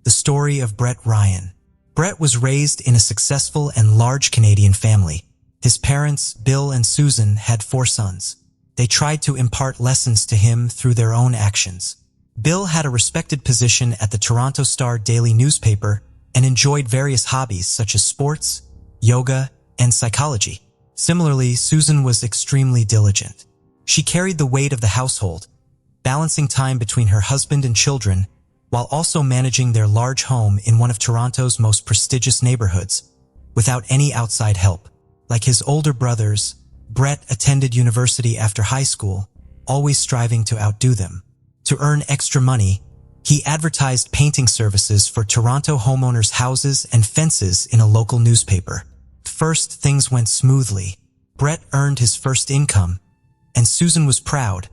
the story of Brett Ryan. Brett was raised in a successful and large Canadian family. His parents, Bill and Susan, had 4 sons. They tried to impart lessons to him through their own actions. Bill had a respected position at the Toronto Star daily newspaper and enjoyed various hobbies such as sports, yoga, and psychology. Similarly, Susan was extremely diligent. She carried the weight of the household, balancing time between her husband and children, while also managing their large home in one of Toronto's most prestigious neighborhoods, without any outside help. Like his older brothers, Brett attended university after high school, always striving to outdo them. To earn extra money, he advertised painting services for Toronto homeowners' houses and fences in a local newspaper. First, things went smoothly. Brett earned his first income, and Susan was proud,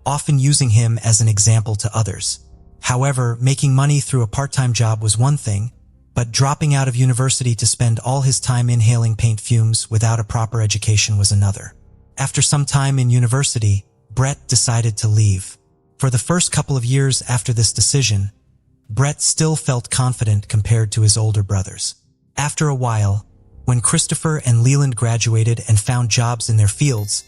often using him as an example to others. However, making money through a part-time job was one thing, but dropping out of university to spend all his time inhaling paint fumes without a proper education was another. After some time in university, Brett decided to leave. For the first couple of years after this decision, Brett still felt confident compared to his older brothers. After a while, when Christopher and Leland graduated and found jobs in their fields,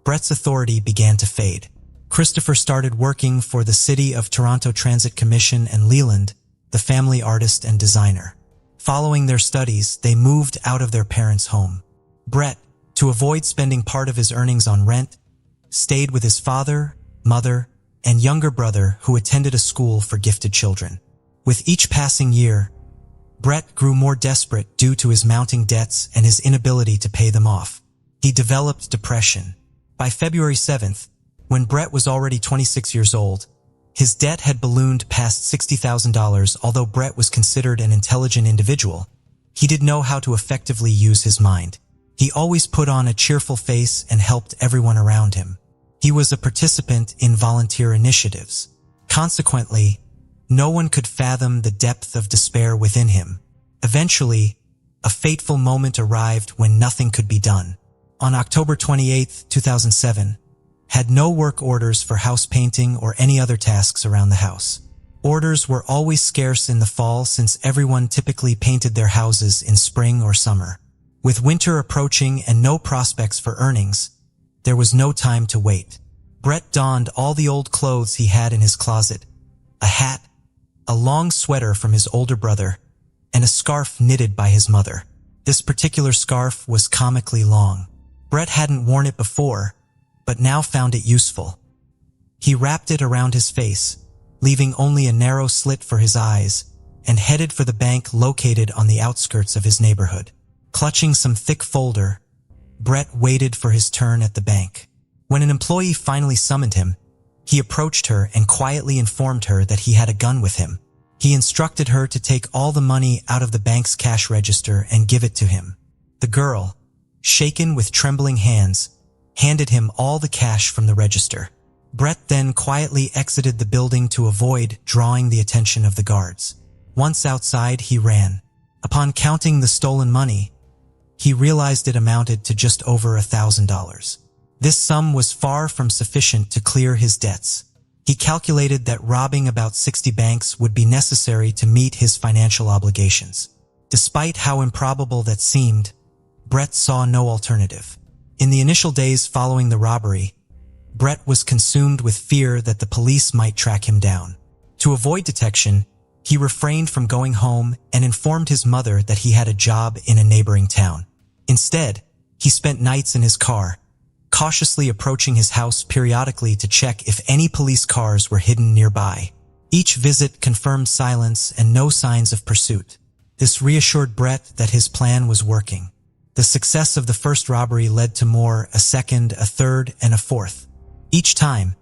Brett's authority began to fade. Christopher started working for the City of Toronto Transit Commission and Leland, the family artist and designer. Following their studies, they moved out of their parents' home. Brett, to avoid spending part of his earnings on rent, stayed with his father, mother, and younger brother who attended a school for gifted children. With each passing year, Brett grew more desperate due to his mounting debts and his inability to pay them off. He developed depression. By February 7th, when Brett was already 26 years old, his debt had ballooned past $60,000. Although Brett was considered an intelligent individual, he didn't know how to effectively use his mind. He always put on a cheerful face and helped everyone around him. He was a participant in volunteer initiatives. Consequently, no one could fathom the depth of despair within him. Eventually, a fateful moment arrived when nothing could be done. On October 28, 2007, had no work orders for house painting or any other tasks around the house. Orders were always scarce in the fall since everyone typically painted their houses in spring or summer. With winter approaching and no prospects for earnings, there was no time to wait. Brett donned all the old clothes he had in his closet, a hat, a long sweater from his older brother, and a scarf knitted by his mother. This particular scarf was comically long. Brett hadn't worn it before, but now found it useful. He wrapped it around his face, leaving only a narrow slit for his eyes, and headed for the bank located on the outskirts of his neighborhood. Clutching some thick folder, Brett waited for his turn at the bank. When an employee finally summoned him, he approached her and quietly informed her that he had a gun with him. He instructed her to take all the money out of the bank's cash register and give it to him. The girl, shaken with trembling hands, handed him all the cash from the register. Brett then quietly exited the building to avoid drawing the attention of the guards. Once outside, he ran. Upon counting the stolen money, he realized it amounted to just over $1,000. This sum was far from sufficient to clear his debts. He calculated that robbing about 60 banks would be necessary to meet his financial obligations. Despite how improbable that seemed, Brett saw no alternative. In the initial days following the robbery, Brett was consumed with fear that the police might track him down. To avoid detection, he refrained from going home and informed his mother that he had a job in a neighboring town. Instead, he spent nights in his car, cautiously approaching his house periodically to check if any police cars were hidden nearby. Each visit confirmed silence and no signs of pursuit. This reassured Brett that his plan was working. The success of the first robbery led to more, a second, a third, and a fourth. Each time,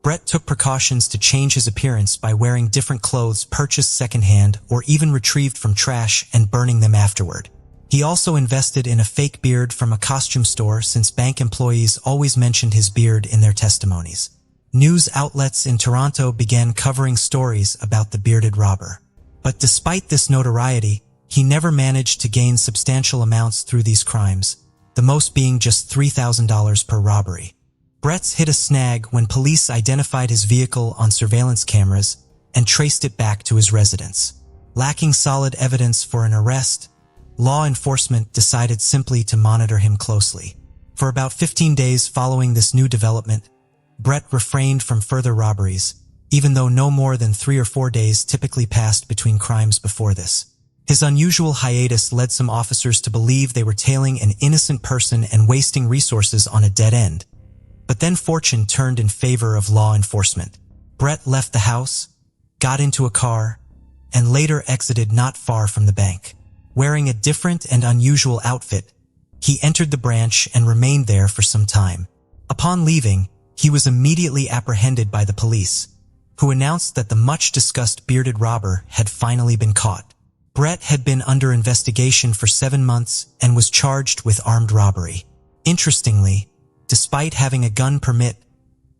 Brett took precautions to change his appearance by wearing different clothes purchased secondhand or even retrieved from trash and burning them afterward. He also invested in a fake beard from a costume store since bank employees always mentioned his beard in their testimonies. News outlets in Toronto began covering stories about the bearded robber. But despite this notoriety, he never managed to gain substantial amounts through these crimes, the most being just $3,000 per robbery. Brett's hit a snag when police identified his vehicle on surveillance cameras and traced it back to his residence. Lacking solid evidence for an arrest, law enforcement decided simply to monitor him closely. For about 15 days following this new development, Brett refrained from further robberies, even though no more than 3 or 4 days typically passed between crimes before this. His unusual hiatus led some officers to believe they were tailing an innocent person and wasting resources on a dead end. But then fortune turned in favor of law enforcement. Brett left the house, got into a car, and later exited not far from the bank. Wearing a different and unusual outfit, he entered the branch and remained there for some time. Upon leaving, he was immediately apprehended by the police, who announced that the much-discussed bearded robber had finally been caught. Brett had been under investigation for 7 months and was charged with armed robbery. Interestingly, despite having a gun permit,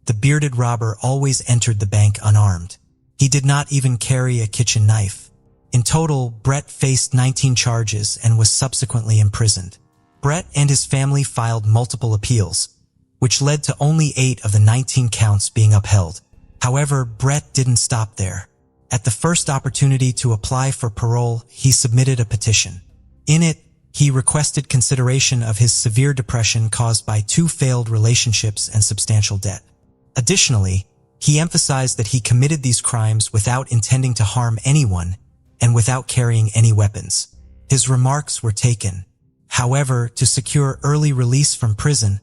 the bearded robber always entered the bank unarmed. He did not even carry a kitchen knife. In total, Brett faced 19 charges and was subsequently imprisoned. Brett and his family filed multiple appeals, which led to only 8 of the 19 counts being upheld. However, Brett didn't stop there. At the first opportunity to apply for parole, he submitted a petition. In it, he requested consideration of his severe depression caused by 2 failed relationships and substantial debt. Additionally, he emphasized that he committed these crimes without intending to harm anyone and without carrying any weapons. His remarks were taken. However, to secure early release from prison,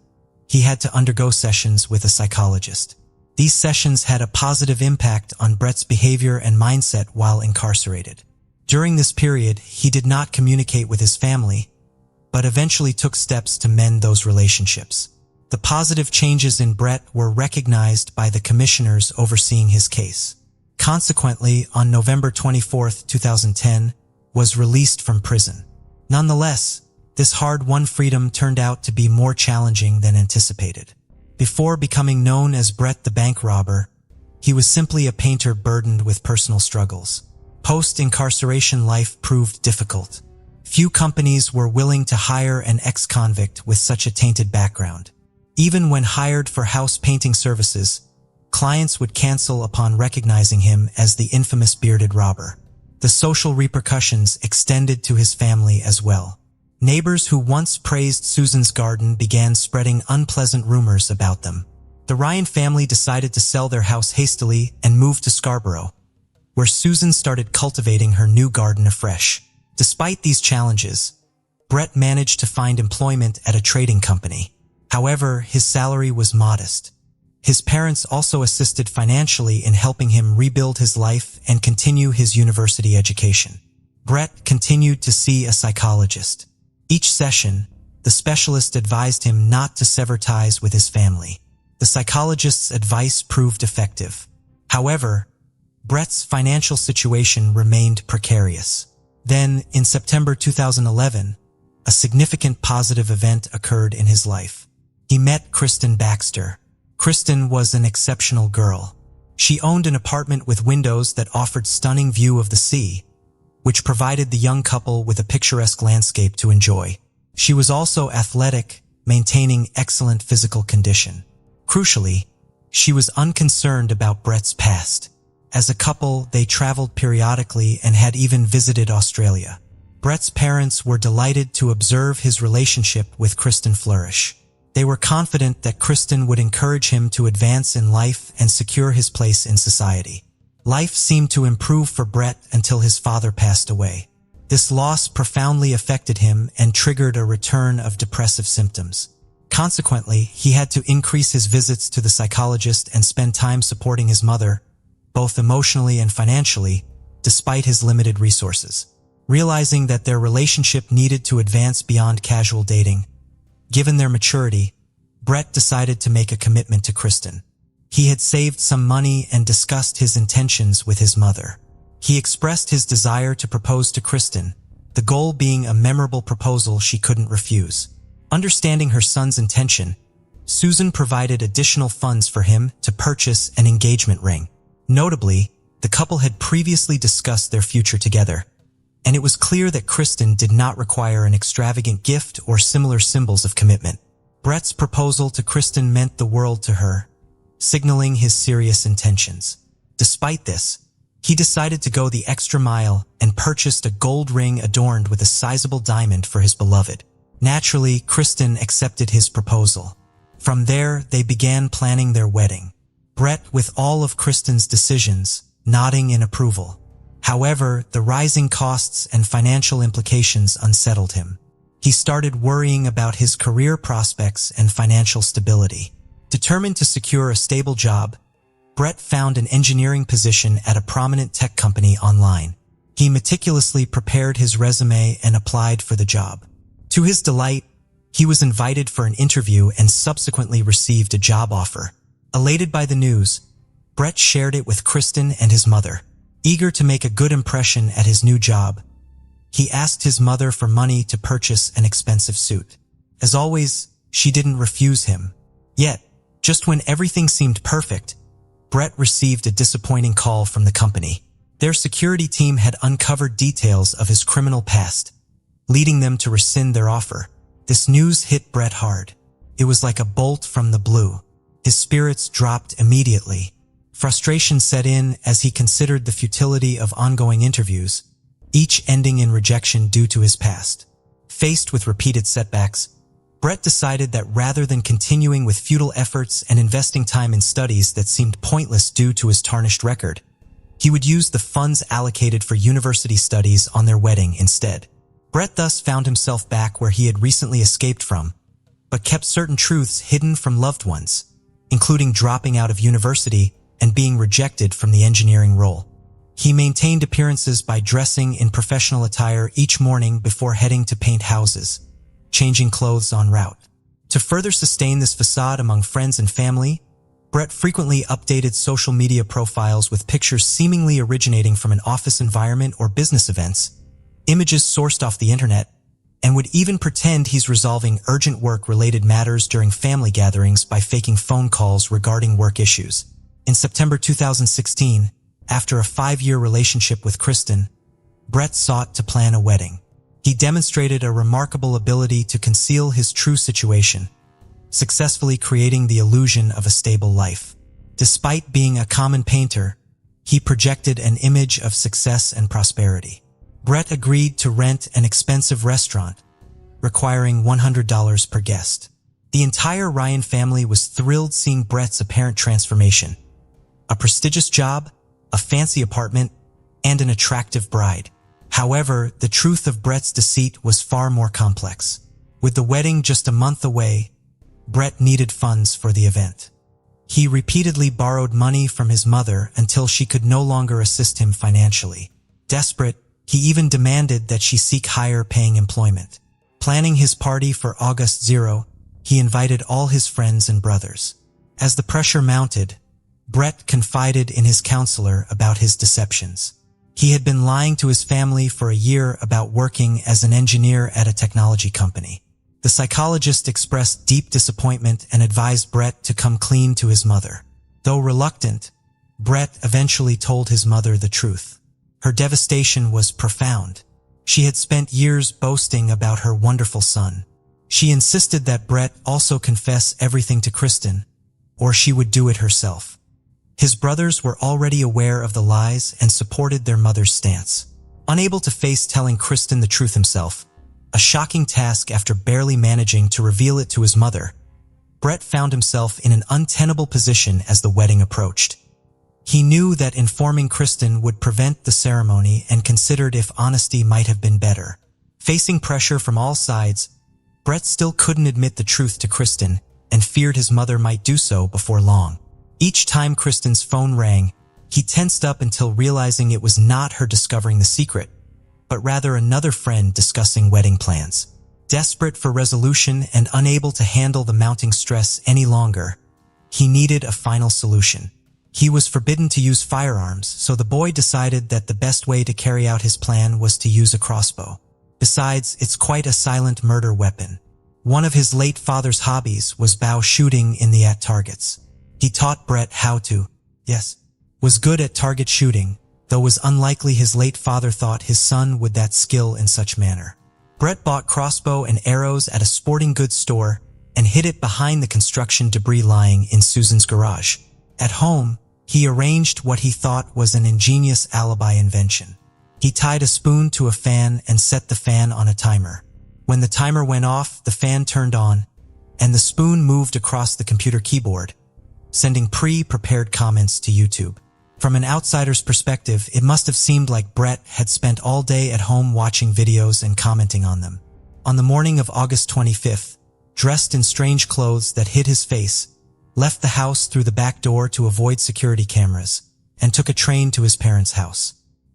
he had to undergo sessions with a psychologist. These sessions had a positive impact on Brett's behavior and mindset while incarcerated. During this period, he did not communicate with his family, but eventually took steps to mend those relationships. The positive changes in Brett were recognized by the commissioners overseeing his case. Consequently, on November 24, 2010, was released from prison. Nonetheless, this hard-won freedom turned out to be more challenging than anticipated. Before becoming known as Brett the Bank Robber, he was simply a painter burdened with personal struggles. Post-incarceration life proved difficult. Few companies were willing to hire an ex-convict with such a tainted background. Even when hired for house painting services, clients would cancel upon recognizing him as the infamous bearded robber. The social repercussions extended to his family as well. Neighbors who once praised Susan's garden began spreading unpleasant rumors about them. The Ryan family decided to sell their house hastily and move to Scarborough, where Susan started cultivating her new garden afresh. Despite these challenges, Brett managed to find employment at a trading company. However, his salary was modest. His parents also assisted financially in helping him rebuild his life and continue his university education. Brett continued to see a psychologist. Each session, the specialist advised him not to sever ties with his family. The psychologist's advice proved effective. However, Brett's financial situation remained precarious. Then, in September 2011, a significant positive event occurred in his life. He met Kristen Baxter. Kristen was an exceptional girl. She owned an apartment with windows that offered stunning view of the sea, which provided the young couple with a picturesque landscape to enjoy. She was also athletic, maintaining excellent physical condition. Crucially, she was unconcerned about Brett's past. As a couple, they traveled periodically and had even visited Australia. Brett's parents were delighted to observe his relationship with Kristen flourish. They were confident that Kristen would encourage him to advance in life and secure his place in society. Life seemed to improve for Brett until his father passed away. This loss profoundly affected him and triggered a return of depressive symptoms. Consequently, he had to increase his visits to the psychologist and spend time supporting his mother, both emotionally and financially, despite his limited resources. Realizing that their relationship needed to advance beyond casual dating, given their maturity, Brett decided to make a commitment to Kristen. He had saved some money and discussed his intentions with his mother. He expressed his desire to propose to Kristen, the goal being a memorable proposal she couldn't refuse. Understanding her son's intention, Susan provided additional funds for him to purchase an engagement ring. Notably, the couple had previously discussed their future together, and it was clear that Kristen did not require an extravagant gift or similar symbols of commitment. Brett's proposal to Kristen meant the world to her, signaling his serious intentions. Despite this, He decided to go the extra mile and purchased a gold ring adorned with a sizable diamond for his beloved. Naturally, Kristen accepted his proposal. From there, they began planning their wedding. Brett, with all of Kristen's decisions, nodding in approval. However, the rising costs and financial implications unsettled him. He started worrying about his career prospects and financial stability. Determined to secure a stable job, Brett found an engineering position at a prominent tech company online. He meticulously prepared his resume and applied for the job. To his delight, he was invited for an interview and subsequently received a job offer. Elated by the news, Brett shared it with Kristen and his mother. Eager to make a good impression at his new job, he asked his mother for money to purchase an expensive suit. As always, she didn't refuse him. Yet, just when everything seemed perfect, Brett received a disappointing call from the company. Their security team had uncovered details of his criminal past, leading them to rescind their offer. This news hit Brett hard. It was like a bolt from the blue. His spirits dropped immediately. Frustration set in as he considered the futility of ongoing interviews, each ending in rejection due to his past. Faced with repeated setbacks, Brett decided that rather than continuing with futile efforts and investing time in studies that seemed pointless due to his tarnished record, he would use the funds allocated for university studies on their wedding instead. Brett thus found himself back where he had recently escaped from, but kept certain truths hidden from loved ones, including dropping out of university and being rejected from the engineering role. He maintained appearances by dressing in professional attire each morning before heading to paint houses, changing clothes en route. To further sustain this facade among friends and family, Brett frequently updated social media profiles with pictures seemingly originating from an office environment or business events, images sourced off the internet, and would even pretend he's resolving urgent work-related matters during family gatherings by faking phone calls regarding work issues. In September 2016, after a 5-year relationship with Kristen, Brett sought to plan a wedding. He demonstrated a remarkable ability to conceal his true situation, successfully creating the illusion of a stable life. Despite being a common painter, he projected an image of success and prosperity. Brett agreed to rent an expensive restaurant, requiring $100 per guest. The entire Ryan family was thrilled seeing Brett's apparent transformation. A prestigious job, a fancy apartment, and an attractive bride. However, the truth of Brett's deceit was far more complex. With the wedding just a month away, Brett needed funds for the event. He repeatedly borrowed money from his mother until she could no longer assist him financially. Desperate, he even demanded that she seek higher-paying employment. Planning his party for August 0, he invited all his friends and brothers. As the pressure mounted, Brett confided in his counselor about his deceptions. He had been lying to his family for a year about working as an engineer at a technology company. The psychologist expressed deep disappointment and advised Brett to come clean to his mother. Though reluctant, Brett eventually told his mother the truth. Her devastation was profound. She had spent years boasting about her wonderful son. She insisted that Brett also confess everything to Kristen, or she would do it herself. His brothers were already aware of the lies and supported their mother's stance. Unable to face telling Kristen the truth himself, a shocking task after barely managing to reveal it to his mother, Brett found himself in an untenable position as the wedding approached. He knew that informing Kristen would prevent the ceremony and considered if honesty might have been better. Facing pressure from all sides, Brett still couldn't admit the truth to Kristen and feared his mother might do so before long. Each time Kristen's phone rang, he tensed up until realizing it was not her discovering the secret, but rather another friend discussing wedding plans. Desperate for resolution and unable to handle the mounting stress any longer, he needed a final solution. He was forbidden to use firearms, so the boy decided that the best way to carry out his plan was to use a crossbow. Besides, it's quite a silent murder weapon. One of his late father's hobbies was bow shooting in the targets. He taught Brett how to, was good at target shooting, though it was unlikely his late father thought his son would that skill in such manner. Brett bought crossbow and arrows at a sporting goods store and hid it behind the construction debris lying in Susan's garage. At home, He arranged what he thought was an ingenious alibi invention. He tied a spoon to a fan and set the fan on a timer. When the timer went off, the fan turned on, and the spoon moved across the computer keyboard, sending pre-prepared comments to YouTube. From an outsider's perspective, it must have seemed like Brett had spent all day at home watching videos and commenting on them. On the morning of August 25th, dressed in strange clothes that hid his face, left the house through the back door to avoid security cameras, and took a train to his parents' house.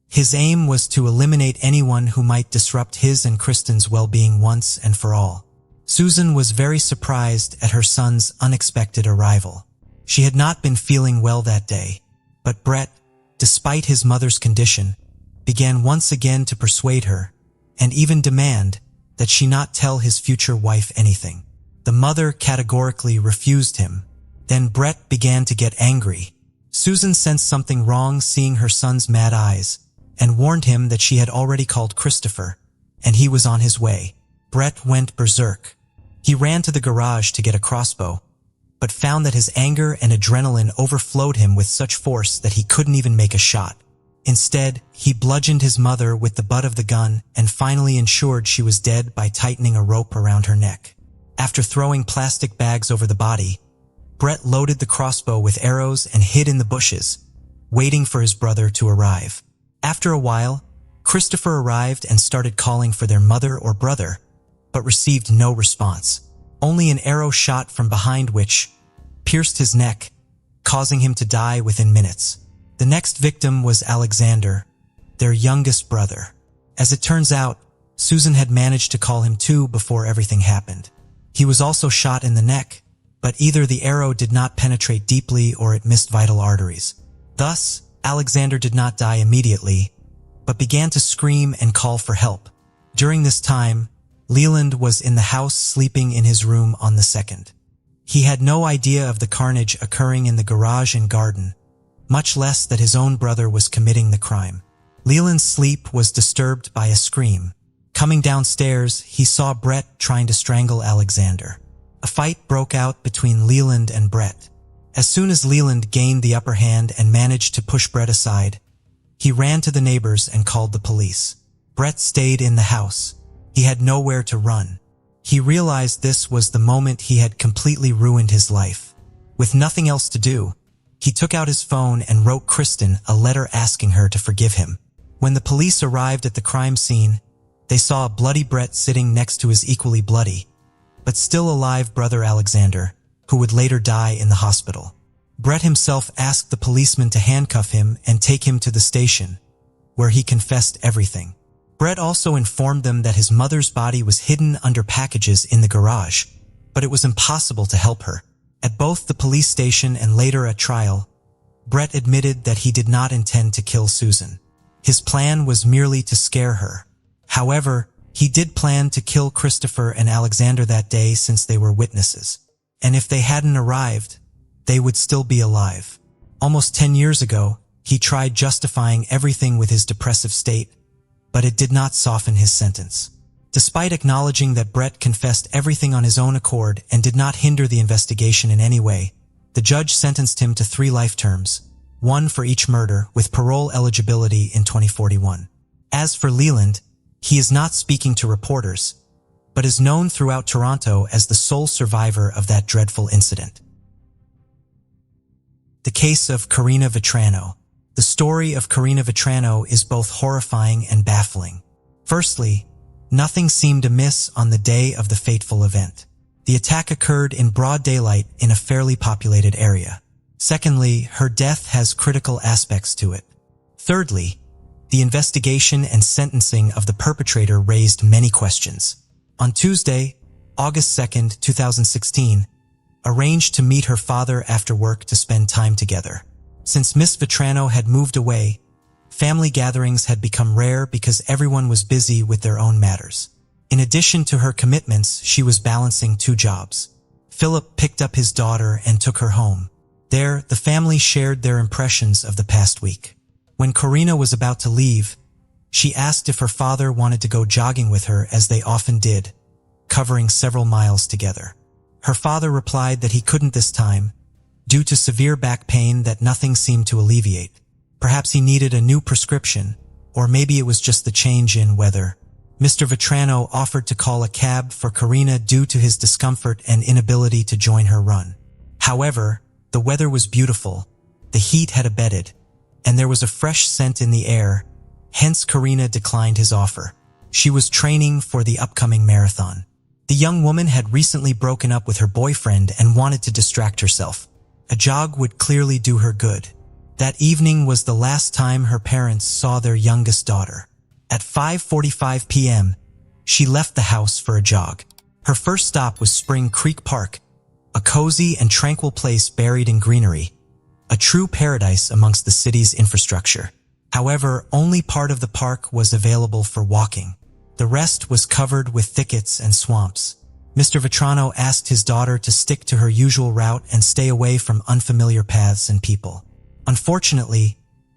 His aim was to eliminate anyone who might disrupt his and Kristen's well-being once and for all. Susan was very surprised at her son's unexpected arrival. She had not been feeling well that day, but Brett, despite his mother's condition, began once again to persuade her, and even demand, that she not tell his future wife anything. The mother categorically refused him. Then Brett began to get angry. Susan sensed something wrong seeing her son's mad eyes, and warned him that she had already called Christopher, and he was on his way. Brett went berserk. He ran to the garage to get a crossbow, but found that his anger and adrenaline overflowed him with such force that he couldn't even make a shot. Instead, he bludgeoned his mother with the butt of the gun and finally ensured she was dead by tightening a rope around her neck. After throwing plastic bags over the body, Brett loaded the crossbow with arrows and hid in the bushes, waiting for his brother to arrive. After a while, Christopher arrived and started calling for their mother or brother, but received no response. Only an arrow shot from behind which pierced his neck, causing him to die within minutes. The next victim was Alexander, their youngest brother. As it turns out, Susan had managed to call him too before everything happened. He was also shot in the neck, but either the arrow did not penetrate deeply or it missed vital arteries. Thus, Alexander did not die immediately, but began to scream and call for help. During this time, Leland was in the house sleeping in his room on the 2nd. He had no idea of the carnage occurring in the garage and garden, much less that his own brother was committing the crime. Leland's sleep was disturbed by a scream. Coming downstairs, he saw Brett trying to strangle Alexander. A fight broke out between Leland and Brett. As soon as Leland gained the upper hand and managed to push Brett aside, he ran to the neighbors and called the police. Brett stayed in the house. He had nowhere to run. He realized this was the moment he had completely ruined his life. With nothing else to do, he took out his phone and wrote Kristen a letter asking her to forgive him. When the police arrived at the crime scene, they saw a bloody Brett sitting next to his equally bloody, but still alive brother Alexander, who would later die in the hospital. Brett himself asked the policeman to handcuff him and take him to the station, where he confessed everything. Brett also informed them that his mother's body was hidden under packages in the garage, but it was impossible to help her. At both the police station and later at trial, Brett admitted that he did not intend to kill Susan. His plan was merely to scare her. However, he did plan to kill Christopher and Alexander that day since they were witnesses. And if they hadn't arrived, they would still be alive. Almost 10 years ago, he tried justifying everything with his depressive state, but it did not soften his sentence. Despite acknowledging that Brett confessed everything on his own accord and did not hinder the investigation in any way, the judge sentenced him to 3 life terms, 1 for each murder, with parole eligibility in 2041. As for Leland, he is not speaking to reporters, but is known throughout Toronto as the sole survivor of that dreadful incident. The case of Karina Vetrano. The story of Karina Vetrano is both horrifying and baffling. Firstly, nothing seemed amiss on the day of the fateful event. The attack occurred in broad daylight in a fairly populated area. Secondly, her death has critical aspects to it. Thirdly, the investigation and sentencing of the perpetrator raised many questions. On Tuesday, August 2nd, 2016, arranged to meet her father after work to spend time together. Since Miss Vetrano had moved away, family gatherings had become rare because everyone was busy with their own matters. In addition to her commitments, she was balancing 2 jobs. Philip picked up his daughter and took her home. There, the family shared their impressions of the past week. When Karina was about to leave, she asked if her father wanted to go jogging with her, as they often did, covering several miles together. Her father replied that he couldn't this time, due to severe back pain that nothing seemed to alleviate. Perhaps he needed a new prescription, or maybe it was just the change in weather. Mr. Vetrano offered to call a cab for Karina due to his discomfort and inability to join her run. However, the weather was beautiful, the heat had abated, and there was a fresh scent in the air, hence Karina declined his offer. She was training for the upcoming marathon. The young woman had recently broken up with her boyfriend and wanted to distract herself. A jog would clearly do her good. That evening was the last time her parents saw their youngest daughter. At 5:45 p.m., she left the house for a jog. Her first stop was Spring Creek Park, a cozy and tranquil place buried in greenery, a true paradise amongst the city's infrastructure. However, only part of the park was available for walking. The rest was covered with thickets and swamps. Mr. Vetrano asked his daughter to stick to her usual route and stay away from unfamiliar paths and people. Unfortunately,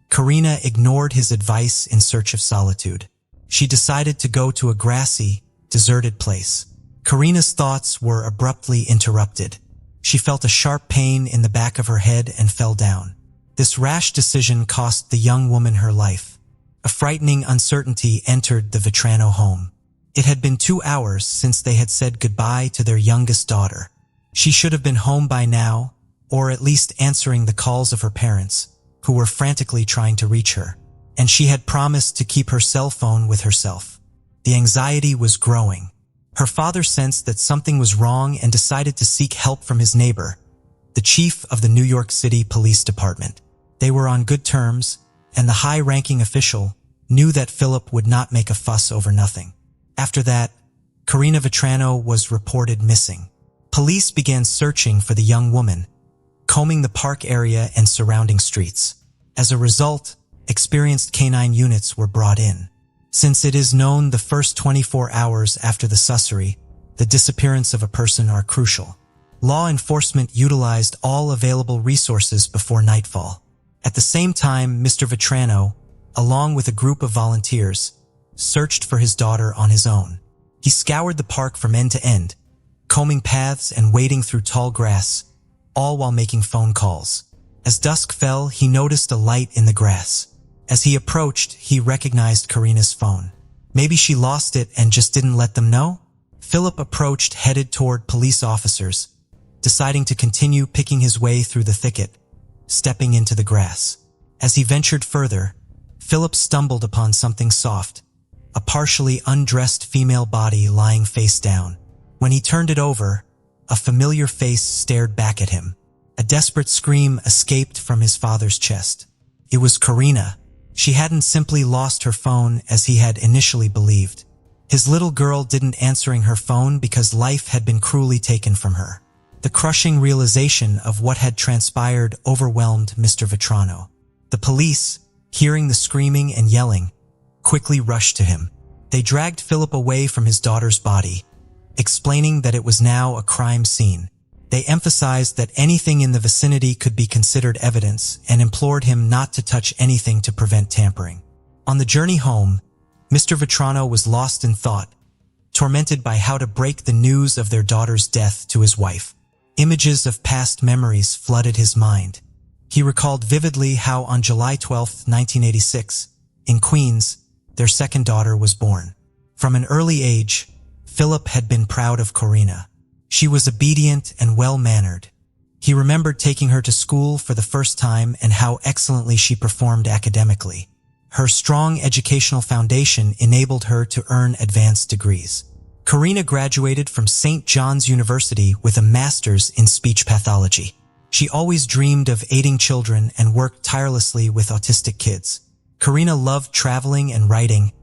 Karina ignored his advice in search of solitude. She decided to go to a grassy, deserted place. Karina's thoughts were abruptly interrupted. She felt a sharp pain in the back of her head and fell down. This rash decision cost the young woman her life. A frightening uncertainty entered the Vetrano home. It had been 2 hours since they had said goodbye to their youngest daughter. She should have been home by now, or at least answering the calls of her parents, who were frantically trying to reach her. And she had promised to keep her cell phone with herself. The anxiety was growing. Her father sensed that something was wrong and decided to seek help from his neighbor, the chief of the New York City Police Department. They were on good terms, and the high-ranking official knew that Philip would not make a fuss over nothing. After that, Karina Vetrano was reported missing. Police began searching for the young woman, combing the park area and surrounding streets. As a result, experienced canine units were brought in. Since it is known the first 24 hours after the sussery, the disappearance of a person are crucial. Law enforcement utilized all available resources before nightfall. At the same time, Mr. Vetrano, along with a group of volunteers, searched for his daughter on his own. He scoured the park from end to end, combing paths and wading through tall grass, all while making phone calls. As dusk fell, he noticed a light in the grass. As he approached, he recognized Karina's phone. Maybe she lost it and just didn't let them know? Philip approached, headed toward police officers, deciding to continue picking his way through the thicket, stepping into the grass. As he ventured further, Philip stumbled upon something soft, a partially undressed female body lying face down. When he turned it over, a familiar face stared back at him. A desperate scream escaped from his father's chest. It was Karina. She hadn't simply lost her phone as he had initially believed. His little girl didn't answering her phone because life had been cruelly taken from her. The crushing realization of what had transpired overwhelmed Mr. Vetrano. The police, hearing the screaming and yelling, quickly rushed to him. They dragged Philip away from his daughter's body, explaining that it was now a crime scene. They emphasized that anything in the vicinity could be considered evidence and implored him not to touch anything to prevent tampering. On the journey home, Mr. Vetrano was lost in thought, tormented by how to break the news of their daughter's death to his wife. Images of past memories flooded his mind. He recalled vividly how on July 12, 1986, in Queens, their second daughter was born. From an early age, Philip had been proud of Karina. She was obedient and well-mannered. He remembered taking her to school for the first time and how excellently she performed academically. Her strong educational foundation enabled her to earn advanced degrees. Karina graduated from St. John's University with a master's in speech pathology. She always dreamed of aiding children and worked tirelessly with autistic kids. Karina loved traveling and writing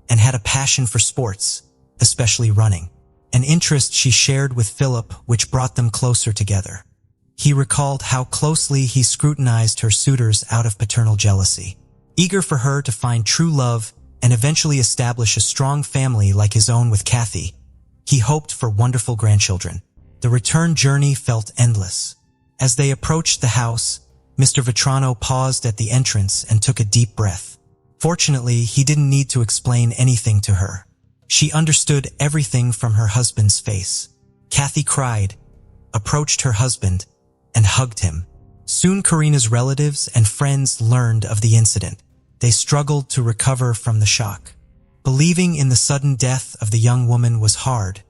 and had a passion for sports, especially running, an interest she shared with Philip which brought them closer together. He recalled how closely he scrutinized her suitors out of paternal jealousy. Eager for her to find true love and eventually establish a strong family like his own with Kathy, he hoped for wonderful grandchildren. The return journey felt endless. As they approached the house, Mr. Vetrano paused at the entrance and took a deep breath. Fortunately, he didn't need to explain anything to her. She understood everything from her husband's face. Kathy cried, approached her husband, and hugged him. Soon Karina's relatives and friends learned of the incident. They struggled to recover from the shock. Believing in the sudden death of the young woman was hard,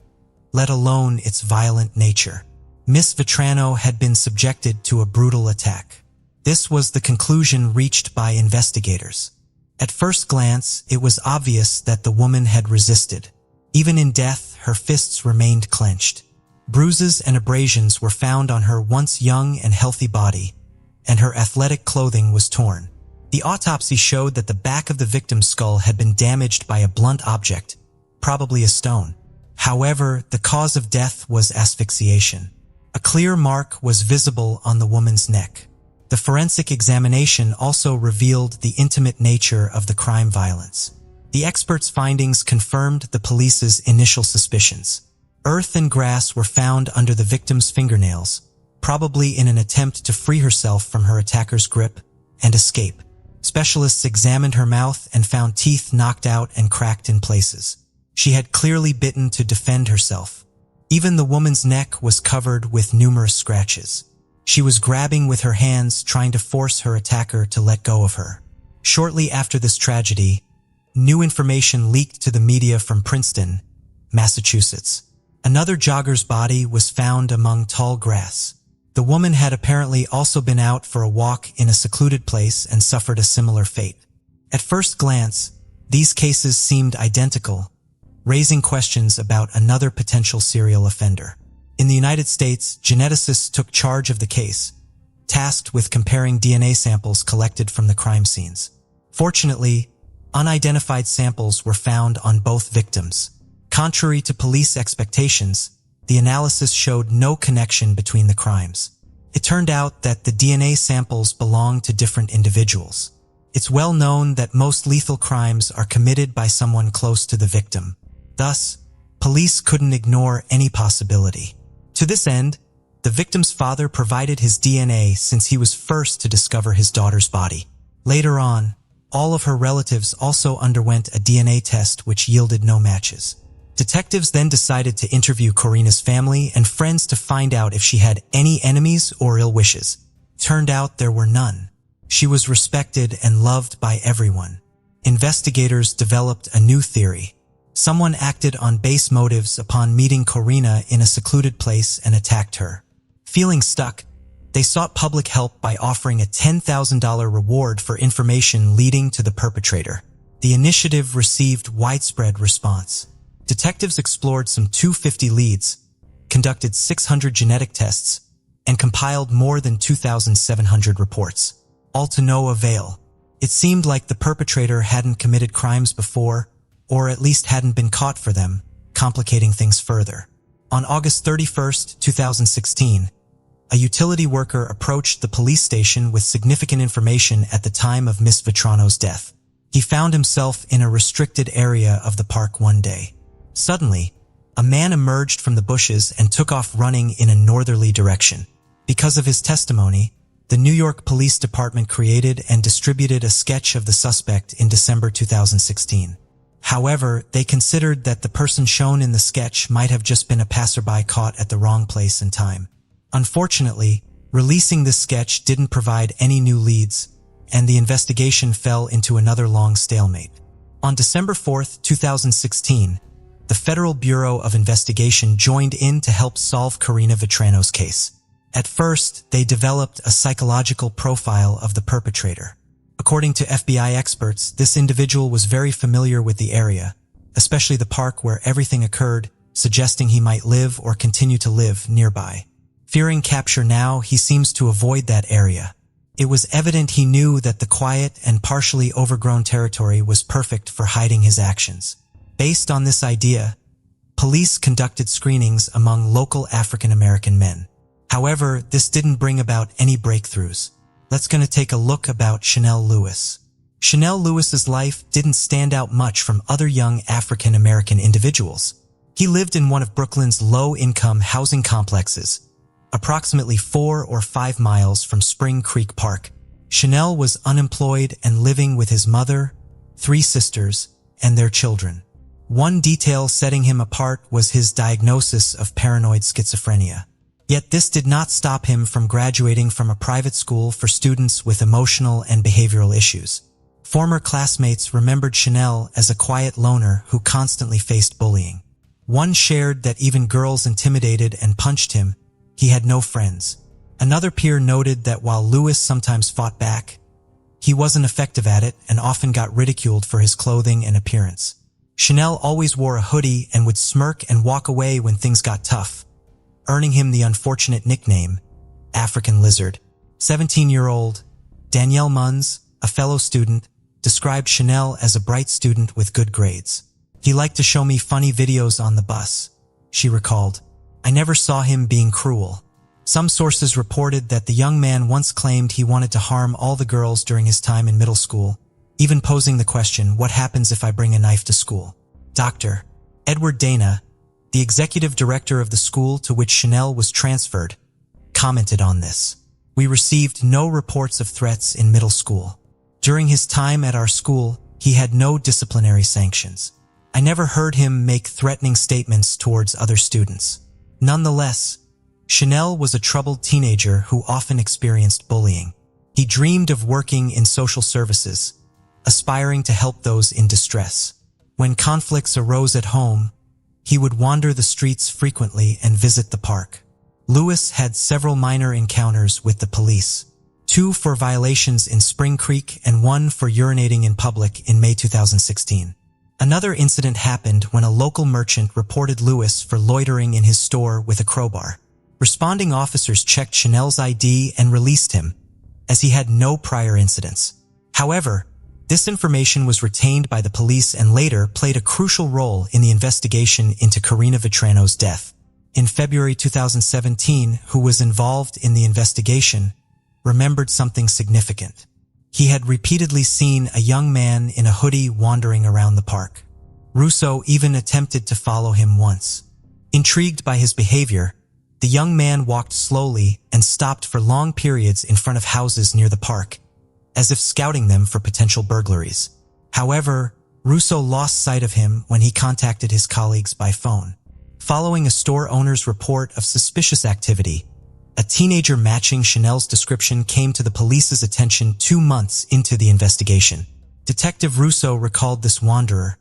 let alone its violent nature. Miss Vetrano had been subjected to a brutal attack. This was the conclusion reached by investigators. At first glance, it was obvious that the woman had resisted. Even in death, her fists remained clenched. Bruises and abrasions were found on her once young and healthy body, and her athletic clothing was torn. The autopsy showed that the back of the victim's skull had been damaged by a blunt object, probably a stone. However, the cause of death was asphyxiation. A clear mark was visible on the woman's neck. The forensic examination also revealed the intimate nature of the crime violence. The experts' findings confirmed the police's initial suspicions. Earth and grass were found under the victim's fingernails, probably in an attempt to free herself from her attacker's grip and escape. Specialists examined her mouth and found teeth knocked out and cracked in places. She had clearly bitten to defend herself. Even the woman's neck was covered with numerous scratches. She was grabbing with her hands, trying to force her attacker to let go of her. Shortly after this tragedy, new information leaked to the media from Princeton, Massachusetts. Another jogger's body was found among tall grass. The woman had apparently also been out for a walk in a secluded place and suffered a similar fate. At first glance, these cases seemed identical, raising questions about another potential serial offender. In the United States, geneticists took charge of the case, tasked with comparing DNA samples collected from the crime scenes. Fortunately, unidentified samples were found on both victims. Contrary to police expectations, the analysis showed no connection between the crimes. It turned out that the DNA samples belonged to different individuals. It's well known that most lethal crimes are committed by someone close to the victim. Thus, police couldn't ignore any possibility. To this end, the victim's father provided his DNA since he was first to discover his daughter's body. Later on, all of her relatives also underwent a DNA test which yielded no matches. Detectives then decided to interview Karina's family and friends to find out if she had any enemies or ill wishes. Turned out there were none. She was respected and loved by everyone. Investigators developed a new theory. Someone acted on base motives upon meeting Karina in a secluded place and attacked her. Feeling stuck, they sought public help by offering a $10,000 reward for information leading to the perpetrator. The initiative received widespread response. Detectives explored some 250 leads, conducted 600 genetic tests, and compiled more than 2,700 reports, all to no avail. It seemed like the perpetrator hadn't committed crimes before, or at least hadn't been caught for them, complicating things further. On August 31, 2016, a utility worker approached the police station with significant information at the time of Miss Vetrano's death. He found himself in a restricted area of the park one day. Suddenly, a man emerged from the bushes and took off running in a northerly direction. Because of his testimony, the New York Police Department created and distributed a sketch of the suspect in December 2016. However, they considered that the person shown in the sketch might have just been a passerby caught at the wrong place and time. Unfortunately, releasing this sketch didn't provide any new leads, and the investigation fell into another long stalemate. On December 4, 2016, the Federal Bureau of Investigation joined in to help solve Karina Vetrano's case. At first, they developed a psychological profile of the perpetrator. According to FBI experts, this individual was very familiar with the area, especially the park where everything occurred, suggesting he might live or continue to live nearby. Fearing capture now, he seems to avoid that area. It was evident he knew that the quiet and partially overgrown territory was perfect for hiding his actions. Based on this idea, police conducted screenings among local African American men. However, this didn't bring about any breakthroughs. Let's gonna take a look about Chanel Lewis. Chanel Lewis's life didn't stand out much from other young African American individuals. He lived in one of Brooklyn's low-income housing complexes, approximately 4 or 5 miles from Spring Creek Park. Chanel was unemployed and living with his mother, 3 sisters, and their children. One detail setting him apart was his diagnosis of paranoid schizophrenia. Yet this did not stop him from graduating from a private school for students with emotional and behavioral issues. Former classmates remembered Chanel as a quiet loner who constantly faced bullying. One shared that even girls intimidated and punched him. He had no friends. Another peer noted that while Lewis sometimes fought back, he wasn't effective at it and often got ridiculed for his clothing and appearance. Chanel always wore a hoodie and would smirk and walk away when things got tough, earning him the unfortunate nickname, African Lizard. 17-year-old Danielle Munns, a fellow student, described Chanel as a bright student with good grades. He liked to show me funny videos on the bus, she recalled. I never saw him being cruel. Some sources reported that the young man once claimed he wanted to harm all the girls during his time in middle school, even posing the question, what happens if I bring a knife to school? Dr. Edward Dana, the executive director of the school to which Chanel was transferred, commented on this. We received no reports of threats in middle school. During his time at our school, he had no disciplinary sanctions. I never heard him make threatening statements towards other students. Nonetheless, Chanel was a troubled teenager who often experienced bullying. He dreamed of working in social services, aspiring to help those in distress. When conflicts arose at home, he would wander the streets frequently and visit the park. Lewis had several minor encounters with the police, 2 for violations in Spring Creek and 1 for urinating in public in May 2016. Another incident happened when a local merchant reported Lewis for loitering in his store with a crowbar. Responding officers checked Chanel's ID and released him, as he had no prior incidents. However, this information was retained by the police and later played a crucial role in the investigation into Karina Vetrano's death. In February 2017, who was involved in the investigation, remembered something significant. He had repeatedly seen a young man in a hoodie wandering around the park. Russo even attempted to follow him once. Intrigued by his behavior, the young man walked slowly and stopped for long periods in front of houses near the park, as if scouting them for potential burglaries. However, Russo lost sight of him when he contacted his colleagues by phone. Following a store owner's report of suspicious activity, a teenager matching Chanel's description came to the police's attention 2 months into the investigation. Detective Russo recalled this wanderer,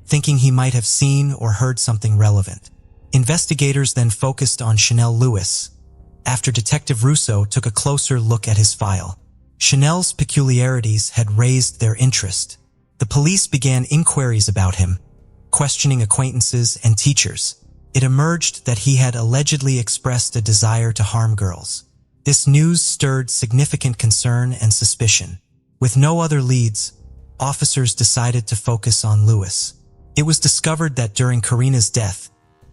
thinking he might have seen or heard something relevant. Investigators then focused on Chanel Lewis, after Detective Russo took a closer look at his file. Chanel's peculiarities had raised their interest. The police began inquiries about him, questioning acquaintances and teachers. It emerged that he had allegedly expressed a desire to harm girls. This news stirred significant concern and suspicion. With no other leads, officers decided to focus on Lewis. It was discovered that during Karina's death,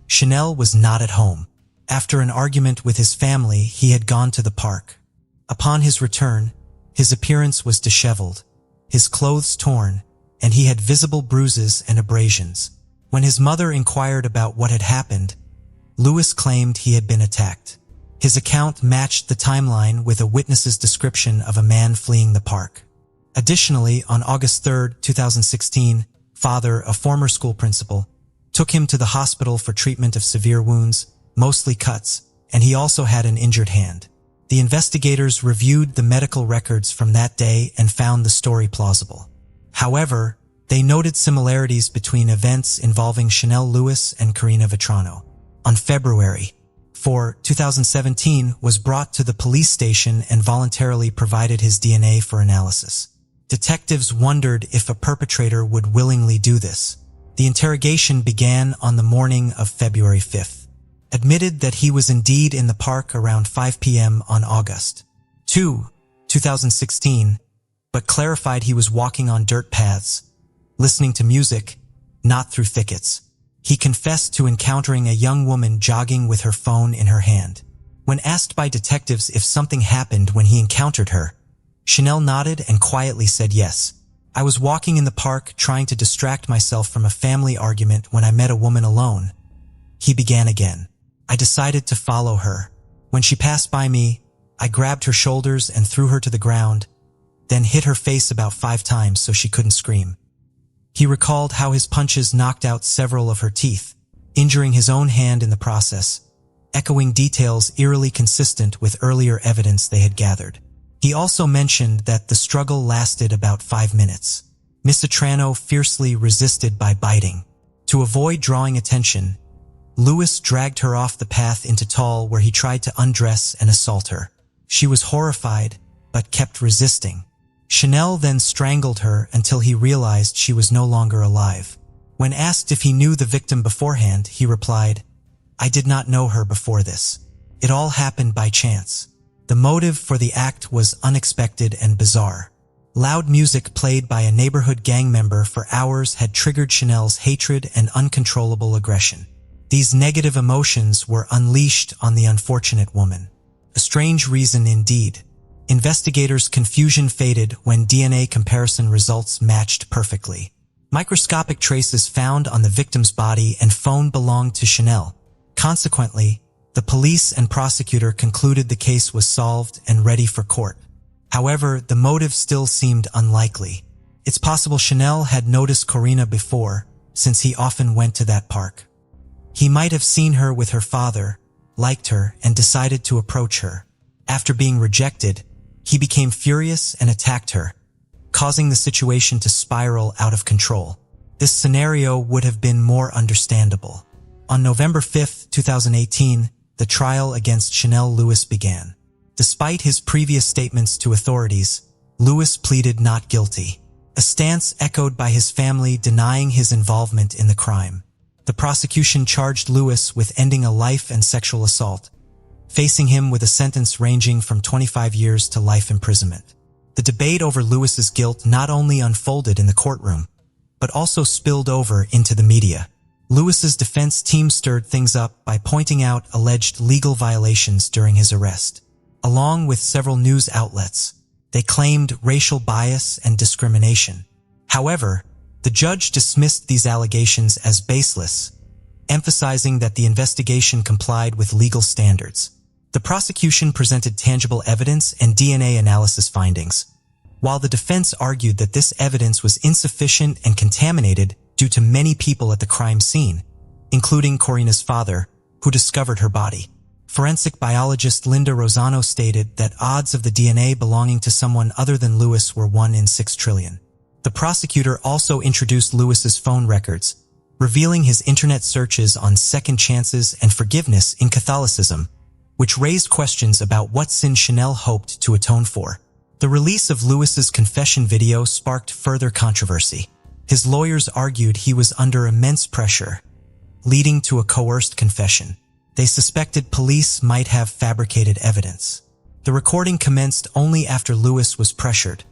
Chanel was not at home. After an argument with his family, he had gone to the park. Upon his return, his appearance was disheveled, his clothes torn, and he had visible bruises and abrasions. When his mother inquired about what had happened, Lewis claimed he had been attacked. His account matched the timeline with a witness's description of a man fleeing the park. Additionally, on August 3, 2016, father, a former school principal, took him to the hospital for treatment of severe wounds, mostly cuts, and he also had an injured hand. The investigators reviewed the medical records from that day and found the story plausible. However, they noted similarities between events involving Chanel Lewis and Karina Vetrano. On February 4, 2017, was brought to the police station and voluntarily provided his DNA for analysis. Detectives wondered if a perpetrator would willingly do this. The interrogation began on the morning of February 5th. Admitted that he was indeed in the park around 5 p.m. on August 2, 2016, but clarified he was walking on dirt paths, listening to music, not through thickets. He confessed to encountering a young woman jogging with her phone in her hand. When asked by detectives if something happened when he encountered her, Chanel nodded and quietly said yes. I was walking in the park trying to distract myself from a family argument when I met a woman alone. He began again. I decided to follow her. When she passed by me, I grabbed her shoulders and threw her to the ground, then hit her face about 5 times so she couldn't scream. He recalled how his punches knocked out several of her teeth, injuring his own hand in the process, echoing details eerily consistent with earlier evidence they had gathered. He also mentioned that the struggle lasted about 5 minutes. Miss Vetrano fiercely resisted by biting. To avoid drawing attention, Lewis dragged her off the path into Tall, where he tried to undress and assault her. She was horrified, but kept resisting. Chanel then strangled her until he realized she was no longer alive. When asked if he knew the victim beforehand, he replied, "I did not know her before this. It all happened by chance." The motive for the act was unexpected and bizarre. Loud music played by a neighborhood gang member for hours had triggered Chanel's hatred and uncontrollable aggression. These negative emotions were unleashed on the unfortunate woman. A strange reason indeed. Investigators' confusion faded when DNA comparison results matched perfectly. Microscopic traces found on the victim's body and phone belonged to Chanel. Consequently, the police and prosecutor concluded the case was solved and ready for court. However, the motive still seemed unlikely. It's possible Chanel had noticed Karina before, since he often went to that park. He might have seen her with her father, liked her, and decided to approach her. After being rejected, he became furious and attacked her, causing the situation to spiral out of control. This scenario would have been more understandable. On November 5, 2018, the trial against Chanel Lewis began. Despite his previous statements to authorities, Lewis pleaded not guilty, a stance echoed by his family denying his involvement in the crime. The prosecution charged Lewis with ending a life and sexual assault, facing him with a sentence ranging from 25 years to life imprisonment. The debate over Lewis's guilt not only unfolded in the courtroom, but also spilled over into the media. Lewis's defense team stirred things up by pointing out alleged legal violations during his arrest. Along with several news outlets, they claimed racial bias and discrimination. However, the judge dismissed these allegations as baseless, emphasizing that the investigation complied with legal standards. The prosecution presented tangible evidence and DNA analysis findings, while the defense argued that this evidence was insufficient and contaminated due to many people at the crime scene, including Karina's father, who discovered her body. Forensic biologist Linda Rosano stated that odds of the DNA belonging to someone other than Lewis were 1 in 6 trillion. The prosecutor also introduced Lewis's phone records, revealing his internet searches on second chances and forgiveness in Catholicism, which raised questions about what sin Chanel hoped to atone for. The release of Lewis's confession video sparked further controversy. His lawyers argued he was under immense pressure, leading to a coerced confession. They suspected police might have fabricated evidence. The recording commenced only after Lewis was pressured,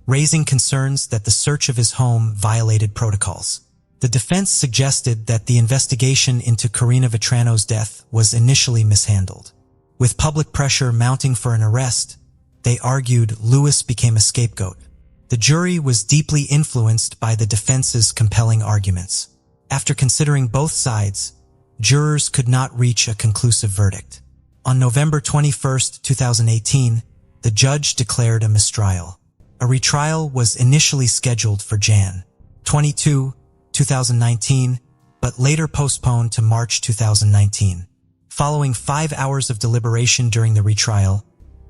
raising concerns that the search of his home violated protocols. The defense suggested that the investigation into Karina Vetrano's death was initially mishandled. With public pressure mounting for an arrest, they argued Lewis became a scapegoat. The jury was deeply influenced by the defense's compelling arguments. After considering both sides, jurors could not reach a conclusive verdict. On November 21, 2018, the judge declared a mistrial. A retrial was initially scheduled for Jan. 22, 2019, but later postponed to March 2019. Following 5 hours of deliberation during the retrial,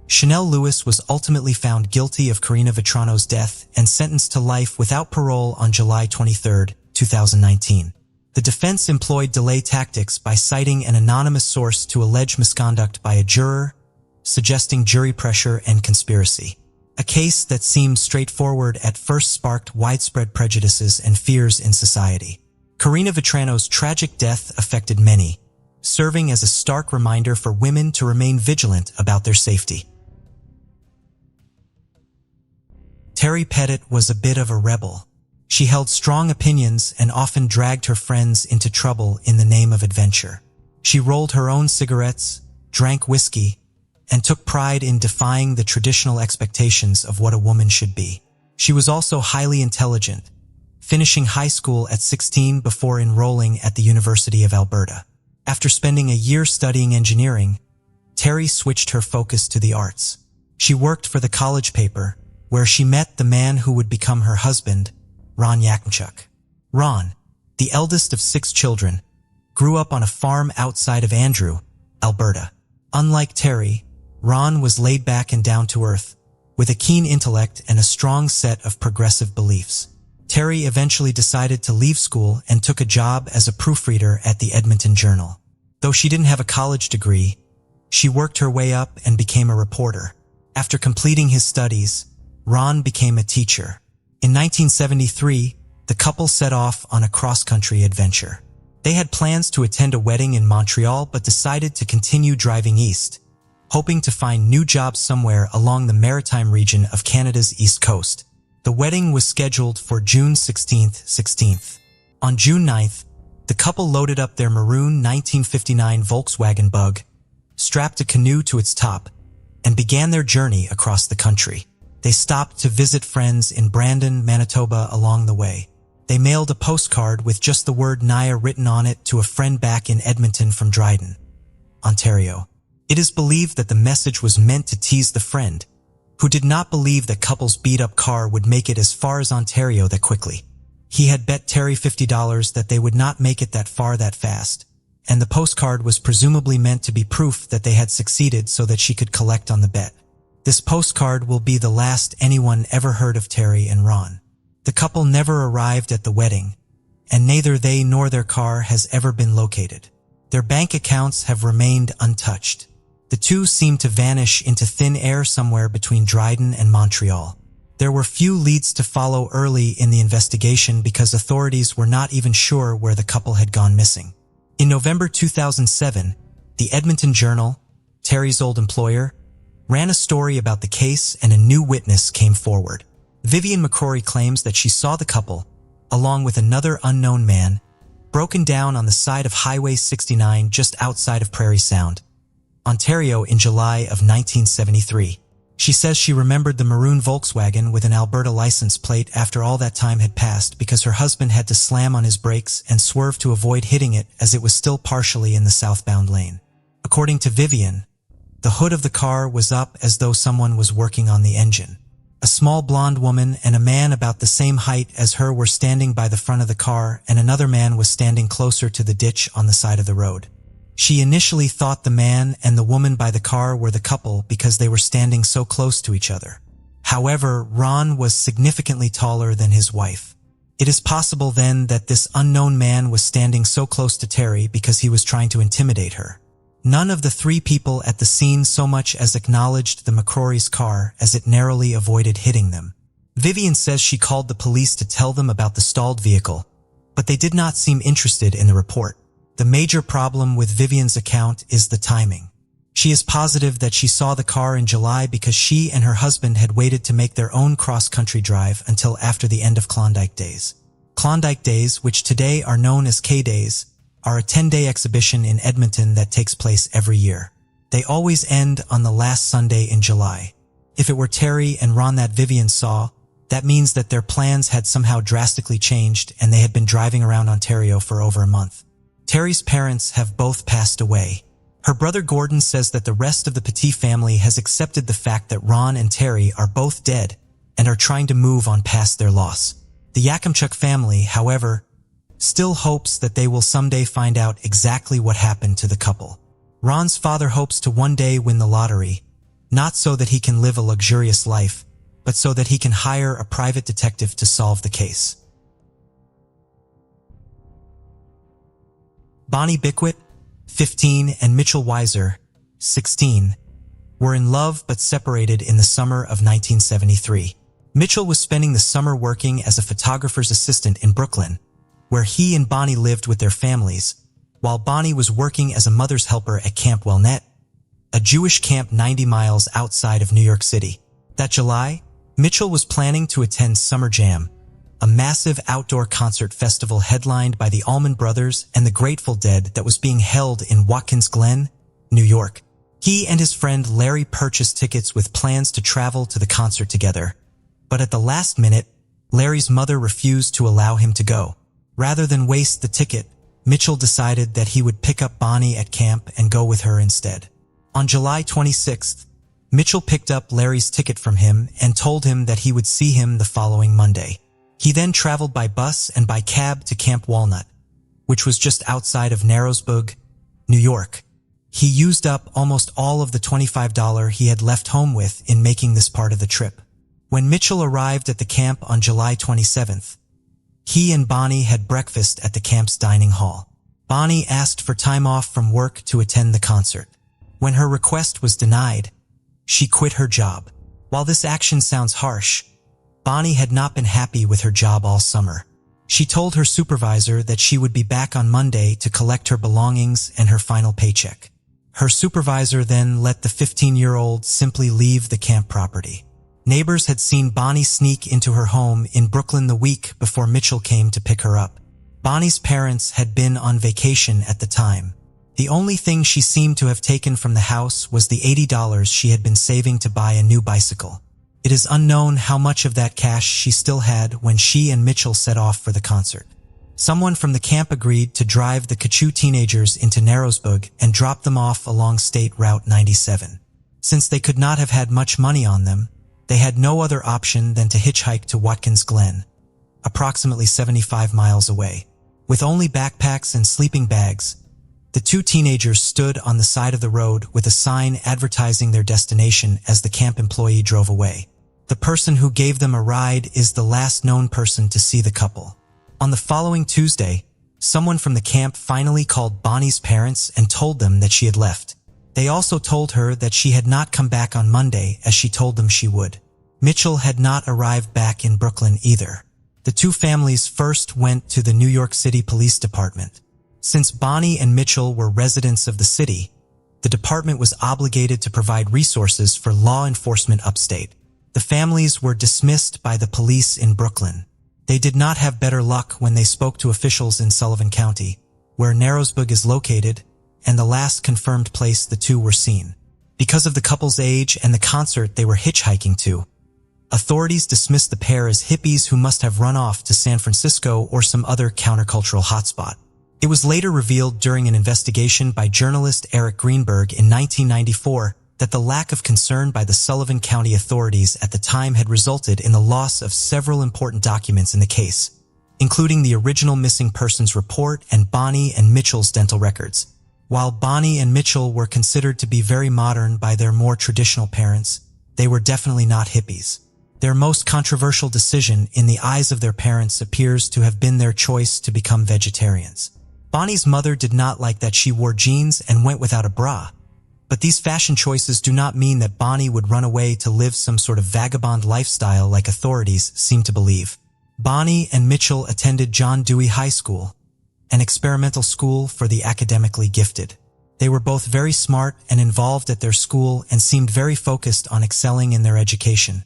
Chanel Lewis was ultimately found guilty of Karina Vetrano's death and sentenced to life without parole on July 23, 2019. The defense employed delay tactics by citing an anonymous source to allege misconduct by a juror, suggesting jury pressure and conspiracy. A case that seemed straightforward at first sparked widespread prejudices and fears in society. Karina Vetrano's tragic death affected many, serving as a stark reminder for women to remain vigilant about their safety. Terry Pettit was a bit of a rebel. She held strong opinions and often dragged her friends into trouble in the name of adventure. She rolled her own cigarettes, drank whiskey, and took pride in defying the traditional expectations of what a woman should be. She was also highly intelligent, finishing high school at 16 before enrolling at the University of Alberta. After spending a year studying engineering, Terry switched her focus to the arts. She worked for the college paper, where she met the man who would become her husband, Ron Yakimchuk. Ron, the eldest of 6 children, grew up on a farm outside of Andrew, Alberta. Unlike Terry, Ron was laid back and down to earth, with a keen intellect and a strong set of progressive beliefs. Terry eventually decided to leave school and took a job as a proofreader at the Edmonton Journal. Though she didn't have a college degree, she worked her way up and became a reporter. After completing his studies, Ron became a teacher. In 1973, the couple set off on a cross-country adventure. They had plans to attend a wedding in Montreal but decided to continue driving east, hoping to find new jobs somewhere along the maritime region of Canada's east coast. The wedding was scheduled for June 16th. On June 9th, the couple loaded up their maroon 1959 Volkswagen Bug, strapped a canoe to its top, and began their journey across the country. They stopped to visit friends in Brandon, Manitoba along the way. They mailed a postcard with just the word Naya written on it to a friend back in Edmonton from Dryden, Ontario. It is believed that the message was meant to tease the friend, who did not believe that couple's beat-up car would make it as far as Ontario that quickly. He had bet Terry $50 that they would not make it that far that fast, and the postcard was presumably meant to be proof that they had succeeded so that she could collect on the bet. This postcard will be the last anyone ever heard of Terry and Ron. The couple never arrived at the wedding, and neither they nor their car has ever been located. Their bank accounts have remained untouched. The two seem to vanish into thin air somewhere between Dryden and Montreal. There were few leads to follow early in the investigation because authorities were not even sure where the couple had gone missing. In November 2007, the Edmonton Journal, Terry's old employer, ran a story about the case and a new witness came forward. Vivian McCrory claims that she saw the couple, along with another unknown man, broken down on the side of Highway 69 just outside of Prairie Sound, Ontario in July of 1973. She says she remembered the maroon Volkswagen with an Alberta license plate after all that time had passed because her husband had to slam on his brakes and swerve to avoid hitting it as it was still partially in the southbound lane. According to Vivian, the hood of the car was up as though someone was working on the engine. A small blonde woman and a man about the same height as her were standing by the front of the car, and another man was standing closer to the ditch on the side of the road. She initially thought the man and the woman by the car were the couple because they were standing so close to each other. However, Ron was significantly taller than his wife. It is possible then that this unknown man was standing so close to Terry because he was trying to intimidate her. None of the three people at the scene so much as acknowledged the McCrory's car as it narrowly avoided hitting them. Vivian says she called the police to tell them about the stalled vehicle, but they did not seem interested in the report. The major problem with Vivian's account is the timing. She is positive that she saw the car in July because she and her husband had waited to make their own cross-country drive until after the end of Klondike Days. Klondike Days, which today are known as K-Days, are a 10-day exhibition in Edmonton that takes place every year. They always end on the last Sunday in July. If it were Terry and Ron that Vivian saw, that means that their plans had somehow drastically changed and they had been driving around Ontario for over a month. Terry's parents have both passed away. Her brother Gordon says that the rest of the Petit family has accepted the fact that Ron and Terry are both dead and are trying to move on past their loss. The Yakimchuk family, however, still hopes that they will someday find out exactly what happened to the couple. Ron's father hopes to one day win the lottery, not so that he can live a luxurious life, but so that he can hire a private detective to solve the case. Bonnie Bickwit, 15, and Mitchell Weiser, 16, were in love but separated in the summer of 1973. Mitchell was spending the summer working as a photographer's assistant in Brooklyn, where he and Bonnie lived with their families, while Bonnie was working as a mother's helper at Camp Wellnet, a Jewish camp 90 miles outside of New York City. That July, Mitchell was planning to attend Summer Jam, a massive outdoor concert festival headlined by the Allman Brothers and the Grateful Dead that was being held in Watkins Glen, New York. He and his friend Larry purchased tickets with plans to travel to the concert together, but at the last minute, Larry's mother refused to allow him to go. Rather than waste the ticket, Mitchell decided that he would pick up Bonnie at camp and go with her instead. On July 26th, Mitchell picked up Larry's ticket from him and told him that he would see him the following Monday. He then traveled by bus and by cab to Camp Walnut, which was just outside of Narrowsburg, New York. He used up almost all of the $25 he had left home with in making this part of the trip. When Mitchell arrived at the camp on July 27th, he and Bonnie had breakfast at the camp's dining hall. Bonnie asked for time off from work to attend the concert. When her request was denied, she quit her job. While this action sounds harsh, Bonnie had not been happy with her job all summer. She told her supervisor that she would be back on Monday to collect her belongings and her final paycheck. Her supervisor then let the 15-year-old simply leave the camp property. Neighbors had seen Bonnie sneak into her home in Brooklyn the week before Mitchell came to pick her up. Bonnie's parents had been on vacation at the time. The only thing she seemed to have taken from the house was the $80 she had been saving to buy a new bicycle. It is unknown how much of that cash she still had when she and Mitchell set off for the concert. Someone from the camp agreed to drive the Kachu teenagers into Narrowsburg and drop them off along State Route 97. Since they could not have had much money on them, they had no other option than to hitchhike to Watkins Glen, approximately 75 miles away. With only backpacks and sleeping bags, the two teenagers stood on the side of the road with a sign advertising their destination as the camp employee drove away. The person who gave them a ride is the last known person to see the couple. On the following Tuesday, someone from the camp finally called Bonnie's parents and told them that she had left. They also told her that she had not come back on Monday as she told them she would. Mitchell had not arrived back in Brooklyn either. The two families first went to the New York City Police Department. Since Bonnie and Mitchell were residents of the city, the department was obligated to provide resources for law enforcement upstate. The families were dismissed by the police in Brooklyn. They did not have better luck when they spoke to officials in Sullivan County, where Narrowsburg is located, and the last confirmed place the two were seen. Because of the couple's age and the concert they were hitchhiking to, authorities dismissed the pair as hippies who must have run off to San Francisco or some other countercultural hotspot. It was later revealed during an investigation by journalist Eric Greenberg in 1994 that the lack of concern by the Sullivan County authorities at the time had resulted in the loss of several important documents in the case, including the original missing persons report and Bonnie and Mitchell's dental records. While Bonnie and Mitchell were considered to be very modern by their more traditional parents, they were definitely not hippies. Their most controversial decision in the eyes of their parents appears to have been their choice to become vegetarians. Bonnie's mother did not like that she wore jeans and went without a bra. But these fashion choices do not mean that Bonnie would run away to live some sort of vagabond lifestyle like authorities seem to believe. Bonnie and Mitchell attended John Dewey High School, an experimental school for the academically gifted. They were both very smart and involved at their school and seemed very focused on excelling in their education,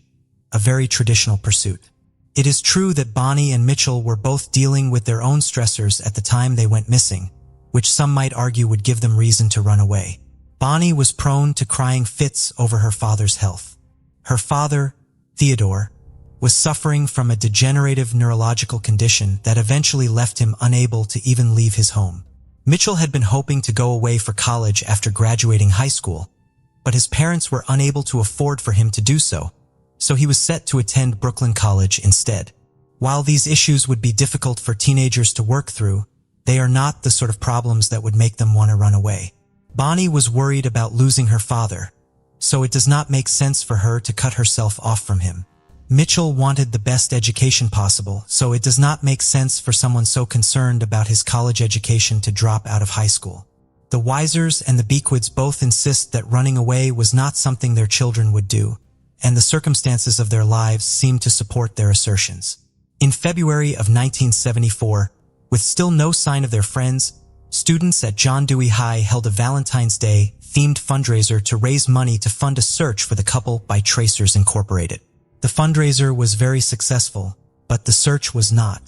a very traditional pursuit. It is true that Bonnie and Mitchell were both dealing with their own stressors at the time they went missing, which some might argue would give them reason to run away. Bonnie was prone to crying fits over her father's health. Her father, Theodore, was suffering from a degenerative neurological condition that eventually left him unable to even leave his home. Mitchell had been hoping to go away for college after graduating high school, but his parents were unable to afford for him to do so, so he was set to attend Brooklyn College instead. While these issues would be difficult for teenagers to work through, they are not the sort of problems that would make them want to run away. Bonnie was worried about losing her father, so it does not make sense for her to cut herself off from him. Mitchell wanted the best education possible, so it does not make sense for someone so concerned about his college education to drop out of high school. The Weisers and the Bequids both insist that running away was not something their children would do, and the circumstances of their lives seem to support their assertions. In February of 1974, with still no sign of their friends, students at John Dewey High held a Valentine's Day themed fundraiser to raise money to fund a search for the couple by Tracers Incorporated. The fundraiser was very successful, but the search was not.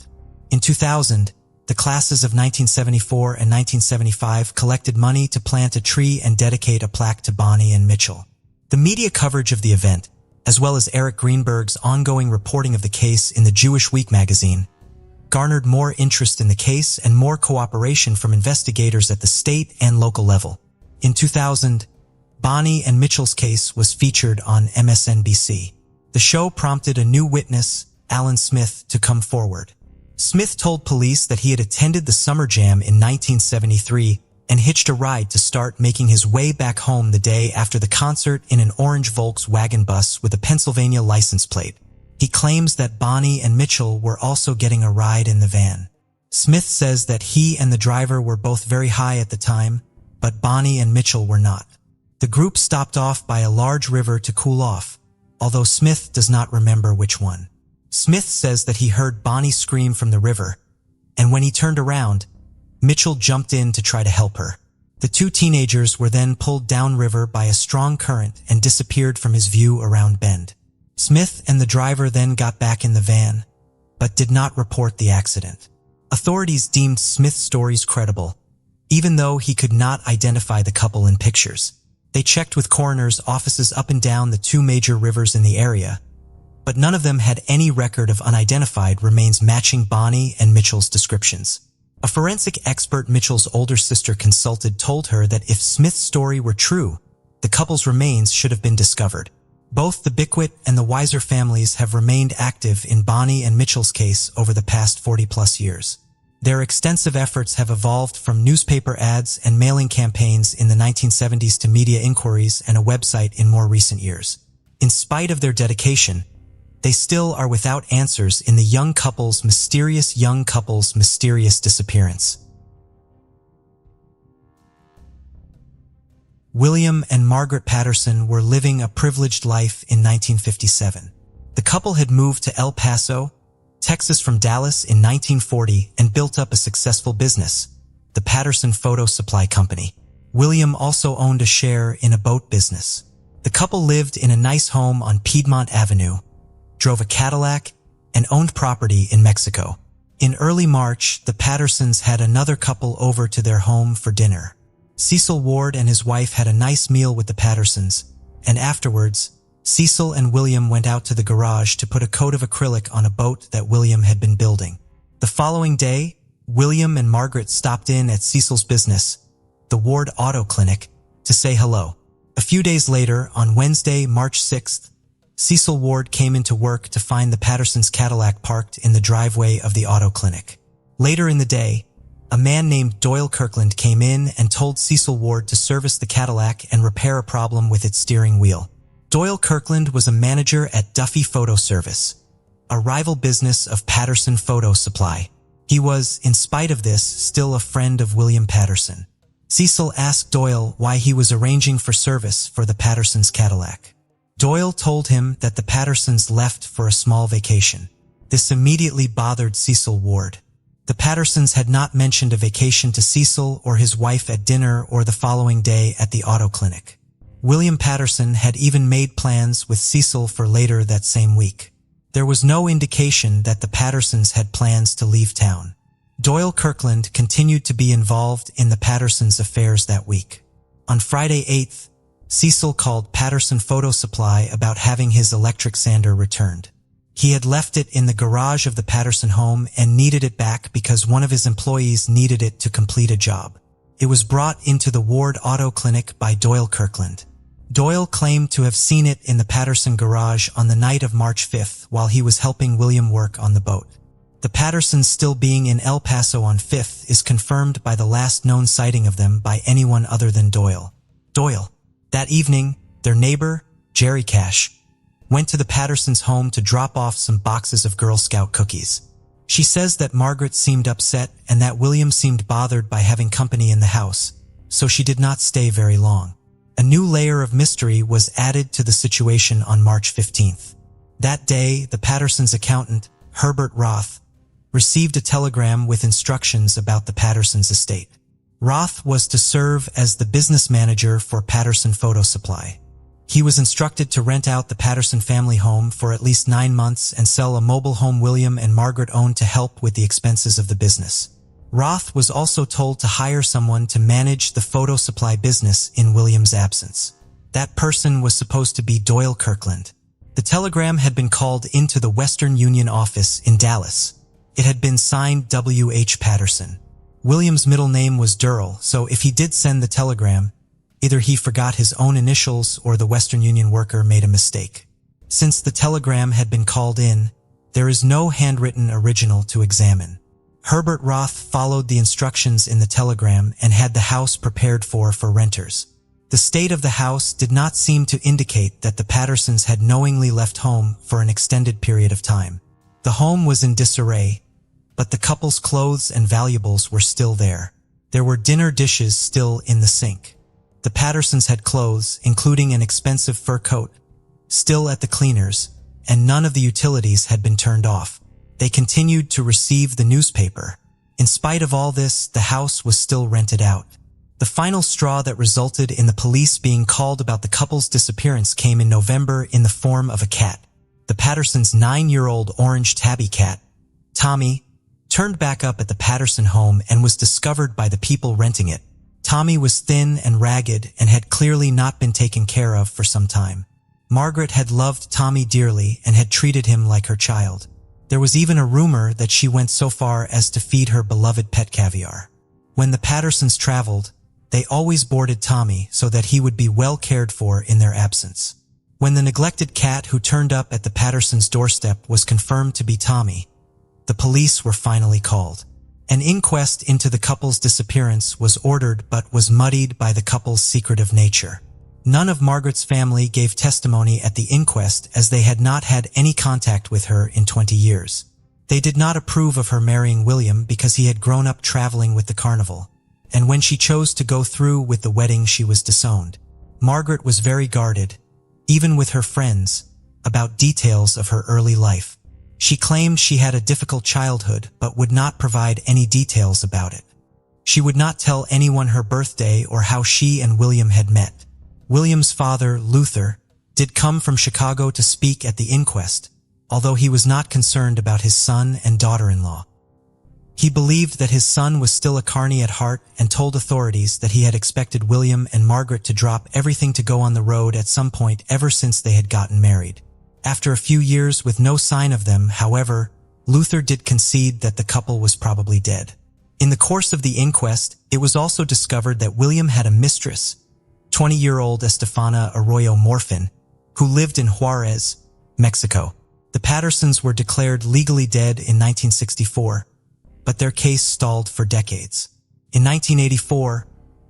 In 2000, the classes of 1974 and 1975 collected money to plant a tree and dedicate a plaque to Bonnie and Mitchell. The media coverage of the event, as well as Eric Greenberg's ongoing reporting of the case in the Jewish Week magazine, garnered more interest in the case and more cooperation from investigators at the state and local level. In 2000, Bonnie and Mitchell's case was featured on MSNBC. The show prompted a new witness, Alan Smith, to come forward. Smith told police that he had attended the Summer Jam in 1973 and hitched a ride to start making his way back home the day after the concert in an orange Volkswagen bus with a Pennsylvania license plate. He claims that Bonnie and Mitchell were also getting a ride in the van. Smith says that he and the driver were both very high at the time, but Bonnie and Mitchell were not. The group stopped off by a large river to cool off, although Smith does not remember which one. Smith says that he heard Bonnie scream from the river, and when he turned around, Mitchell jumped in to try to help her. The two teenagers were then pulled downriver by a strong current and disappeared from his view around Bend. Smith and the driver then got back in the van, but did not report the accident. Authorities deemed Smith's stories credible, even though he could not identify the couple in pictures. They checked with coroners' offices up and down the two major rivers in the area, but none of them had any record of unidentified remains matching Bonnie and Mitchell's descriptions. A forensic expert Mitchell's older sister consulted told her that if Smith's story were true, the couple's remains should have been discovered. Both the Bickwitt and the Weiser families have remained active in Bonnie and Mitchell's case over the past 40-plus years. Their extensive efforts have evolved from newspaper ads and mailing campaigns in the 1970s to media inquiries and a website in more recent years. In spite of their dedication, they still are without answers in the young couple's mysterious disappearance. William and Margaret Patterson were living a privileged life in 1957. The couple had moved to El Paso, Texas from Dallas in 1940 and built up a successful business, the Patterson Photo Supply Company. William also owned a share in a boat business. The couple lived in a nice home on Piedmont Avenue, drove a Cadillac, and owned property in Mexico. In early March, the Pattersons had another couple over to their home for dinner. Cecil Ward and his wife had a nice meal with the Pattersons, and afterwards, Cecil and William went out to the garage to put a coat of acrylic on a boat that William had been building. The following day, William and Margaret stopped in at Cecil's business, the Ward Auto Clinic, to say hello. A few days later, on Wednesday, March 6th, Cecil Ward came into work to find the Pattersons' Cadillac parked in the driveway of the auto clinic. Later in the day, a man named Doyle Kirkland came in and told Cecil Ward to service the Cadillac and repair a problem with its steering wheel. Doyle Kirkland was a manager at Duffy Photo Service, a rival business of Patterson Photo Supply. He was, in spite of this, still a friend of William Patterson. Cecil asked Doyle why he was arranging for service for the Pattersons' Cadillac. Doyle told him that the Pattersons left for a small vacation. This immediately bothered Cecil Ward. The Pattersons had not mentioned a vacation to Cecil or his wife at dinner or the following day at the auto clinic. William Patterson had even made plans with Cecil for later that same week. There was no indication that the Pattersons had plans to leave town. Doyle Kirkland continued to be involved in the Pattersons' affairs that week. On Friday 8th, Cecil called Patterson Photo Supply about having his electric sander returned. He had left it in the garage of the Patterson home and needed it back because one of his employees needed it to complete a job. It was brought into the Ward Auto Clinic by Doyle Kirkland. Doyle claimed to have seen it in the Patterson garage on the night of March 5th while he was helping William work on the boat. The Pattersons still being in El Paso on 5th is confirmed by the last known sighting of them by anyone other than Doyle. That evening, their neighbor, Jerry Cash, went to the Pattersons' home to drop off some boxes of Girl Scout cookies. She says that Margaret seemed upset and that William seemed bothered by having company in the house, so she did not stay very long. A new layer of mystery was added to the situation on March 15th. That day, the Pattersons' accountant, Herbert Roth, received a telegram with instructions about the Pattersons' estate. Roth was to serve as the business manager for Patterson Photo Supply. He was instructed to rent out the Patterson family home for at least 9 months and sell a mobile home William and Margaret owned to help with the expenses of the business. Roth was also told to hire someone to manage the photo supply business in William's absence. That person was supposed to be Doyle Kirkland. The telegram had been called into the Western Union office in Dallas. It had been signed W.H. Patterson. William's middle name was Durrell, so if he did send the telegram, either he forgot his own initials or the Western Union worker made a mistake. Since the telegram had been called in, there is no handwritten original to examine. Herbert Roth followed the instructions in the telegram and had the house prepared for renters. The state of the house did not seem to indicate that the Pattersons had knowingly left home for an extended period of time. The home was in disarray, but the couple's clothes and valuables were still there. There were dinner dishes still in the sink. The Pattersons had clothes, including an expensive fur coat, still at the cleaners, and none of the utilities had been turned off. They continued to receive the newspaper. In spite of all this, the house was still rented out. The final straw that resulted in the police being called about the couple's disappearance came in November in the form of a cat. The Pattersons' 9-year-old orange tabby cat, Tommy, turned back up at the Patterson home and was discovered by the people renting it. Tommy was thin and ragged and had clearly not been taken care of for some time. Margaret had loved Tommy dearly and had treated him like her child. There was even a rumor that she went so far as to feed her beloved pet caviar. When the Pattersons traveled, they always boarded Tommy so that he would be well cared for in their absence. When the neglected cat who turned up at the Pattersons' doorstep was confirmed to be Tommy, the police were finally called. An inquest into the couple's disappearance was ordered but was muddied by the couple's secretive nature. None of Margaret's family gave testimony at the inquest as they had not had any contact with her in 20 years. They did not approve of her marrying William because he had grown up traveling with the carnival, and when she chose to go through with the wedding she was disowned. Margaret was very guarded, even with her friends, about details of her early life. She claimed she had a difficult childhood but would not provide any details about it. She would not tell anyone her birthday or how she and William had met. William's father, Luther, did come from Chicago to speak at the inquest, although he was not concerned about his son and daughter-in-law. He believed that his son was still a carny at heart and told authorities that he had expected William and Margaret to drop everything to go on the road at some point ever since they had gotten married. After a few years with no sign of them, however, Luther did concede that the couple was probably dead. In the course of the inquest, it was also discovered that William had a mistress, 20-year-old Estefana Arroyo Morfin, who lived in Juarez, Mexico. The Pattersons were declared legally dead in 1964, but their case stalled for decades. In 1984,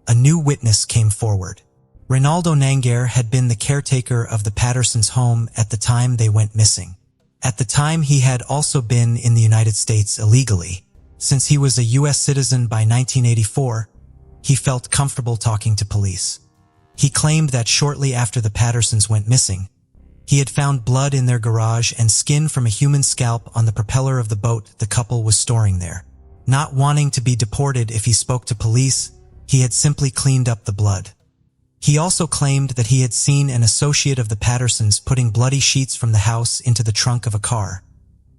a new witness came forward. Reynaldo Nanguer had been the caretaker of the Pattersons' home at the time they went missing. At the time, he had also been in the United States illegally. Since he was a U.S. citizen by 1984, he felt comfortable talking to police. He claimed that shortly after the Pattersons went missing, he had found blood in their garage and skin from a human scalp on the propeller of the boat the couple was storing there. Not wanting to be deported if he spoke to police, he had simply cleaned up the blood. He also claimed that he had seen an associate of the Pattersons putting bloody sheets from the house into the trunk of a car,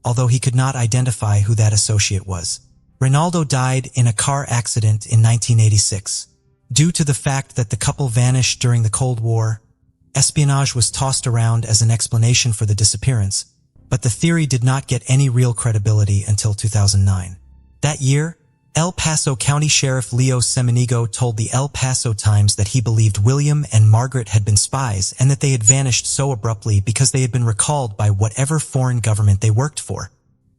although he could not identify who that associate was. Reynaldo died in a car accident in 1986. Due to the fact that the couple vanished during the Cold War, espionage was tossed around as an explanation for the disappearance, but the theory did not get any real credibility until 2009. That year, El Paso County Sheriff Leo Semenigo told the El Paso Times that he believed William and Margaret had been spies and that they had vanished so abruptly because they had been recalled by whatever foreign government they worked for.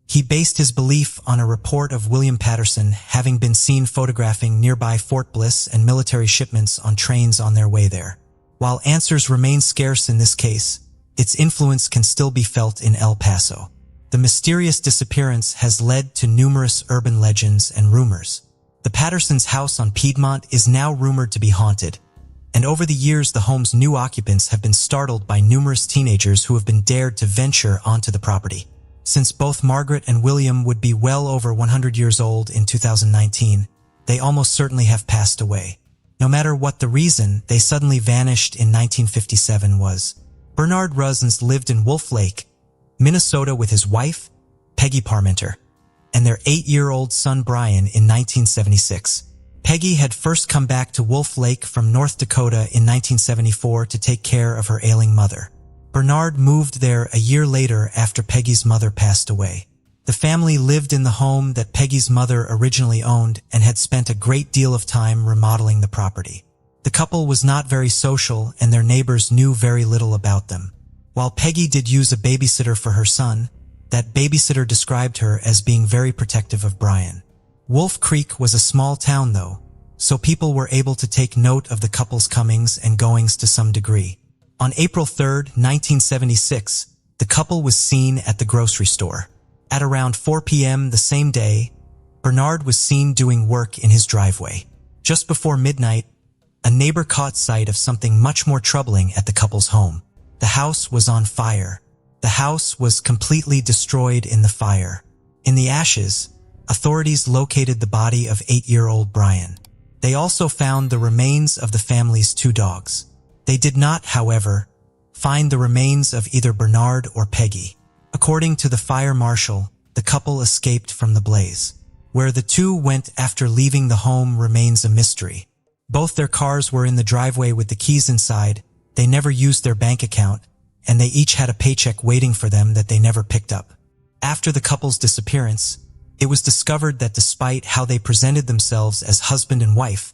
He based his belief on a report of William Patterson having been seen photographing nearby Fort Bliss and military shipments on trains on their way there. While answers remain scarce in this case, its influence can still be felt in El Paso. The mysterious disappearance has led to numerous urban legends and rumors. The Pattersons' house on Piedmont is now rumored to be haunted, and over the years the home's new occupants have been startled by numerous teenagers who have been dared to venture onto the property. Since both Margaret and William would be well over 100 years old in 2019, they almost certainly have passed away. No matter what the reason they suddenly vanished in 1957 was. Bernard Ruzens lived in Wolf Lake, Minnesota with his wife, Peggy Parmenter, and their 8-year-old son Brian in 1976. Peggy had first come back to Wolf Lake from North Dakota in 1974 to take care of her ailing mother. Bernard moved there a year later after Peggy's mother passed away. The family lived in the home that Peggy's mother originally owned and had spent a great deal of time remodeling the property. The couple was not very social and their neighbors knew very little about them. While Peggy did use a babysitter for her son, That babysitter described her as being very protective of Brian. Wolf Creek was a small town though, so people were able to take note of the couple's comings and goings to some degree. On April 3, 1976, the couple was seen at the grocery store. At around 4 p.m. the same day, Bernard was seen doing work in his driveway. Just before midnight, a neighbor caught sight of something much more troubling at the couple's home. The house was on fire. The house was completely destroyed in the fire. In the ashes, authorities located the body of 8-year-old Brian. They also found the remains of the family's 2 dogs. They did not, however, find the remains of either Bernard or Peggy. According to the fire marshal, the couple escaped from the blaze. Where the 2 went after leaving the home remains a mystery. Both their cars were in the driveway with the keys inside, they never used their bank account, and they each had a paycheck waiting for them that they never picked up. After the couple's disappearance, it was discovered that despite how they presented themselves as husband and wife,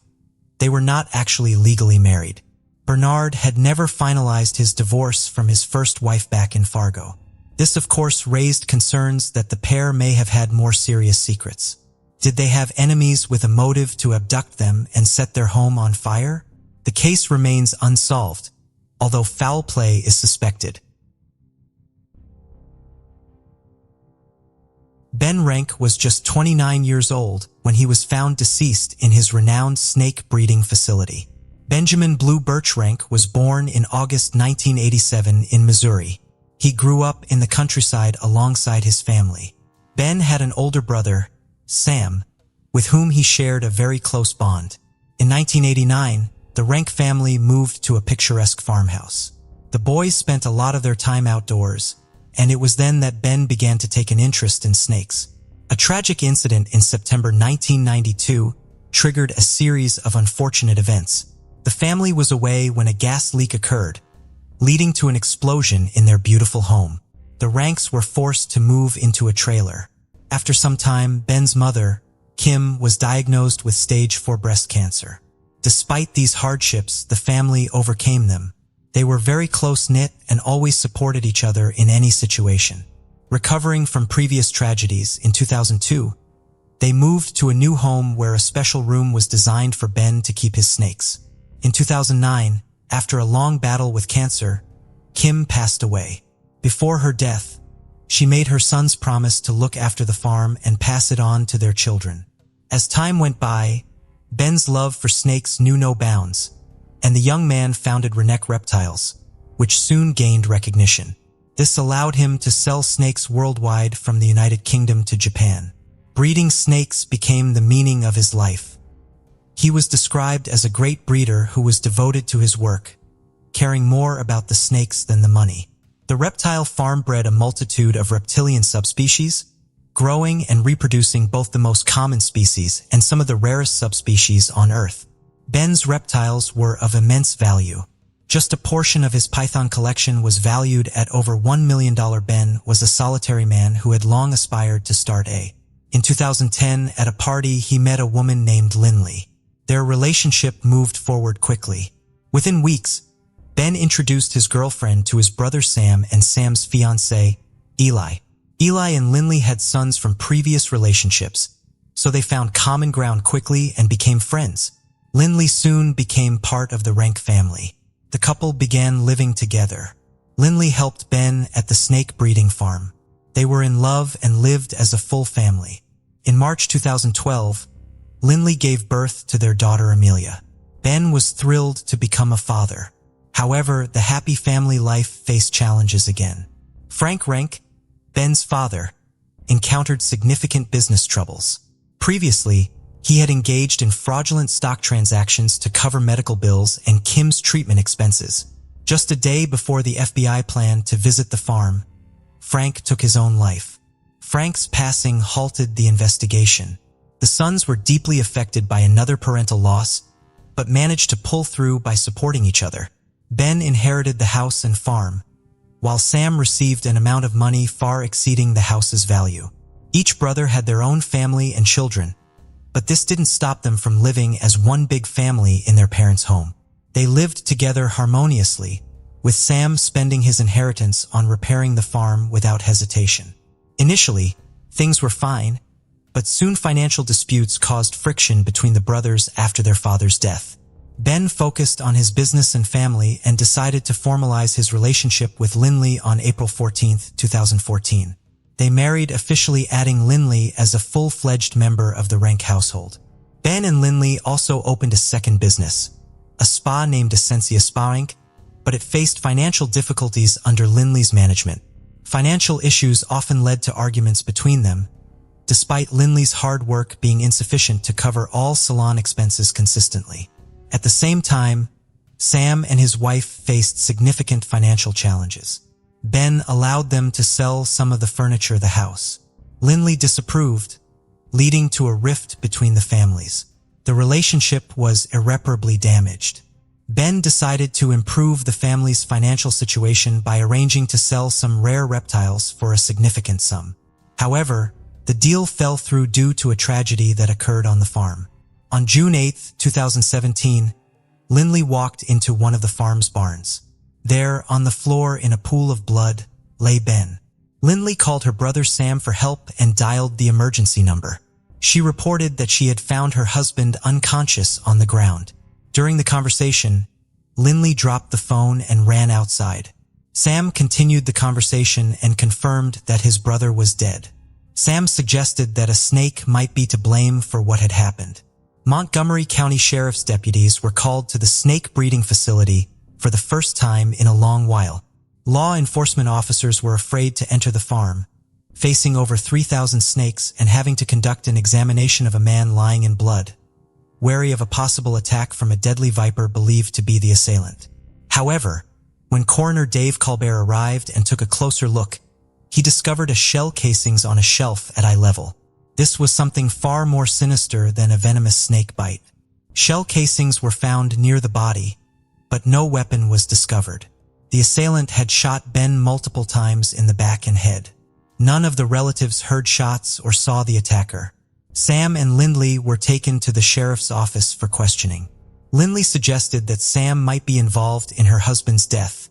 they were not actually legally married. Bernard had never finalized his divorce from his first wife back in Fargo. This of course raised concerns that the pair may have had more serious secrets. Did they have enemies with a motive to abduct them and set their home on fire? The case remains unsolved, although foul play is suspected. Ben Renick was just 29 years old when he was found deceased in his renowned snake breeding facility. Benjamin Blue Birch Renick was born in August 1987 in Missouri. He grew up in the countryside alongside his family. Ben had an older brother, Sam, with whom he shared a very close bond. In 1989, the Renick family moved to a picturesque farmhouse. The boys spent a lot of their time outdoors, and it was then that Ben began to take an interest in snakes. A tragic incident in September 1992 triggered a series of unfortunate events. The family was away when a gas leak occurred, leading to an explosion in their beautiful home. The Renicks were forced to move into a trailer. After some time, Ben's mother, Kim, was diagnosed with stage 4 breast cancer. Despite these hardships, the family overcame them. They were very close-knit and always supported each other in any situation. Recovering from previous tragedies, in 2002, they moved to a new home where a special room was designed for Ben to keep his snakes. In 2009, after a long battle with cancer, Kim passed away. Before her death, she made her sons promise to look after the farm and pass it on to their children. As time went by, Ben's love for snakes knew no bounds, and the young man founded Renick Reptiles, which soon gained recognition. This allowed him to sell snakes worldwide from the United Kingdom to Japan. Breeding snakes became the meaning of his life. He was described as a great breeder who was devoted to his work, caring more about the snakes than the money. The reptile farm bred a multitude of reptilian subspecies, growing and reproducing both the most common species and some of the rarest subspecies on Earth. Ben's reptiles were of immense value. Just a portion of his python collection was valued at over $1 million. Ben was a solitary man who had long aspired to start a. In 2010, at a party, he met a woman named Lindley. Their relationship moved forward quickly. Within weeks, Ben introduced his girlfriend to his brother Sam and Sam's fiancé, Eli. Eli and Lindley had sons from previous relationships, so they found common ground quickly and became friends. Lindley soon became part of the Renick family. The couple began living together. Lindley helped Ben at the snake breeding farm. They were in love and lived as a full family. In March 2012, Lindley gave birth to their daughter Amelia. Ben was thrilled to become a father. However, the happy family life faced challenges again. Frank Renick, Ben's father, encountered significant business troubles. Previously, he had engaged in fraudulent stock transactions to cover medical bills and Kim's treatment expenses. Just a day before the FBI planned to visit the farm, Frank took his own life. Frank's passing halted the investigation. The sons were deeply affected by another parental loss, but managed to pull through by supporting each other. Ben inherited the house and farm, while Sam received an amount of money far exceeding the house's value. Each brother had their own family and children, but this didn't stop them from living as one big family in their parents' home. They lived together harmoniously, with Sam spending his inheritance on repairing the farm without hesitation. Initially, things were fine, but soon financial disputes caused friction between the brothers after their father's death. Ben focused on his business and family and decided to formalize his relationship with Lindley on April 14, 2014. They married, officially adding Lindley as a full-fledged member of the Renick household. Ben and Lindley also opened a second business, a spa named Essentia Spa Inc., but it faced financial difficulties under Lindley's management. Financial issues often led to arguments between them, despite Lindley's hard work being insufficient to cover all salon expenses consistently. At the same time, Sam and his wife faced significant financial challenges. Ben allowed them to sell some of the furniture of the house. Lindley disapproved, leading to a rift between the families. The relationship was irreparably damaged. Ben decided to improve the family's financial situation by arranging to sell some rare reptiles for a significant sum. However, the deal fell through due to a tragedy that occurred on the farm. On June 8, 2017, Lindley walked into one of the farm's barns. There, on the floor in a pool of blood, lay Ben. Lindley called her brother Sam for help and dialed the emergency number. She reported that she had found her husband unconscious on the ground. During the conversation, Lindley dropped the phone and ran outside. Sam continued the conversation and confirmed that his brother was dead. Sam suggested that a snake might be to blame for what had happened. Montgomery County Sheriff's deputies were called to the snake breeding facility for the first time in a long while. Law enforcement officers were afraid to enter the farm, facing over 3,000 snakes and having to conduct an examination of a man lying in blood, wary of a possible attack from a deadly viper believed to be the assailant. However, when coroner Dave Colbert arrived and took a closer look, he discovered a shell casings on a shelf at eye level. This was something far more sinister than a venomous snake bite. Shell casings were found near the body, but no weapon was discovered. The assailant had shot Ben multiple times in the back and head. None of the relatives heard shots or saw the attacker. Sam and Lindley were taken to the sheriff's office for questioning. Lindley suggested that Sam might be involved in her husband's death,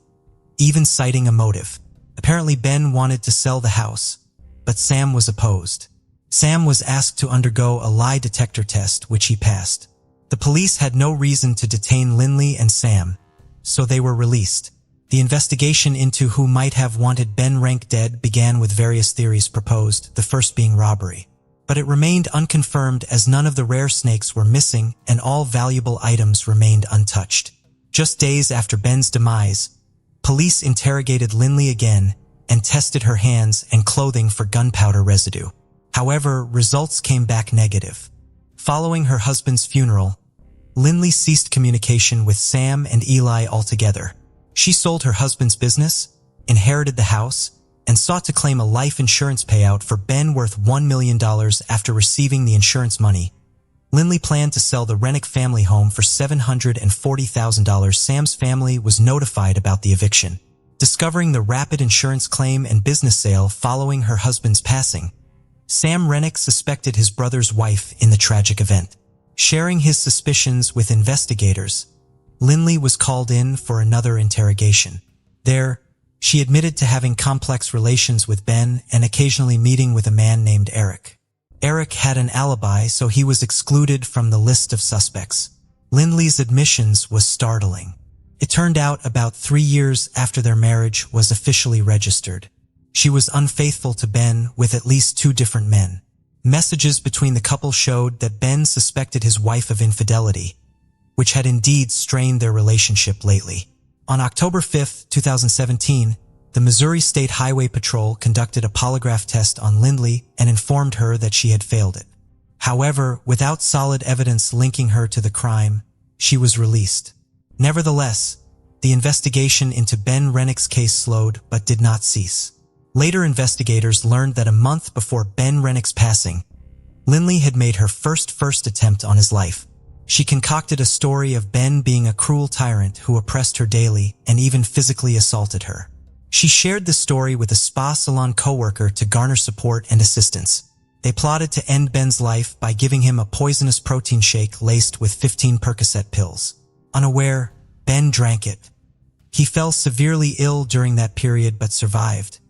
even citing a motive. Apparently Ben wanted to sell the house, but Sam was opposed. Sam was asked to undergo a lie detector test, which he passed. The police had no reason to detain Lindley and Sam, so they were released. The investigation into who might have wanted Ben Renick dead began with various theories proposed, the first being robbery. But it remained unconfirmed as none of the rare snakes were missing and all valuable items remained untouched. Just days after Ben's demise, police interrogated Lindley again and tested her hands and clothing for gunpowder residue. However, results came back negative. Following her husband's funeral, Lindley ceased communication with Sam and Eli altogether. She sold her husband's business, inherited the house, and sought to claim a life insurance payout for Ben worth $1 million after receiving the insurance money. Lindley planned to sell the Renick family home for $740,000. Sam's family was notified about the eviction. Discovering the rapid insurance claim and business sale following her husband's passing, Sam Renick suspected his brother's wife in the tragic event. Sharing his suspicions with investigators, Lindley was called in for another interrogation. There, she admitted to having complex relations with Ben and occasionally meeting with a man named Eric. Eric had an alibi, so he was excluded from the list of suspects. Lindley's admissions was startling. It turned out about 3 years after their marriage was officially registered, she was unfaithful to Ben with at least 2 different men. Messages between the couple showed that Ben suspected his wife of infidelity, which had indeed strained their relationship lately. On October 5, 2017, the Missouri State Highway Patrol conducted a polygraph test on Lindley and informed her that she had failed it. However, without solid evidence linking her to the crime, she was released. Nevertheless, the investigation into Ben Renick's case slowed but did not cease. Later investigators learned that a month before Ben Renick's passing, Lindley had made her first attempt on his life. She concocted a story of Ben being a cruel tyrant who oppressed her daily and even physically assaulted her. She shared the story with a spa salon coworker to garner support and assistance. They plotted to end Ben's life by giving him a poisonous protein shake laced with 15 Percocet pills. Unaware, Ben drank it. He fell severely ill during that period but survived.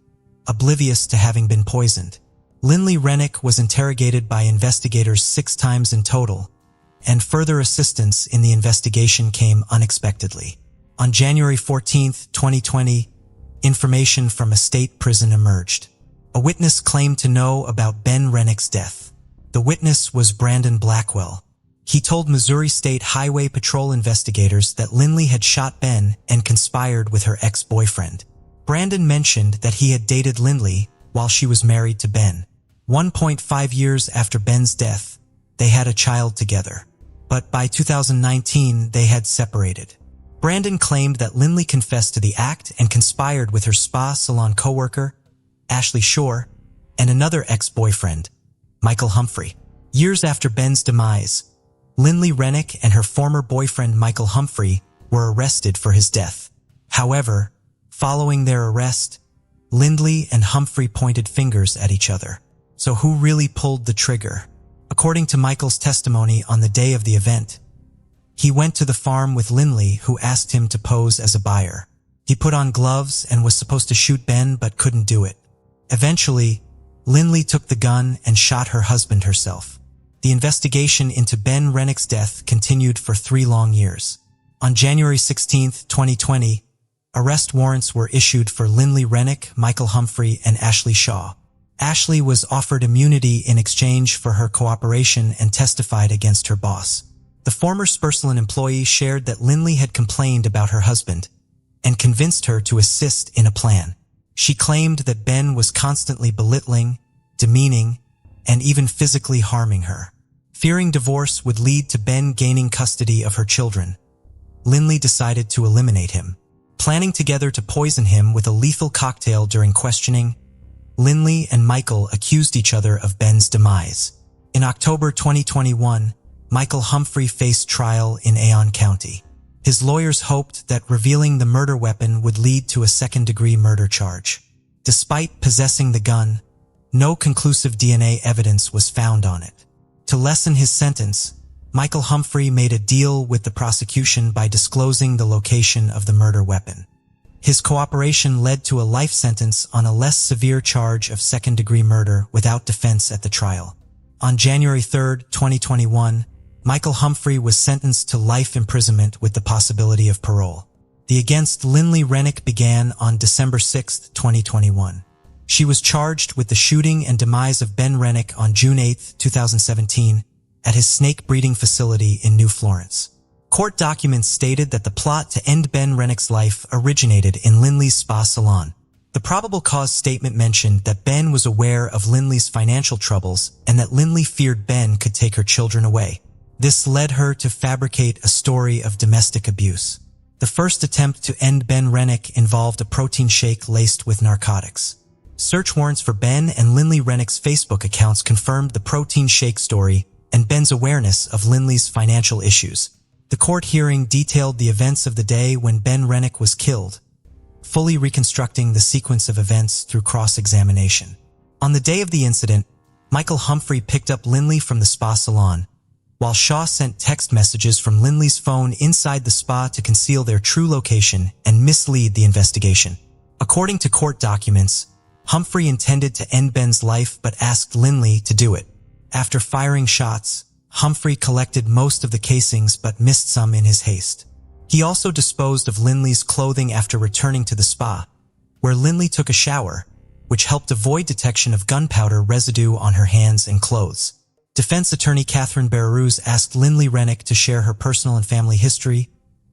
oblivious to having been poisoned. Lindley Renick was interrogated by investigators 6 times in total, and further assistance in the investigation came unexpectedly. On January 14, 2020, information from a state prison emerged. A witness claimed to know about Ben Renick's death. The witness was Brandon Blackwell. He told Missouri State Highway Patrol investigators that Lindley had shot Ben and conspired with her ex-boyfriend. Brandon mentioned that he had dated Lindley while she was married to Ben. 1.5 years after Ben's death, they had a child together. But by 2019, they had separated. Brandon claimed that Lindley confessed to the act and conspired with her spa salon coworker, Ashley Shore, and another ex-boyfriend, Michael Humphrey. Years after Ben's demise, Lindley Renick and her former boyfriend Michael Humphrey were arrested for his death. However, following their arrest, Lindley and Humphrey pointed fingers at each other. So who really pulled the trigger? According to Michael's testimony on the day of the event, he went to the farm with Lindley, who asked him to pose as a buyer. He put on gloves and was supposed to shoot Ben but couldn't do it. Eventually, Lindley took the gun and shot her husband herself. The investigation into Ben Renick's death continued for 3 long years. On January 16, 2020, arrest warrants were issued for Lindley Renick, Michael Humphrey, and Ashley Shaw. Ashley was offered immunity in exchange for her cooperation and testified against her boss. The former Spurslin employee shared that Lindley had complained about her husband and convinced her to assist in a plan. She claimed that Ben was constantly belittling, demeaning, and even physically harming her. Fearing divorce would lead to Ben gaining custody of her children, Lindley decided to eliminate him. Planning together to poison him with a lethal cocktail during questioning, Lindley and Michael accused each other of Ben's demise. In October 2021, Michael Humphrey faced trial in Aon County. His lawyers hoped that revealing the murder weapon would lead to a second-degree murder charge. Despite possessing the gun, no conclusive DNA evidence was found on it. To lessen his sentence, Michael Humphrey made a deal with the prosecution by disclosing the location of the murder weapon. His cooperation led to a life sentence on a less severe charge of second-degree murder without defense at the trial. On January 3, 2021, Michael Humphrey was sentenced to life imprisonment with the possibility of parole. The against Lindley Renick began on December 6, 2021. She was charged with the shooting and demise of Ben Renick on June 8, 2017, at his snake breeding facility in New Florence. Court documents stated that the plot to end Ben Renick's life originated in Lindley's spa salon. The probable cause statement mentioned that Ben was aware of Lindley's financial troubles and that Lindley feared Ben could take her children away. This led her to fabricate a story of domestic abuse. The first attempt to end Ben Renick involved a protein shake laced with narcotics. Search warrants for Ben and Lindley Renick's Facebook accounts confirmed the protein shake story and Ben's awareness of Lindley's financial issues. The court hearing detailed the events of the day when Ben Renick was killed, fully reconstructing the sequence of events through cross-examination. On the day of the incident, Michael Humphrey picked up Lindley from the spa salon, while Shaw sent text messages from Lindley's phone inside the spa to conceal their true location and mislead the investigation. According to court documents, Humphrey intended to end Ben's life but asked Lindley to do it. After firing shots, Humphrey collected most of the casings but missed some in his haste. He also disposed of Lindley's clothing after returning to the spa, where Lindley took a shower, which helped avoid detection of gunpowder residue on her hands and clothes. Defense attorney Catherine Barrouz asked Lindley Renick to share her personal and family history,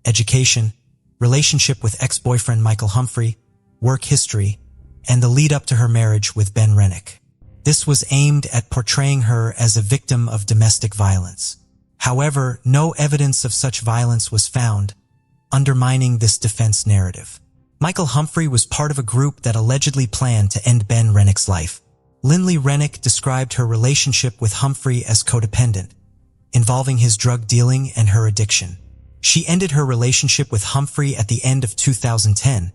education, relationship with ex-boyfriend Michael Humphrey, work history, and the lead-up to her marriage with Ben Renick. This was aimed at portraying her as a victim of domestic violence. However, no evidence of such violence was found, undermining this defense narrative. Michael Humphrey was part of a group that allegedly planned to end Ben Renick's life. Lindley Renick described her relationship with Humphrey as codependent, involving his drug dealing and her addiction. She ended her relationship with Humphrey at the end of 2010,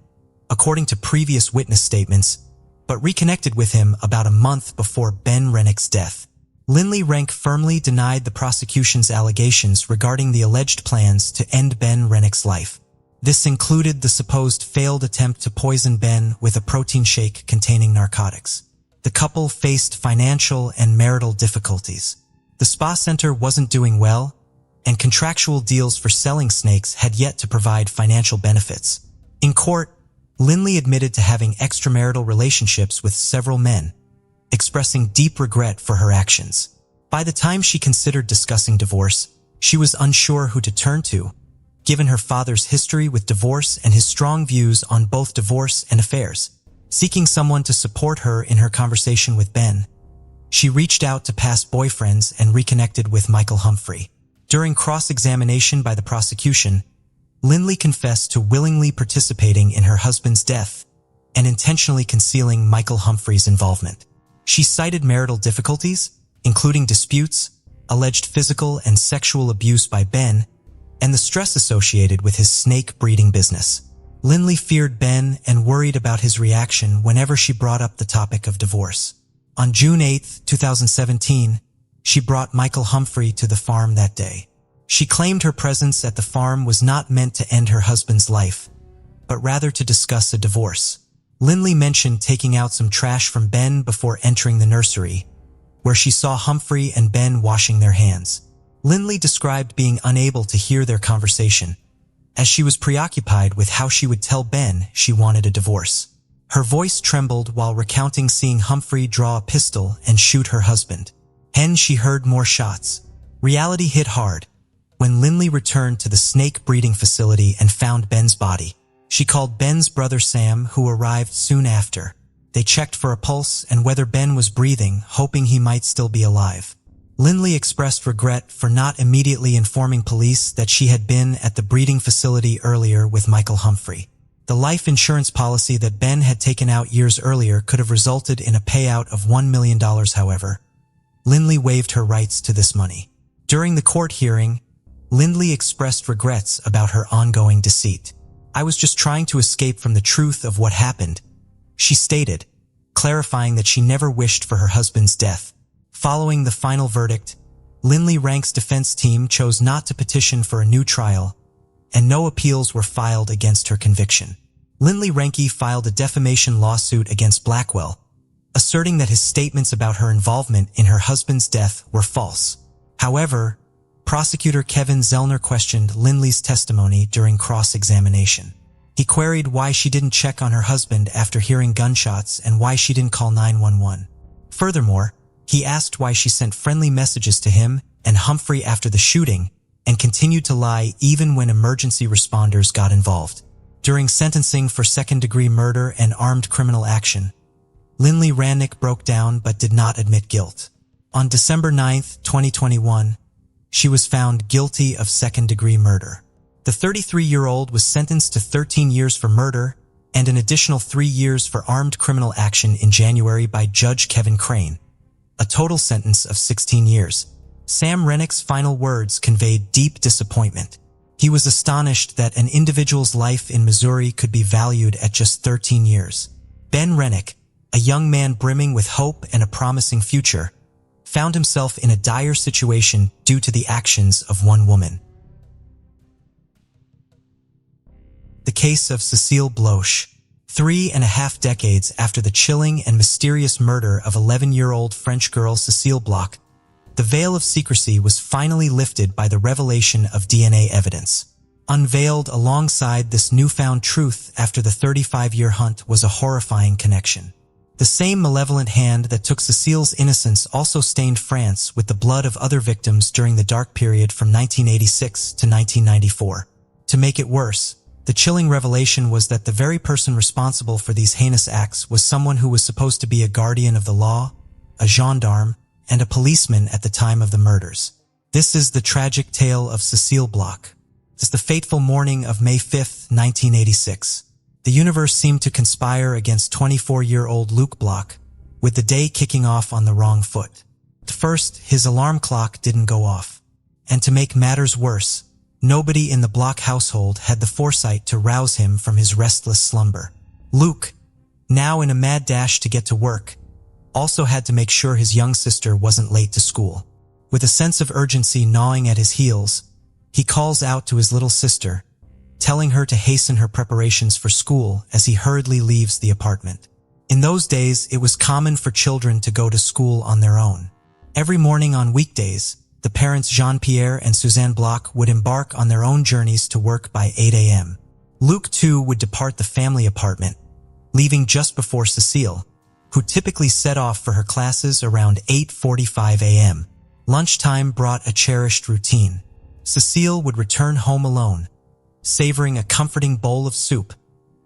according to previous witness statements, but reconnected with him about a month before Ben Renick's death. Lindley Renick firmly denied the prosecution's allegations regarding the alleged plans to end Ben Renick's life. This included the supposed failed attempt to poison Ben with a protein shake containing narcotics. The couple faced financial and marital difficulties. The spa center wasn't doing well, and contractual deals for selling snakes had yet to provide financial benefits. In court, Lindley admitted to having extramarital relationships with several men, expressing deep regret for her actions. By the time she considered discussing divorce, she was unsure who to turn to, given her father's history with divorce and his strong views on both divorce and affairs. Seeking someone to support her in her conversation with Ben, she reached out to past boyfriends and reconnected with Michael Humphrey. During cross-examination by the prosecution, Lindley confessed to willingly participating in her husband's death and intentionally concealing Michael Humphrey's involvement. She cited marital difficulties, including disputes, alleged physical and sexual abuse by Ben, and the stress associated with his snake breeding business. Lindley feared Ben and worried about his reaction whenever she brought up the topic of divorce. On June 8, 2017, she brought Michael Humphrey to the farm that day. She claimed her presence at the farm was not meant to end her husband's life, but rather to discuss a divorce. Lindley mentioned taking out some trash from Ben before entering the nursery, where she saw Humphrey and Ben washing their hands. Lindley described being unable to hear their conversation, as she was preoccupied with how she would tell Ben she wanted a divorce. Her voice trembled while recounting seeing Humphrey draw a pistol and shoot her husband. She heard more shots. Reality hit hard when Lindley returned to the snake breeding facility and found Ben's body. She called Ben's brother Sam, who arrived soon after. They checked for a pulse and whether Ben was breathing, hoping he might still be alive. Lindley expressed regret for not immediately informing police that she had been at the breeding facility earlier with Michael Humphrey. The life insurance policy that Ben had taken out years earlier could have resulted in a payout of $1 million, however. Lindley waived her rights to this money. During the court hearing, Lindley expressed regrets about her ongoing deceit. "I was just trying to escape from the truth of what happened," she stated, clarifying that she never wished for her husband's death. Following the final verdict, Lindley Rank's defense team chose not to petition for a new trial, and no appeals were filed against her conviction. Lindley Ranke filed a defamation lawsuit against Blackwell, asserting that his statements about her involvement in her husband's death were false. However, prosecutor Kevin Zellner questioned Lindley's testimony during cross-examination. He queried why she didn't check on her husband after hearing gunshots and why she didn't call 911. Furthermore, he asked why she sent friendly messages to him and Humphrey after the shooting and continued to lie even when emergency responders got involved. During sentencing for second-degree murder and armed criminal action, Lindley Renick broke down but did not admit guilt. On December 9, 2021, she was found guilty of second-degree murder. The 33-year-old was sentenced to 13 years for murder and an additional 3 years for armed criminal action in January by Judge Kevin Crane, a total sentence of 16 years. Sam Renick's final words conveyed deep disappointment. He was astonished that an individual's life in Missouri could be valued at just 13 years. Ben Renick, a young man brimming with hope and a promising future, found himself in a dire situation due to the actions of one woman. The case of Cecile Bloch. 3.5 decades after the chilling and mysterious murder of 11-year-old French girl Cecile Bloch, the veil of secrecy was finally lifted by the revelation of DNA evidence. Unveiled alongside this newfound truth after the 35-year hunt was a horrifying connection. The same malevolent hand that took Cecile's innocence also stained France with the blood of other victims during the dark period from 1986 to 1994. To make it worse, the chilling revelation was that the very person responsible for these heinous acts was someone who was supposed to be a guardian of the law, a gendarme, and a policeman at the time of the murders. This is the tragic tale of Cecile Bloch. It's the fateful morning of May 5, 1986. The universe seemed to conspire against 24-year-old Luc Bloch, with the day kicking off on the wrong foot. At first, his alarm clock didn't go off. And to make matters worse, nobody in the Bloch household had the foresight to rouse him from his restless slumber. Luc, now in a mad dash to get to work, also had to make sure his young sister wasn't late to school. With a sense of urgency gnawing at his heels, he calls out to his little sister, telling her to hasten her preparations for school as he hurriedly leaves the apartment. In those days, it was common for children to go to school on their own. Every morning on weekdays, the parents Jean-Pierre and Suzanne Bloch would embark on their own journeys to work by 8 a.m. Luc, too, would depart the family apartment, leaving just before Cecile, who typically set off for her classes around 8:45 a.m. Lunchtime brought a cherished routine. Cecile would return home alone, savoring a comforting bowl of soup,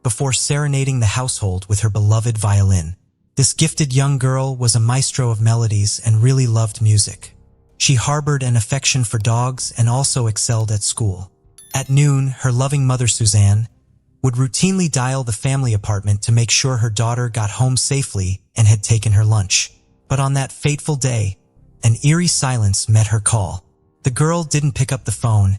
before serenading the household with her beloved violin. This gifted young girl was a maestro of melodies and really loved music. She harbored an affection for dogs and also excelled at school. At noon, her loving mother Suzanne would routinely dial the family apartment to make sure her daughter got home safely and had taken her lunch. But on that fateful day, an eerie silence met her call. The girl didn't pick up the phone,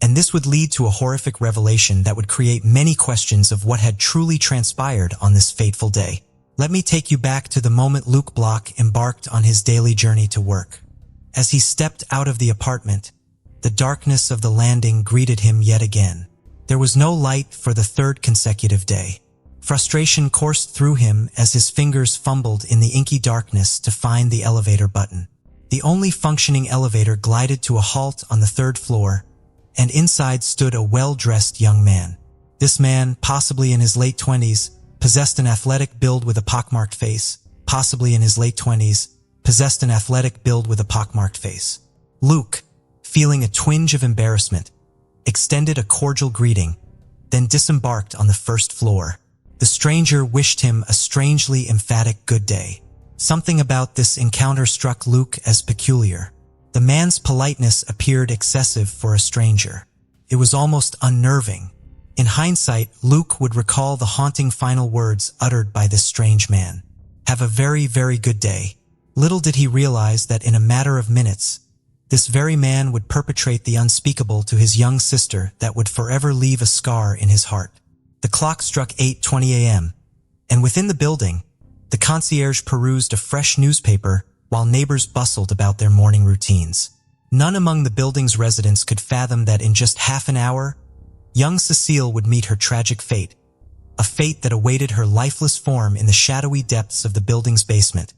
and this would lead to a horrific revelation that would create many questions of what had truly transpired on this fateful day. Let me take you back to the moment Luc Bloch embarked on his daily journey to work. As he stepped out of the apartment, the darkness of the landing greeted him yet again. There was no light for the third consecutive day. Frustration coursed through him as his fingers fumbled in the inky darkness to find the elevator button. The only functioning elevator glided to a halt on the third floor, and inside stood a well-dressed young man. This man, possibly in his late 20s, possessed an athletic build with a pockmarked face. Luc, feeling a twinge of embarrassment, extended a cordial greeting, then disembarked on the first floor. The stranger wished him a strangely emphatic good day. Something about this encounter struck Luc as peculiar. The man's politeness appeared excessive for a stranger. It was almost unnerving. In hindsight, Luc would recall the haunting final words uttered by this strange man. "Have a very, very good day." Little did he realize that in a matter of minutes, this very man would perpetrate the unspeakable to his young sister that would forever leave a scar in his heart. The clock struck 8:20 a.m., and within the building, the concierge perused a fresh newspaper while neighbors bustled about their morning routines. None among the building's residents could fathom that in just half an hour, young Cecile would meet her tragic fate, a fate that awaited her lifeless form in the shadowy depths of the building's basement,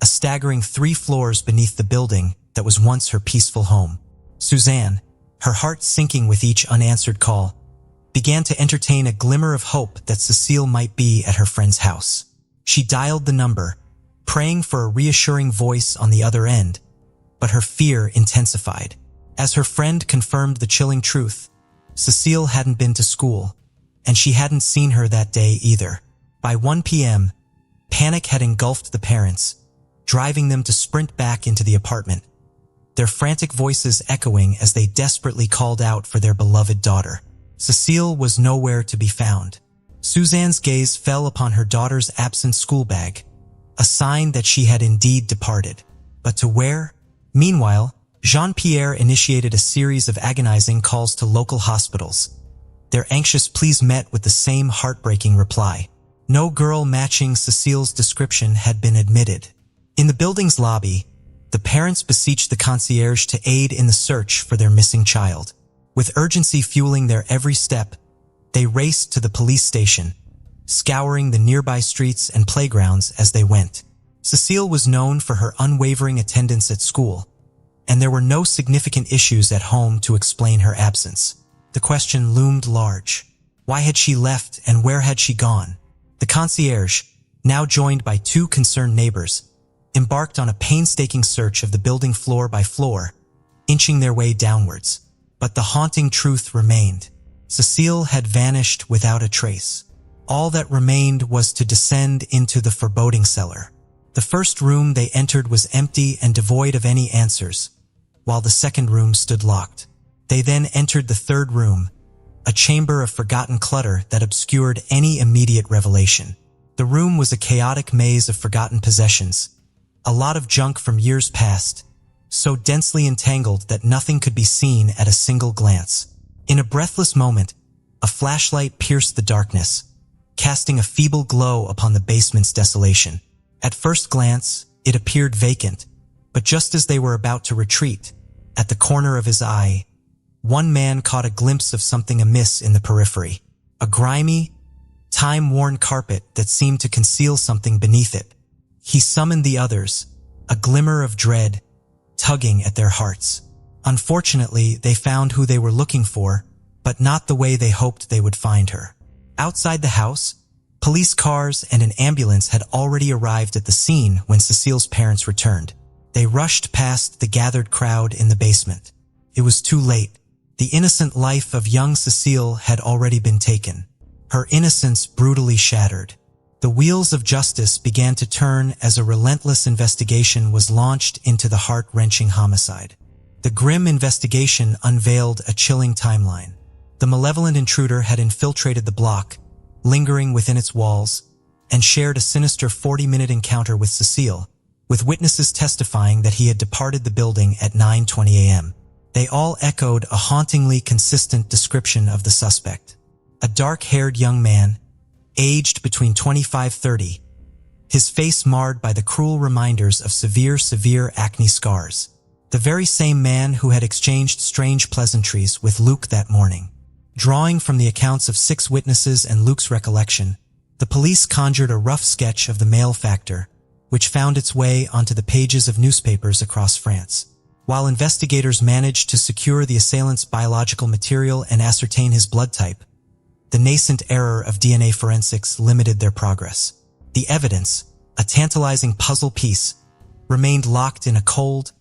a staggering 3 floors beneath the building that was once her peaceful home. Suzanne, her heart sinking with each unanswered call, began to entertain a glimmer of hope that Cecile might be at her friend's house. She dialed the number, praying for a reassuring voice on the other end, but her fear intensified. As her friend confirmed the chilling truth, Cecile hadn't been to school, and she hadn't seen her that day either. By 1 p.m., panic had engulfed the parents, driving them to sprint back into the apartment, their frantic voices echoing as they desperately called out for their beloved daughter. Cecile was nowhere to be found. Suzanne's gaze fell upon her daughter's absent school bag, a sign that she had indeed departed. But to where? Meanwhile, Jean-Pierre initiated a series of agonizing calls to local hospitals. Their anxious pleas met with the same heartbreaking reply. No girl matching Cecile's description had been admitted. In the building's lobby, the parents beseeched the concierge to aid in the search for their missing child. With urgency fueling their every step, they raced to the police station, scouring the nearby streets and playgrounds as they went. Cecile was known for her unwavering attendance at school, and there were no significant issues at home to explain her absence. The question loomed large. Why had she left and where had she gone? The concierge, now joined by 2 concerned neighbors, embarked on a painstaking search of the building floor by floor, inching their way downwards. But the haunting truth remained. Cecile had vanished without a trace. All that remained was to descend into the foreboding cellar. The first room they entered was empty and devoid of any answers, while the second room stood locked. They then entered the third room, a chamber of forgotten clutter that obscured any immediate revelation. The room was a chaotic maze of forgotten possessions, a lot of junk from years past, so densely entangled that nothing could be seen at a single glance. In a breathless moment, a flashlight pierced the darkness, casting a feeble glow upon the basement's desolation. At first glance, it appeared vacant, but just as they were about to retreat, at the corner of his eye, one man caught a glimpse of something amiss in the periphery, a grimy, time-worn carpet that seemed to conceal something beneath it. He summoned the others, a glimmer of dread tugging at their hearts. Unfortunately, they found who they were looking for, but not the way they hoped they would find her. Outside the house, police cars and an ambulance had already arrived at the scene when Cecile's parents returned. They rushed past the gathered crowd in the basement. It was too late. The innocent life of young Cecile had already been taken, her innocence brutally shattered. The wheels of justice began to turn as a relentless investigation was launched into the heart-wrenching homicide. The grim investigation unveiled a chilling timeline. The malevolent intruder had infiltrated the block, lingering within its walls, and shared a sinister 40-minute encounter with Cecile, with witnesses testifying that he had departed the building at 9:20 a.m. They all echoed a hauntingly consistent description of the suspect. A dark-haired young man, aged between 25-30, his face marred by the cruel reminders of severe acne scars. The very same man who had exchanged strange pleasantries with Luke that morning. Drawing from the accounts of 6 witnesses and Luke's recollection, the police conjured a rough sketch of the malefactor, which found its way onto the pages of newspapers across France. While investigators managed to secure the assailant's biological material and ascertain his blood type, the nascent era of DNA forensics limited their progress. The evidence, a tantalizing puzzle piece, remained locked in a cold,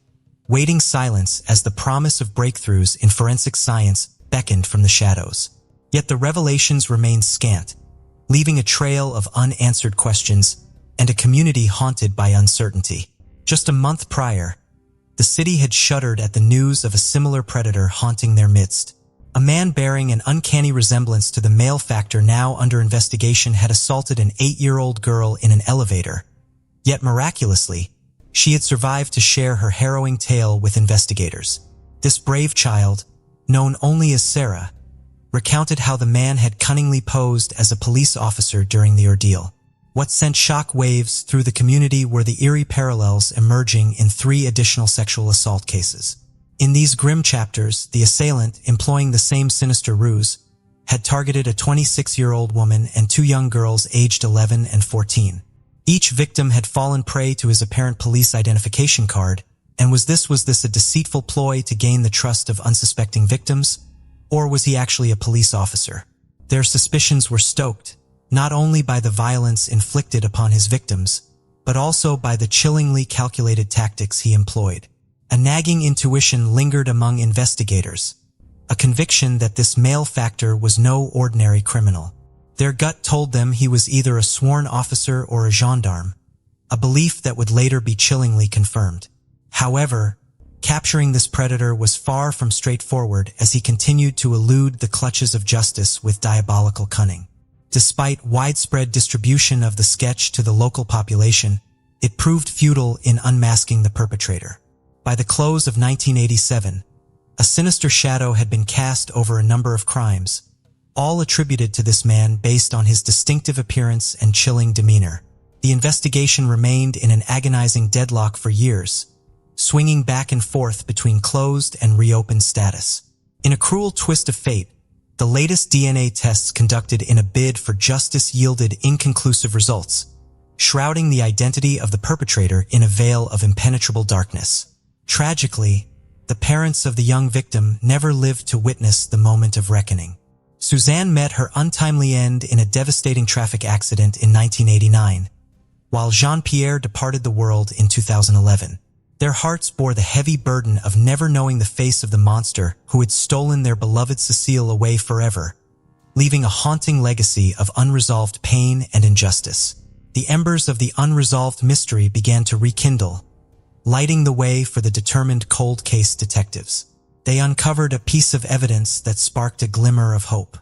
waiting silence as the promise of breakthroughs in forensic science beckoned from the shadows. Yet the revelations remained scant, leaving a trail of unanswered questions and a community haunted by uncertainty. Just a month prior, the city had shuddered at the news of a similar predator haunting their midst. A man bearing an uncanny resemblance to the malefactor now under investigation had assaulted an 8-year-old girl in an elevator. Yet miraculously, she had survived to share her harrowing tale with investigators. This brave child, known only as Sarah, recounted how the man had cunningly posed as a police officer during the ordeal. What sent shock waves through the community were the eerie parallels emerging in 3 additional sexual assault cases. In these grim chapters, the assailant, employing the same sinister ruse, had targeted a 26-year-old woman and 2 young girls aged 11 and 14. Each victim had fallen prey to his apparent police identification card, and was this a deceitful ploy to gain the trust of unsuspecting victims, or was he actually a police officer? Their suspicions were stoked, not only by the violence inflicted upon his victims, but also by the chillingly calculated tactics he employed. A nagging intuition lingered among investigators, a conviction that this malefactor was no ordinary criminal. Their gut told them he was either a sworn officer or a gendarme, a belief that would later be chillingly confirmed. However, capturing this predator was far from straightforward as he continued to elude the clutches of justice with diabolical cunning. Despite widespread distribution of the sketch to the local population, it proved futile in unmasking the perpetrator. By the close of 1987, a sinister shadow had been cast over a number of crimes, all attributed to this man based on his distinctive appearance and chilling demeanor. The investigation remained in an agonizing deadlock for years, swinging back and forth between closed and reopened status. In a cruel twist of fate, the latest DNA tests conducted in a bid for justice yielded inconclusive results, shrouding the identity of the perpetrator in a veil of impenetrable darkness. Tragically, the parents of the young victim never lived to witness the moment of reckoning. Suzanne met her untimely end in a devastating traffic accident in 1989, while Jean-Pierre departed the world in 2011. Their hearts bore the heavy burden of never knowing the face of the monster who had stolen their beloved Cecile away forever, leaving a haunting legacy of unresolved pain and injustice. The embers of the unresolved mystery began to rekindle, lighting the way for the determined cold case detectives. They uncovered a piece of evidence that sparked a glimmer of hope.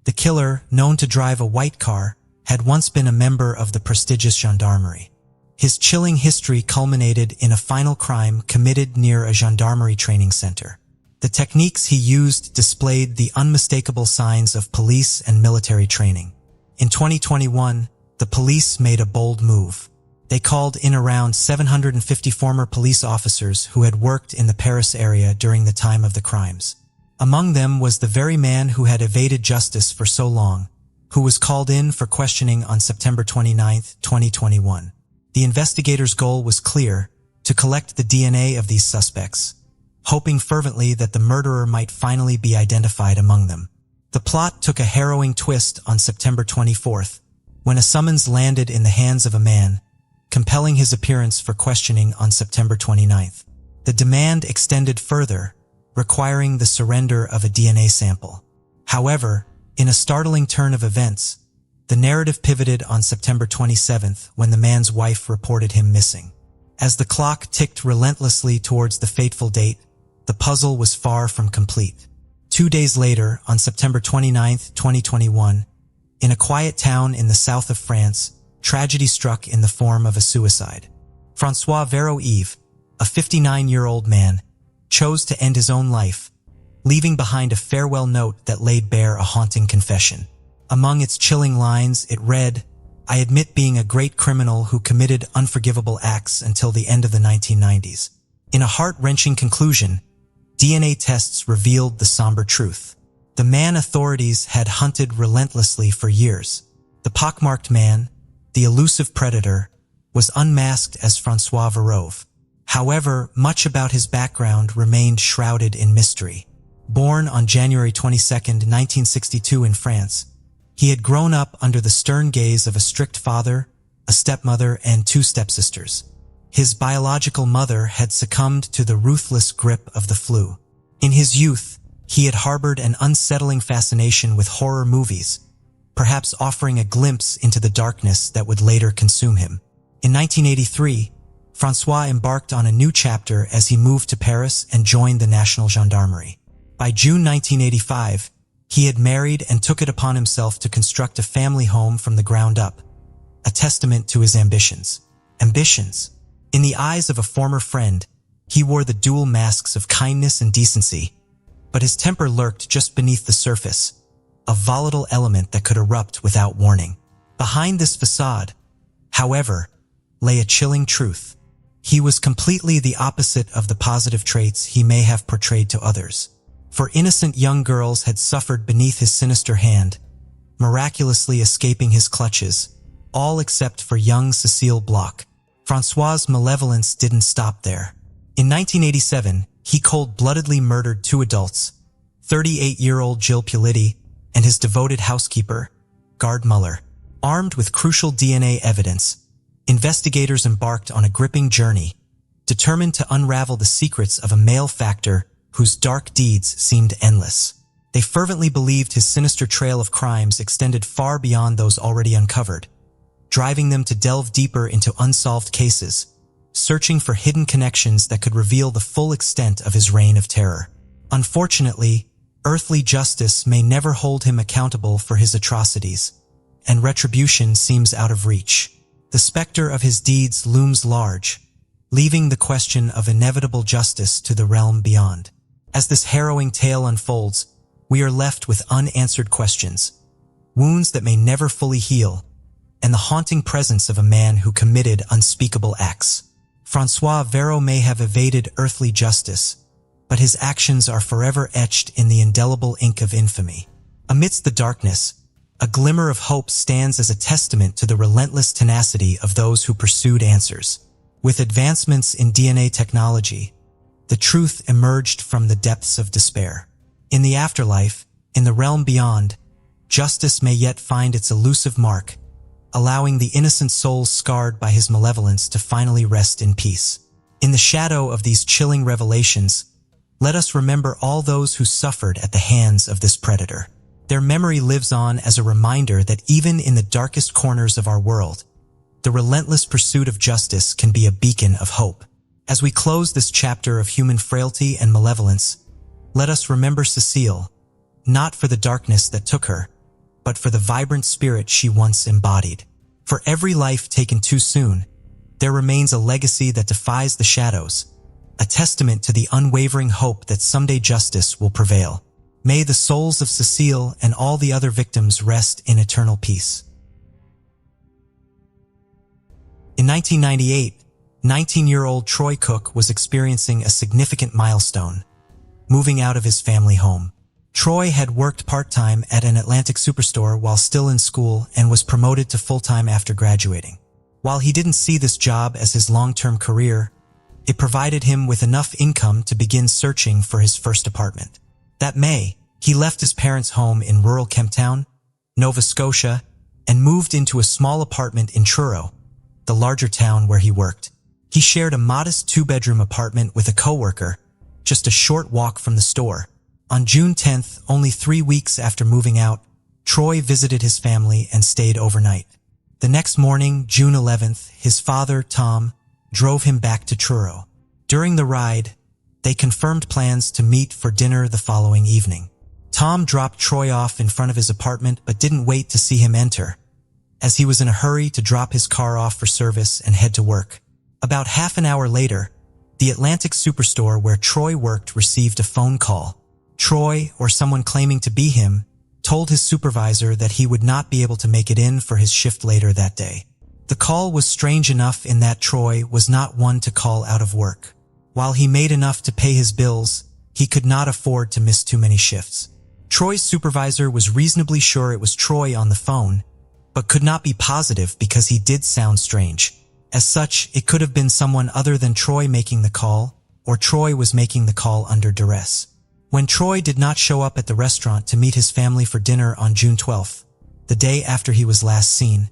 The killer, known to drive a white car, had once been a member of the prestigious gendarmerie. His chilling history culminated in a final crime committed near a gendarmerie training center. The techniques he used displayed the unmistakable signs of police and military training. In 2021, the police made a bold move. They called in around 750 former police officers who had worked in the Paris area during the time of the crimes. Among them was the very man who had evaded justice for so long, who was called in for questioning on September 29, 2021. The investigators' goal was clear: to collect the DNA of these suspects, hoping fervently that the murderer might finally be identified among them. The plot took a harrowing twist on September 24th, when a summons landed in the hands of a man, compelling his appearance for questioning on September 29th. The demand extended further, requiring the surrender of a DNA sample. However, in a startling turn of events, the narrative pivoted on September 27th when the man's wife reported him missing. As the clock ticked relentlessly towards the fateful date, the puzzle was far from complete. 2 days later, on September 29, 2021, in a quiet town in the south of France, tragedy struck in the form of a suicide. François Vérove, a 59-year-old man, chose to end his own life, leaving behind a farewell note that laid bare a haunting confession. Among its chilling lines, it read, "I admit being a great criminal who committed unforgivable acts until the end of the 1990s. In a heart-wrenching conclusion, DNA tests revealed the somber truth. The man authorities had hunted relentlessly for years. The pockmarked man, the elusive predator, was unmasked as François Vérove. However, much about his background remained shrouded in mystery. Born on January 22, 1962 in France, he had grown up under the stern gaze of a strict father, a stepmother, and 2 stepsisters. His biological mother had succumbed to the ruthless grip of the flu. In his youth, he had harbored an unsettling fascination with horror movies, perhaps offering a glimpse into the darkness that would later consume him. In 1983, François embarked on a new chapter as he moved to Paris and joined the National Gendarmerie. By June 1985, he had married and took it upon himself to construct a family home from the ground up, a testament to his ambitions. Ambitions. In the eyes of a former friend, he wore the dual masks of kindness and decency, but his temper lurked just beneath the surface, a volatile element that could erupt without warning. Behind this facade, however, lay a chilling truth. He was completely the opposite of the positive traits he may have portrayed to others. For innocent young girls had suffered beneath his sinister hand, miraculously escaping his clutches, all except for young Cécile Bloch. François' malevolence didn't stop there. In 1987, he cold-bloodedly murdered 2 adults, 38-year-old Jill Pulitti and his devoted housekeeper, Gard Muller. Armed with crucial DNA evidence, investigators embarked on a gripping journey, determined to unravel the secrets of a malefactor whose dark deeds seemed endless. They fervently believed his sinister trail of crimes extended far beyond those already uncovered, driving them to delve deeper into unsolved cases, searching for hidden connections that could reveal the full extent of his reign of terror. Unfortunately, earthly justice may never hold him accountable for his atrocities, and retribution seems out of reach. The specter of his deeds looms large, leaving the question of inevitable justice to the realm beyond. As this harrowing tale unfolds, we are left with unanswered questions, wounds that may never fully heal, and the haunting presence of a man who committed unspeakable acts. François Vérove may have evaded earthly justice, but his actions are forever etched in the indelible ink of infamy. Amidst the darkness, a glimmer of hope stands as a testament to the relentless tenacity of those who pursued answers. With advancements in DNA technology, the truth emerged from the depths of despair. In the afterlife, in the realm beyond, justice may yet find its elusive mark, allowing the innocent souls scarred by his malevolence to finally rest in peace. In the shadow of these chilling revelations, let us remember all those who suffered at the hands of this predator. Their memory lives on as a reminder that even in the darkest corners of our world, the relentless pursuit of justice can be a beacon of hope. As we close this chapter of human frailty and malevolence, let us remember Cécile, not for the darkness that took her, but for the vibrant spirit she once embodied. For every life taken too soon, there remains a legacy that defies the shadows, a testament to the unwavering hope that someday justice will prevail. May the souls of Cécile and all the other victims rest in eternal peace. In 1998, 19-year-old Troy Cook was experiencing a significant milestone, moving out of his family home. Troy had worked part-time at an Atlantic superstore while still in school and was promoted to full-time after graduating. While he didn't see this job as his long-term career, it provided him with enough income to begin searching for his first apartment. That May, he left his parents' home in rural Kemptown, Nova Scotia, and moved into a small apartment in Truro, the larger town where he worked. He shared a modest 2-bedroom apartment with a coworker, just a short walk from the store. On June 10th, only 3 weeks after moving out, Troy visited his family and stayed overnight. The next morning, June 11th, his father, Tom, drove him back to Truro. During the ride, they confirmed plans to meet for dinner the following evening. Tom dropped Troy off in front of his apartment but didn't wait to see him enter, as he was in a hurry to drop his car off for service and head to work. About half an hour later, the Atlantic superstore where Troy worked received a phone call. Troy, or someone claiming to be him, told his supervisor that he would not be able to make it in for his shift later that day. The call was strange enough in that Troy was not one to call out of work. While he made enough to pay his bills, he could not afford to miss too many shifts. Troy's supervisor was reasonably sure it was Troy on the phone, but could not be positive because he did sound strange. As such, it could have been someone other than Troy making the call, or Troy was making the call under duress. When Troy did not show up at the restaurant to meet his family for dinner on June 12th, the day after he was last seen,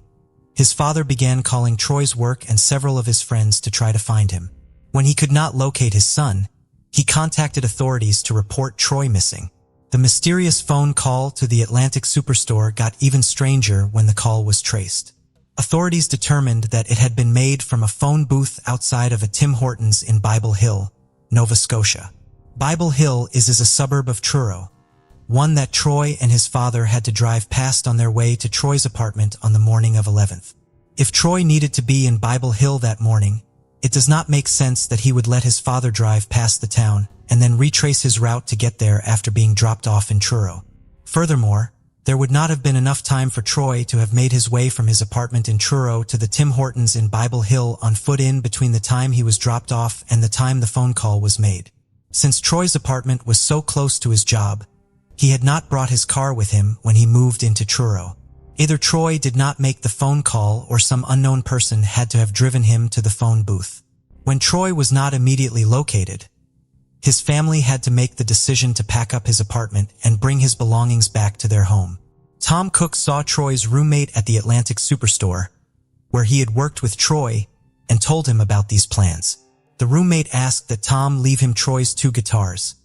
his father began calling Troy's work and several of his friends to try to find him. When he could not locate his son, he contacted authorities to report Troy missing. The mysterious phone call to the Atlantic superstore got even stranger when the call was traced. Authorities determined that it had been made from a phone booth outside of a Tim Hortons in Bible Hill, Nova Scotia. Bible Hill is a suburb of Truro, one that Troy and his father had to drive past on their way to Troy's apartment on the morning of 11th. If Troy needed to be in Bible Hill that morning, it does not make sense that he would let his father drive past the town and then retrace his route to get there after being dropped off in Truro. Furthermore, there would not have been enough time for Troy to have made his way from his apartment in Truro to the Tim Hortons in Bible Hill on foot in between the time he was dropped off and the time the phone call was made. Since Troy's apartment was so close to his job, he had not brought his car with him when he moved into Truro. Either Troy did not make the phone call or some unknown person had to have driven him to the phone booth. When Troy was not immediately located, his family had to make the decision to pack up his apartment and bring his belongings back to their home. Tom Cook saw Troy's roommate at the Atlantic superstore, where he had worked with Troy, and told him about these plans. The roommate asked that Tom leave him Troy's 2 guitars,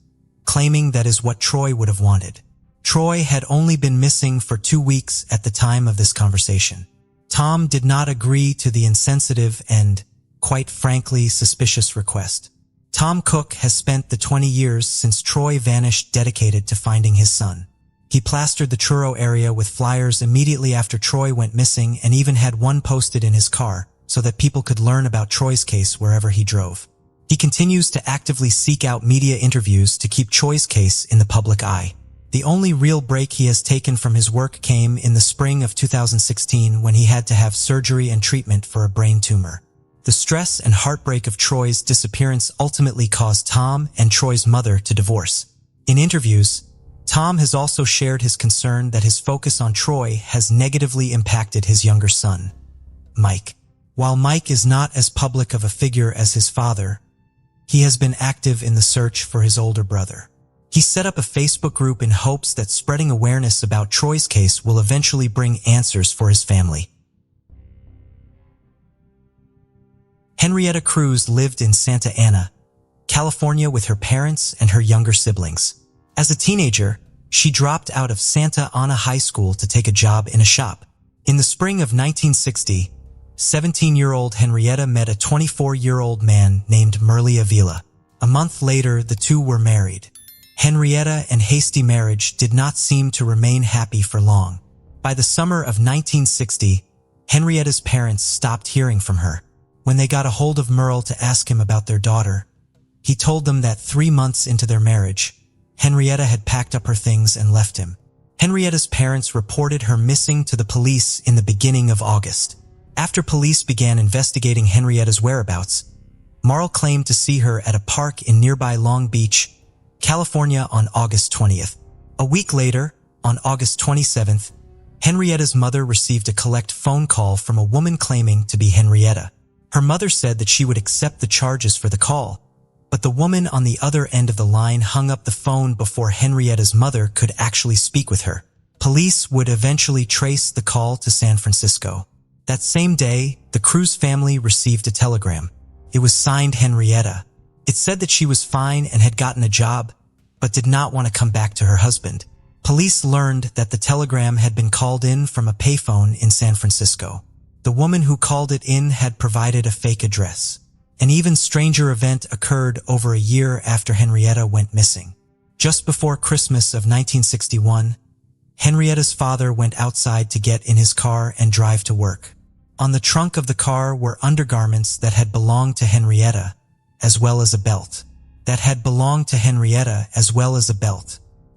claiming that is what Troy would have wanted. Troy had only been missing for 2 weeks at the time of this conversation. Tom did not agree to the insensitive and, quite frankly, suspicious request. Tom Cook has spent the 20 years since Troy vanished dedicated to finding his son. He plastered the Truro area with flyers immediately after Troy went missing and even had one posted in his car so that people could learn about Troy's case wherever he drove. He continues to actively seek out media interviews to keep Troy's case in the public eye. The only real break he has taken from his work came in the spring of 2016 when he had to have surgery and treatment for a brain tumor. The stress and heartbreak of Troy's disappearance ultimately caused Tom and Troy's mother to divorce. In interviews, Tom has also shared his concern that his focus on Troy has negatively impacted his younger son, Mike. While Mike is not as public of a figure as his father, he has been active in the search for his older brother. He set up a Facebook group in hopes that spreading awareness about Troy's case will eventually bring answers for his family. Henrietta Cruz lived in Santa Ana, California with her parents and her younger siblings. As a teenager, she dropped out of Santa Ana High School to take a job in a shop. In the spring of 1960, 17-year-old Henrietta met a 24-year-old man named Merle Avila. A month later, the two were married. Henrietta and hasty marriage did not seem to remain happy for long. By the summer of 1960, Henrietta's parents stopped hearing from her. When they got a hold of Merle to ask him about their daughter, he told them that 3 months into their marriage, Henrietta had packed up her things and left him. Henrietta's parents reported her missing to the police in the beginning of August. After police began investigating Henrietta's whereabouts, Merle claimed to see her at a park in nearby Long Beach, California on August 20th. A week later, on August 27th, Henrietta's mother received a collect phone call from a woman claiming to be Henrietta. Her mother said that she would accept the charges for the call, but the woman on the other end of the line hung up the phone before Henrietta's mother could actually speak with her. Police would eventually trace the call to San Francisco. That same day, the Cruz family received a telegram. It was signed Henrietta. It said that she was fine and had gotten a job, but did not want to come back to her husband. Police learned that the telegram had been called in from a payphone in San Francisco. The woman who called it in had provided a fake address. An even stranger event occurred over a year after Henrietta went missing. Just before Christmas of 1961, Henrietta's father went outside to get in his car and drive to work. On the trunk of the car were undergarments that had belonged to Henrietta, as well as a belt.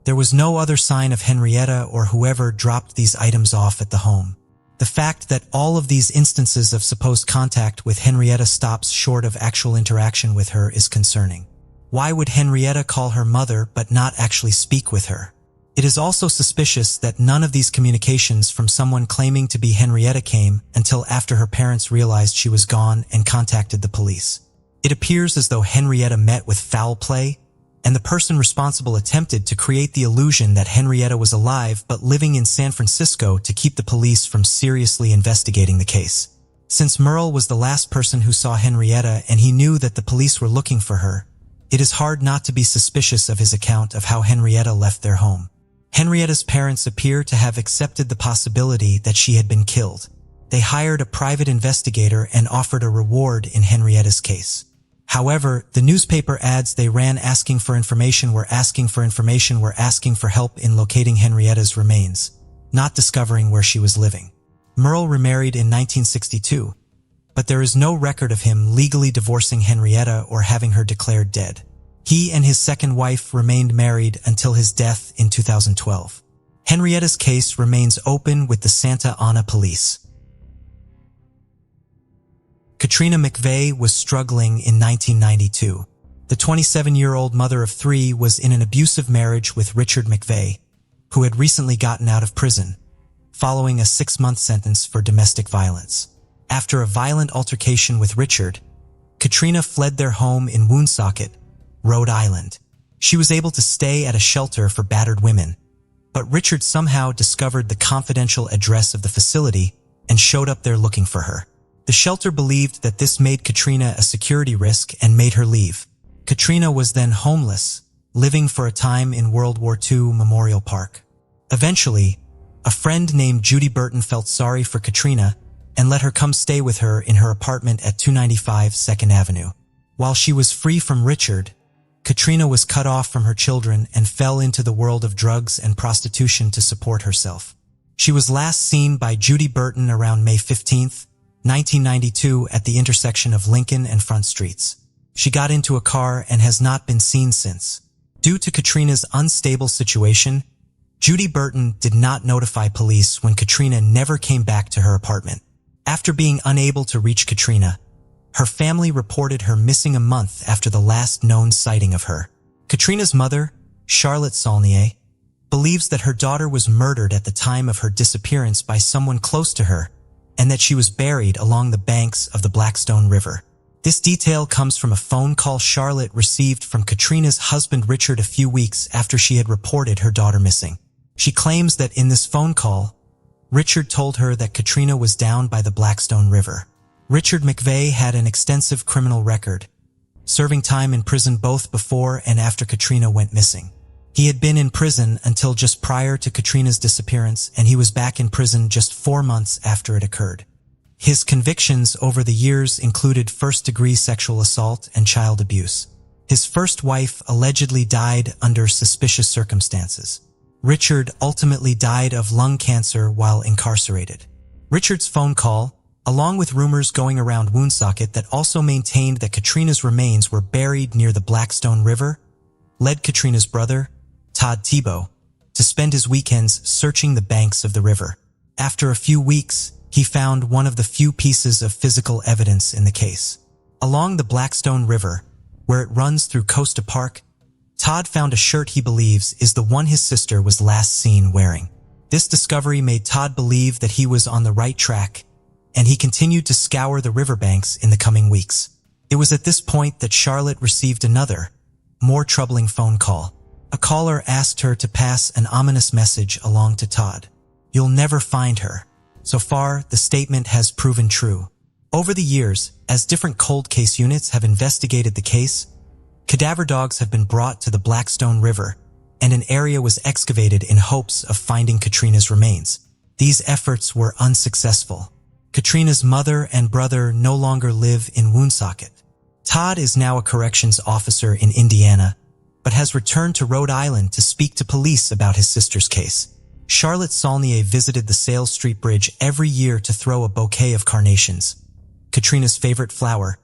There was no other sign of Henrietta or whoever dropped these items off at the home. The fact that all of these instances of supposed contact with Henrietta stops short of actual interaction with her is concerning. Why would Henrietta call her mother but not actually speak with her? It is also suspicious that none of these communications from someone claiming to be Henrietta came until after her parents realized she was gone and contacted the police. It appears as though Henrietta met with foul play, and the person responsible attempted to create the illusion that Henrietta was alive but living in San Francisco to keep the police from seriously investigating the case. Since Merle was the last person who saw Henrietta and he knew that the police were looking for her, it is hard not to be suspicious of his account of how Henrietta left their home. Henrietta's parents appear to have accepted the possibility that she had been killed. They hired a private investigator and offered a reward in Henrietta's case. However, the newspaper ads they ran asking for help in locating Henrietta's remains, not discovering where she was living. Merle remarried in 1962, but there is no record of him legally divorcing Henrietta or having her declared dead. He and his second wife remained married until his death in 2012. Henrietta's case remains open with the Santa Ana police. Katrina McVey was struggling in 1992. The 27-year-old mother of three was in an abusive marriage with Richard McVey, who had recently gotten out of prison, following a 6-month sentence for domestic violence. After a violent altercation with Richard, Katrina fled their home in Woonsocket, Rhode Island. She was able to stay at a shelter for battered women, but Richard somehow discovered the confidential address of the facility and showed up there looking for her. The shelter believed that this made Katrina a security risk and made her leave. Katrina was then homeless, living for a time in World War II Memorial Park. Eventually, a friend named Judy Burton felt sorry for Katrina and let her come stay with her in her apartment at 295 2nd Avenue. While she was free from Richard, Katrina was cut off from her children and fell into the world of drugs and prostitution to support herself. She was last seen by Judy Burton around May 15, 1992 at the intersection of Lincoln and Front Streets. She got into a car and has not been seen since. Due to Katrina's unstable situation, Judy Burton did not notify police when Katrina never came back to her apartment. After being unable to reach Katrina, her family reported her missing a month after the last known sighting of her. Katrina's mother, Charlotte Saulnier, believes that her daughter was murdered at the time of her disappearance by someone close to her and that she was buried along the banks of the Blackstone River. This detail comes from a phone call Charlotte received from Katrina's husband Richard a few weeks after she had reported her daughter missing. She claims that in this phone call, Richard told her that Katrina was down by the Blackstone River. Richard McVey had an extensive criminal record, serving time in prison both before and after Katrina went missing. He had been in prison until just prior to Katrina's disappearance, and he was back in prison just 4 months after it occurred. His convictions over the years included first-degree sexual assault and child abuse. His first wife allegedly died under suspicious circumstances. Richard ultimately died of lung cancer while incarcerated. Richard's phone call, along with rumors going around Woonsocket that also maintained that Katrina's remains were buried near the Blackstone River, led Katrina's brother, Todd Tebow, to spend his weekends searching the banks of the river. After a few weeks, he found one of the few pieces of physical evidence in the case. Along the Blackstone River, where it runs through Costa Park, Todd Todd found a shirt he believes is the one his sister was last seen wearing. This discovery made Todd believe that he was on the right track, and he continued to scour the riverbanks in the coming weeks. It was at this point that Charlotte received another, more troubling phone call. A caller asked her to pass an ominous message along to Todd. "You'll never find her." So far, the statement has proven true. Over the years, as different cold case units have investigated the case, cadaver dogs have been brought to the Blackstone River, and an area was excavated in hopes of finding Katrina's remains. These efforts were unsuccessful. Katrina's mother and brother no longer live in Woonsocket. Todd is now a corrections officer in Indiana, but has returned to Rhode Island to speak to police about his sister's case. Charlotte Saulnier visited the Sales Street Bridge every year to throw a bouquet of carnations, Katrina's favorite flower,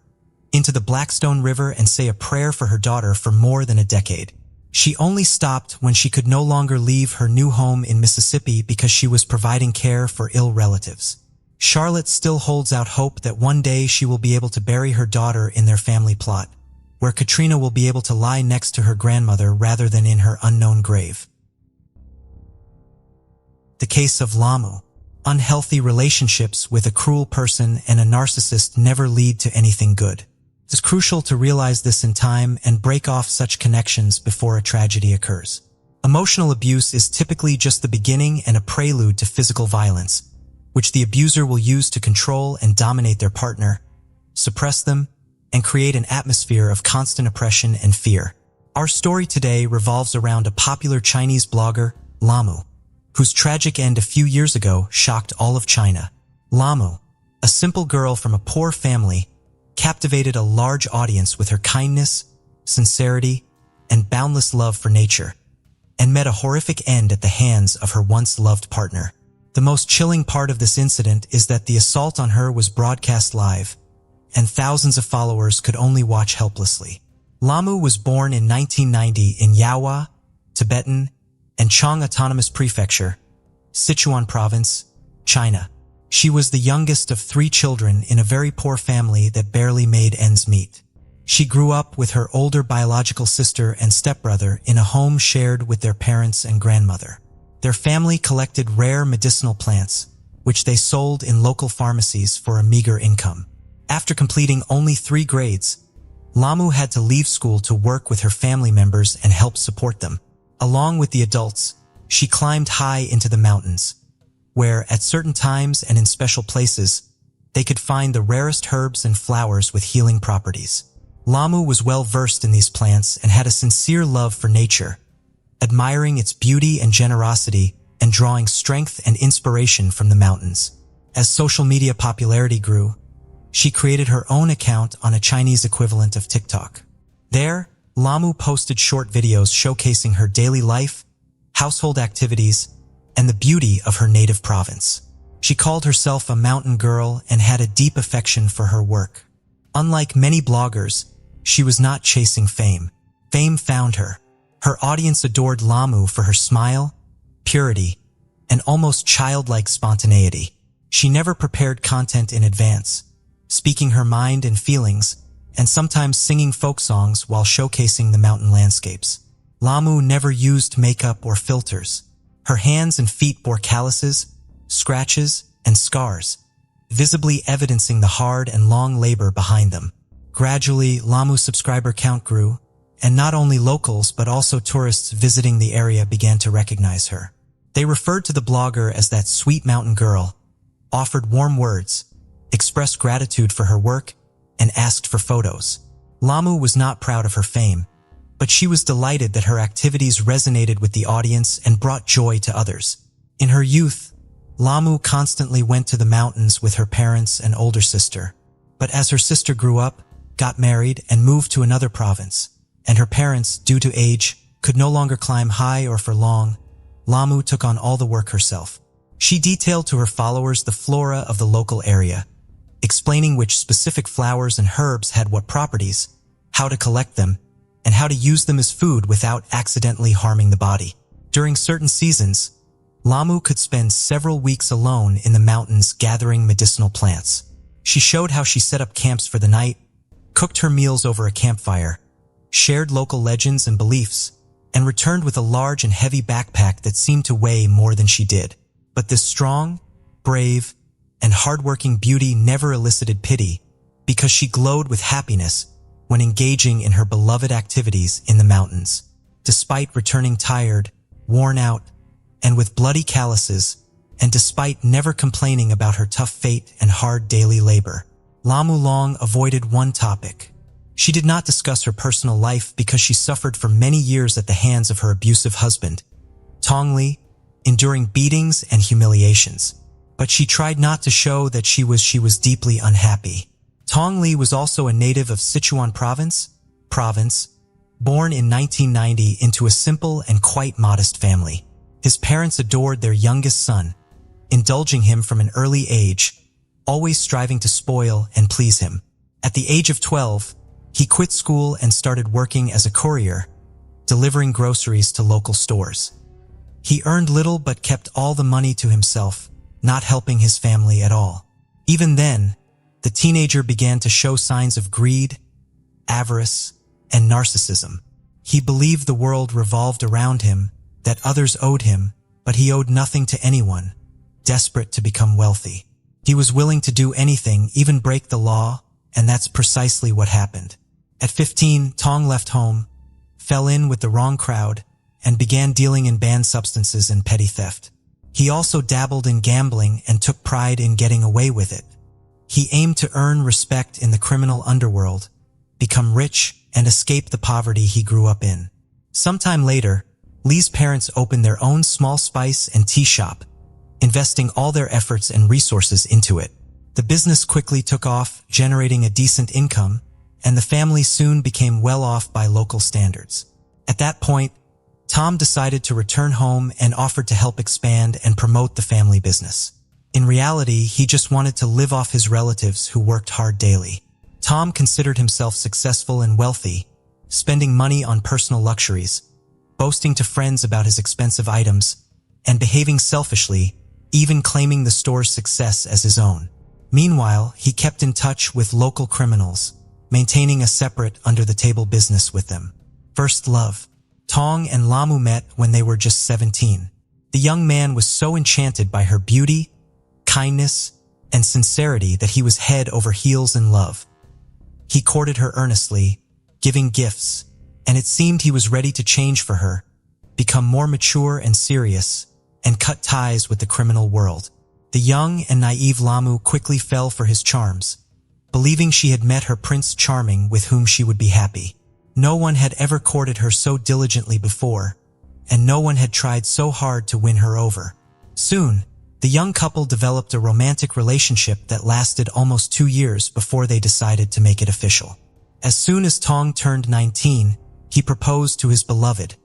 into the Blackstone River and say a prayer for her daughter for more than a decade. She only stopped when she could no longer leave her new home in Mississippi because she was providing care for ill relatives. Charlotte still holds out hope that one day she will be able to bury her daughter in their family plot, where Katrina will be able to lie next to her grandmother rather than in her unknown grave. The case of Lamu. Unhealthy relationships with a cruel person and a narcissist never lead to anything good. It's crucial to realize this in time and break off such connections before a tragedy occurs. Emotional abuse is typically just the beginning and a prelude to physical violence, which the abuser will use to control and dominate their partner, suppress them, and create an atmosphere of constant oppression and fear. Our story today revolves around a popular Chinese blogger, Lamu, whose tragic end a few years ago shocked all of China. Lamu, a simple girl from a poor family, captivated a large audience with her kindness, sincerity, and boundless love for nature, and met a horrific end at the hands of her once-loved partner. The most chilling part of this incident is that the assault on her was broadcast live, and thousands of followers could only watch helplessly. Lamu was born in 1990 in Yaowa, Tibetan, and Chang Autonomous Prefecture, Sichuan Province, China. She was the youngest of 3 children in a very poor family that barely made ends meet. She grew up with her older biological sister and stepbrother in a home shared with their parents and grandmother. Their family collected rare medicinal plants, which they sold in local pharmacies for a meager income. After completing only 3 grades, Lamu had to leave school to work with her family members and help support them. Along with the adults, she climbed high into the mountains, where, at certain times and in special places, they could find the rarest herbs and flowers with healing properties. Lamu was well versed in these plants and had a sincere love for nature, admiring its beauty and generosity and drawing strength and inspiration from the mountains. As social media popularity grew, she created her own account on a Chinese equivalent of TikTok. There, Lamu posted short videos showcasing her daily life, household activities, and the beauty of her native province. She called herself a mountain girl and had a deep affection for her work. Unlike many bloggers, she was not chasing fame. Fame found her. Her audience adored Lamu for her smile, purity, and almost childlike spontaneity. She never prepared content in advance, speaking her mind and feelings, and sometimes singing folk songs while showcasing the mountain landscapes. Lamu never used makeup or filters. Her hands and feet bore calluses, scratches, and scars, visibly evidencing the hard and long labor behind them. Gradually, Lamu's subscriber count grew, and not only locals but also tourists visiting the area began to recognize her. They referred to the blogger as that sweet mountain girl, offered warm words, expressed gratitude for her work, and asked for photos. Lamu was not proud of her fame, but she was delighted that her activities resonated with the audience and brought joy to others. In her youth, Lamu constantly went to the mountains with her parents and older sister. But as her sister grew up, got married, and moved to another province, and her parents, due to age, could no longer climb high or for long, Lamu took on all the work herself. She detailed to her followers the flora of the local area, explaining which specific flowers and herbs had what properties, how to collect them, and how to use them as food without accidentally harming the body. During certain seasons, Lamu could spend several weeks alone in the mountains gathering medicinal plants. She showed how she set up camps for the night, cooked her meals over a campfire, shared local legends and beliefs, and returned with a large and heavy backpack that seemed to weigh more than she did. But this strong, brave, and hardworking beauty never elicited pity because she glowed with happiness when engaging in her beloved activities in the mountains. Despite returning tired, worn out, and with bloody calluses, and despite never complaining about her tough fate and hard daily labor, Lamu long avoided one topic. She did not discuss her personal life because she suffered for many years at the hands of her abusive husband, Tongli, enduring beatings and humiliations. But she tried not to show that she was deeply unhappy. Tongli was also a native of Sichuan province, born in 1990 into a simple and quite modest family. His parents adored their youngest son, indulging him from an early age, always striving to spoil and please him. At the age of 12, he quit school and started working as a courier, delivering groceries to local stores. He earned little but kept all the money to himself, not helping his family at all. Even then, the teenager began to show signs of greed, avarice, and narcissism. He believed the world revolved around him, that others owed him, but he owed nothing to anyone, desperate to become wealthy. He was willing to do anything, even break the law, and that's precisely what happened. At 15, Tong left home, fell in with the wrong crowd, and began dealing in banned substances and petty theft. He also dabbled in gambling and took pride in getting away with it. He aimed to earn respect in the criminal underworld, become rich, and escape the poverty he grew up in. Sometime later, Lee's parents opened their own small spice and tea shop, investing all their efforts and resources into it. The business quickly took off, generating a decent income, and the family soon became well off by local standards. At that point, Tom decided to return home and offered to help expand and promote the family business. In reality, he just wanted to live off his relatives who worked hard daily. Tom considered himself successful and wealthy, spending money on personal luxuries, boasting to friends about his expensive items, and behaving selfishly, even claiming the store's success as his own. Meanwhile, he kept in touch with local criminals, maintaining a separate, under-the-table business with them. First love. Tong and Lamu met when they were just 17. The young man was so enchanted by her beauty, kindness, and sincerity that he was head over heels in love. He courted her earnestly, giving gifts, and it seemed he was ready to change for her, become more mature and serious, and cut ties with the criminal world. The young and naive Lamu quickly fell for his charms, believing she had met her Prince Charming with whom she would be happy. No one had ever courted her so diligently before, and no one had tried so hard to win her over. Soon, the young couple developed a romantic relationship that lasted almost 2 years before they decided to make it official. As soon as Tong turned 19, he proposed to his beloved,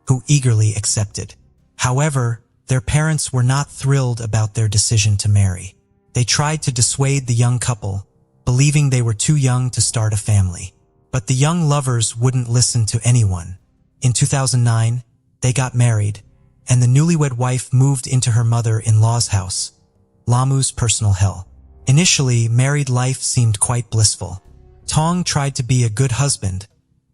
who eagerly accepted. However, their parents were not thrilled about their decision to marry. They tried to dissuade the young couple, believing they were too young to start a family. But the young lovers wouldn't listen to anyone. In 2009, they got married, and the newlywed wife moved into her mother-in-law's house, Lamu's personal hell. Initially, married life seemed quite blissful. Tong tried to be a good husband,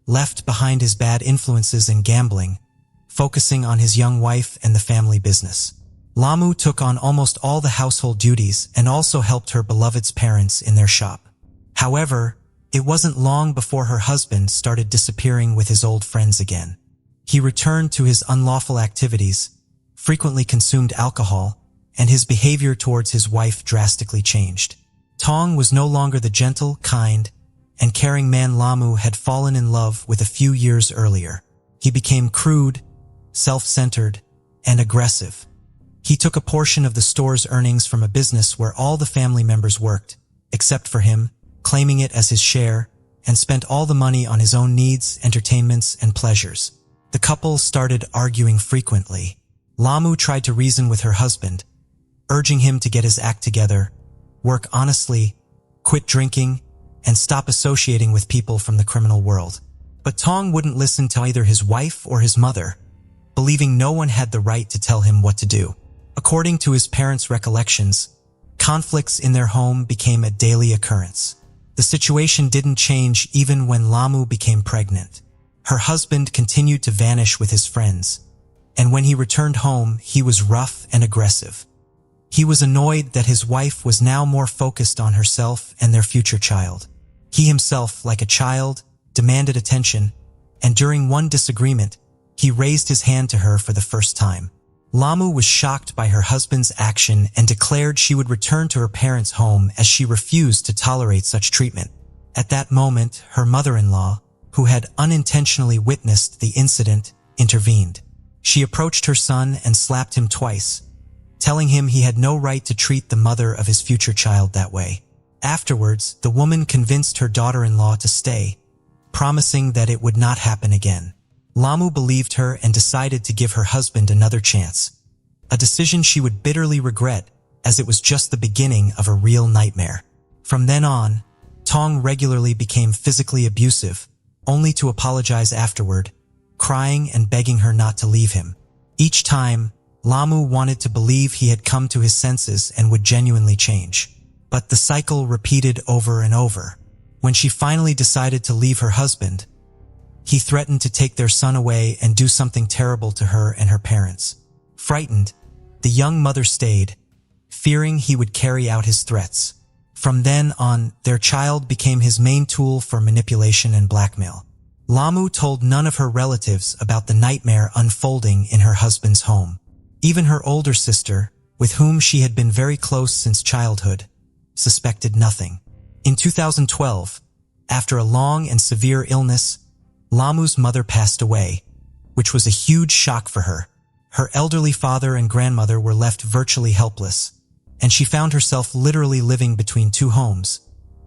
left behind his bad influences and gambling, focusing on his young wife and the family business. Lamu took on almost all the household duties and also helped her beloved's parents in their shop. However, it wasn't long before her husband started disappearing with his old friends again. He returned to his unlawful activities, frequently consumed alcohol, and his behavior towards his wife drastically changed. Tong was no longer the gentle, kind, and caring man Lamu had fallen in love with a few years earlier. He became crude, self-centered, and aggressive. He took a portion of the store's earnings from a business where all the family members worked, except for him, claiming it as his share, and spent all the money on his own needs, entertainments, and pleasures. The couple started arguing frequently. Lamu tried to reason with her husband, urging him to get his act together, work honestly, quit drinking, and stop associating with people from the criminal world. But Tong wouldn't listen to either his wife or his mother, believing no one had the right to tell him what to do. According to his parents' recollections, conflicts in their home became a daily occurrence. The situation didn't change even when Lamu became pregnant. Her husband continued to vanish with his friends, and when he returned home, he was rough and aggressive. He was annoyed that his wife was now more focused on herself and their future child. He himself, like a child, demanded attention, and during one disagreement, he raised his hand to her for the first time. Lamu was shocked by her husband's action and declared she would return to her parents' home as she refused to tolerate such treatment. At that moment, her mother-in-law, who had unintentionally witnessed the incident, intervened. She approached her son and slapped him twice, telling him he had no right to treat the mother of his future child that way. Afterwards, the woman convinced her daughter-in-law to stay, promising that it would not happen again. Lamu believed her and decided to give her husband another chance, a decision she would bitterly regret as it was just the beginning of a real nightmare. From then on, Tong regularly became physically abusive, only to apologize afterward, crying and begging her not to leave him. Each time, Lamu wanted to believe he had come to his senses and would genuinely change. But the cycle repeated over and over. When she finally decided to leave her husband, he threatened to take their son away and do something terrible to her and her parents. Frightened, the young mother stayed, fearing he would carry out his threats. From then on, their child became his main tool for manipulation and blackmail. Lamu told none of her relatives about the nightmare unfolding in her husband's home. Even her older sister, with whom she had been very close since childhood, suspected nothing. In 2012, after a long and severe illness, Lamu's mother passed away, which was a huge shock for her. Her elderly father and grandmother were left virtually helpless, and she found herself literally living between two homes,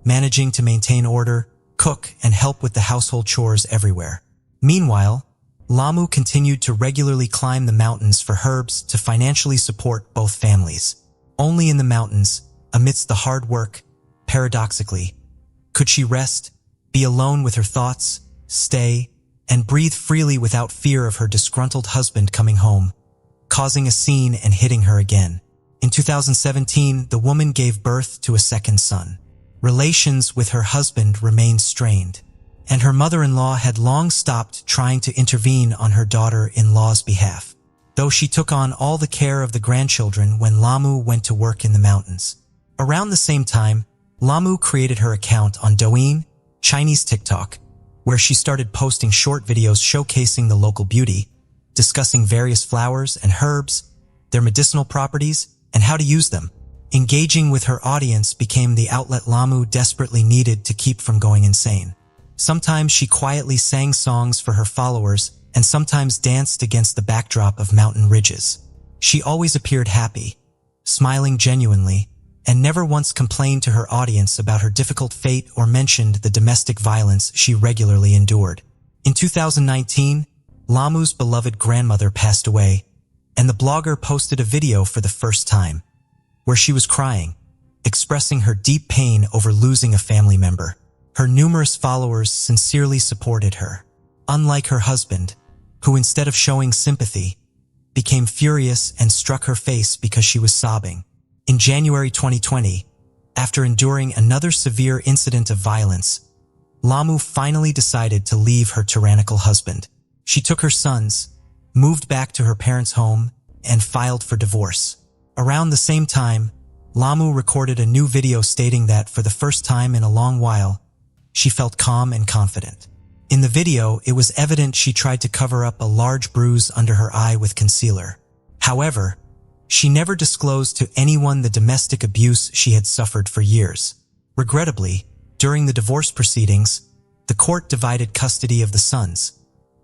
managing to maintain order, cook, and help with the household chores everywhere. Meanwhile, Lamu continued to regularly climb the mountains for herbs to financially support both families. Only in the mountains, amidst the hard work, paradoxically, could she rest, be alone with her thoughts, stay, and breathe freely without fear of her disgruntled husband coming home, causing a scene and hitting her again. In 2017, the woman gave birth to a second son. Relations with her husband remained strained, and her mother-in-law had long stopped trying to intervene on her daughter-in-law's behalf, though she took on all the care of the grandchildren when Lamu went to work in the mountains. Around the same time, Lamu created her account on Douyin, Chinese TikTok, where she started posting short videos showcasing the local beauty, discussing various flowers and herbs, their medicinal properties, and how to use them. Engaging with her audience became the outlet Lamu desperately needed to keep from going insane. Sometimes she quietly sang songs for her followers and sometimes danced against the backdrop of mountain ridges. She always appeared happy, smiling genuinely, and never once complained to her audience about her difficult fate or mentioned the domestic violence she regularly endured. In 2019, Lamu's beloved grandmother passed away, and the blogger posted a video for the first time, where she was crying, expressing her deep pain over losing a family member. Her numerous followers sincerely supported her, unlike her husband, who instead of showing sympathy, became furious and struck her face because she was sobbing. In January 2020, after enduring another severe incident of violence, Lamu finally decided to leave her tyrannical husband. She took her sons, moved back to her parents' home, and filed for divorce. Around the same time, Lamu recorded a new video stating that for the first time in a long while, she felt calm and confident. In the video, it was evident she tried to cover up a large bruise under her eye with concealer. However, she never disclosed to anyone the domestic abuse she had suffered for years. Regrettably, during the divorce proceedings, the court divided custody of the sons,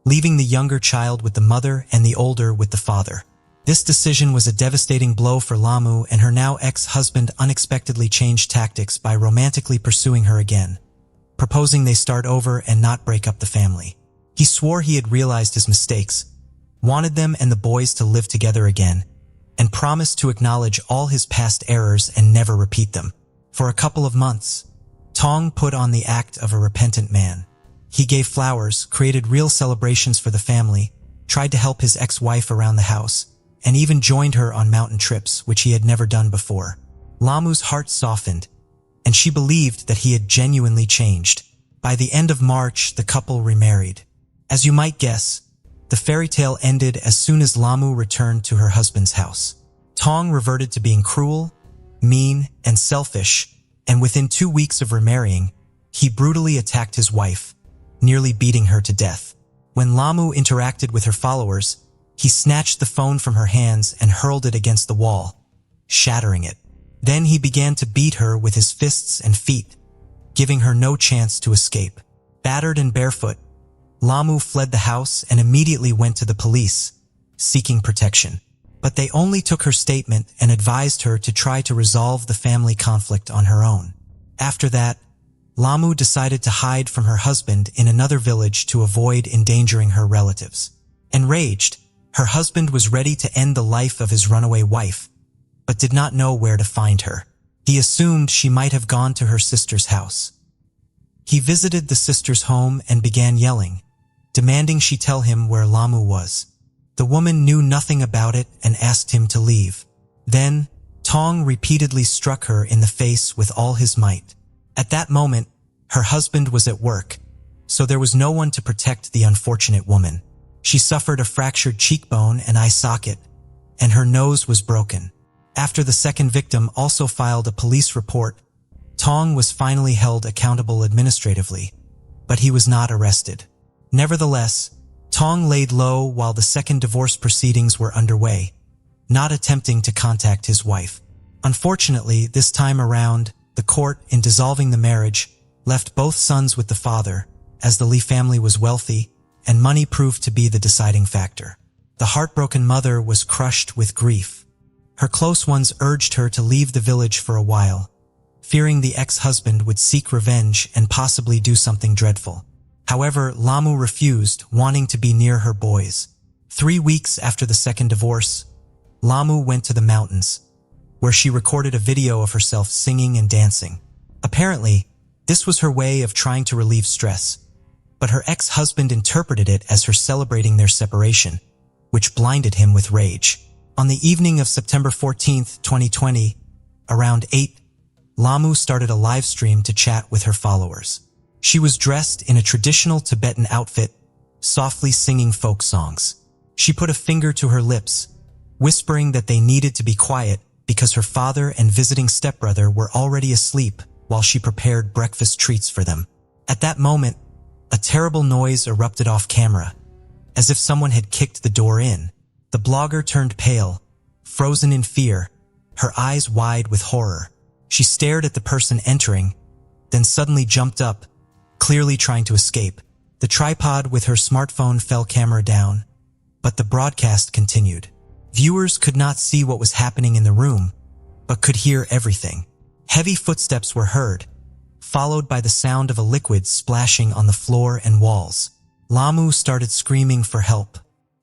leaving the younger child with the mother and the older with the father. This decision was a devastating blow for Lamu, and her now ex-husband unexpectedly changed tactics by romantically pursuing her again, proposing they start over and not break up the family. He swore he had realized his mistakes, wanted them and the boys to live together again, and promised to acknowledge all his past errors and never repeat them. For a couple of months, Tong put on the act of a repentant man. He gave flowers, created real celebrations for the family, tried to help his ex-wife around the house, and even joined her on mountain trips, which he had never done before. Lamu's heart softened, and she believed that he had genuinely changed. By the end of March, the couple remarried. As you might guess, the fairy tale ended as soon as Lamu returned to her husband's house. Tong reverted to being cruel, mean, and selfish, and within 2 weeks of remarrying, he brutally attacked his wife, nearly beating her to death. When Lamu interacted with her followers, he snatched the phone from her hands and hurled it against the wall, shattering it. Then he began to beat her with his fists and feet, giving her no chance to escape. Battered and barefoot, Lamu fled the house and immediately went to the police, seeking protection. But they only took her statement and advised her to try to resolve the family conflict on her own. After that, Lamu decided to hide from her husband in another village to avoid endangering her relatives. Enraged, her husband was ready to end the life of his runaway wife, but did not know where to find her. He assumed she might have gone to her sister's house. He visited the sister's home and began yelling, demanding she tell him where Lamu was. The woman knew nothing about it and asked him to leave. Then, Tong repeatedly struck her in the face with all his might. At that moment, her husband was at work, so there was no one to protect the unfortunate woman. She suffered a fractured cheekbone and eye socket, and her nose was broken. After the second victim also filed a police report, Tong was finally held accountable administratively, but he was not arrested. Nevertheless, Tong laid low while the second divorce proceedings were underway, not attempting to contact his wife. Unfortunately, this time around, the court, in dissolving the marriage, left both sons with the father, as the Lee family was wealthy, and money proved to be the deciding factor. The heartbroken mother was crushed with grief. Her close ones urged her to leave the village for a while, fearing the ex-husband would seek revenge and possibly do something dreadful. However, Lamu refused, wanting to be near her boys. 3 weeks after the second divorce, Lamu went to the mountains, where she recorded a video of herself singing and dancing. Apparently, this was her way of trying to relieve stress, but her ex-husband interpreted it as her celebrating their separation, which blinded him with rage. On the evening of September 14, 2020, around 8, Lamu started a live stream to chat with her followers. She was dressed in a traditional Tibetan outfit, softly singing folk songs. She put a finger to her lips, whispering that they needed to be quiet because her father and visiting stepbrother were already asleep while she prepared breakfast treats for them. At that moment, a terrible noise erupted off camera, as if someone had kicked the door in. The blogger turned pale, frozen in fear, her eyes wide with horror. She stared at the person entering, then suddenly jumped up, clearly trying to escape. The tripod with her smartphone fell camera down, but the broadcast continued. Viewers could not see what was happening in the room, but could hear everything. Heavy footsteps were heard, followed by the sound of a liquid splashing on the floor and walls. Lamu started screaming for help.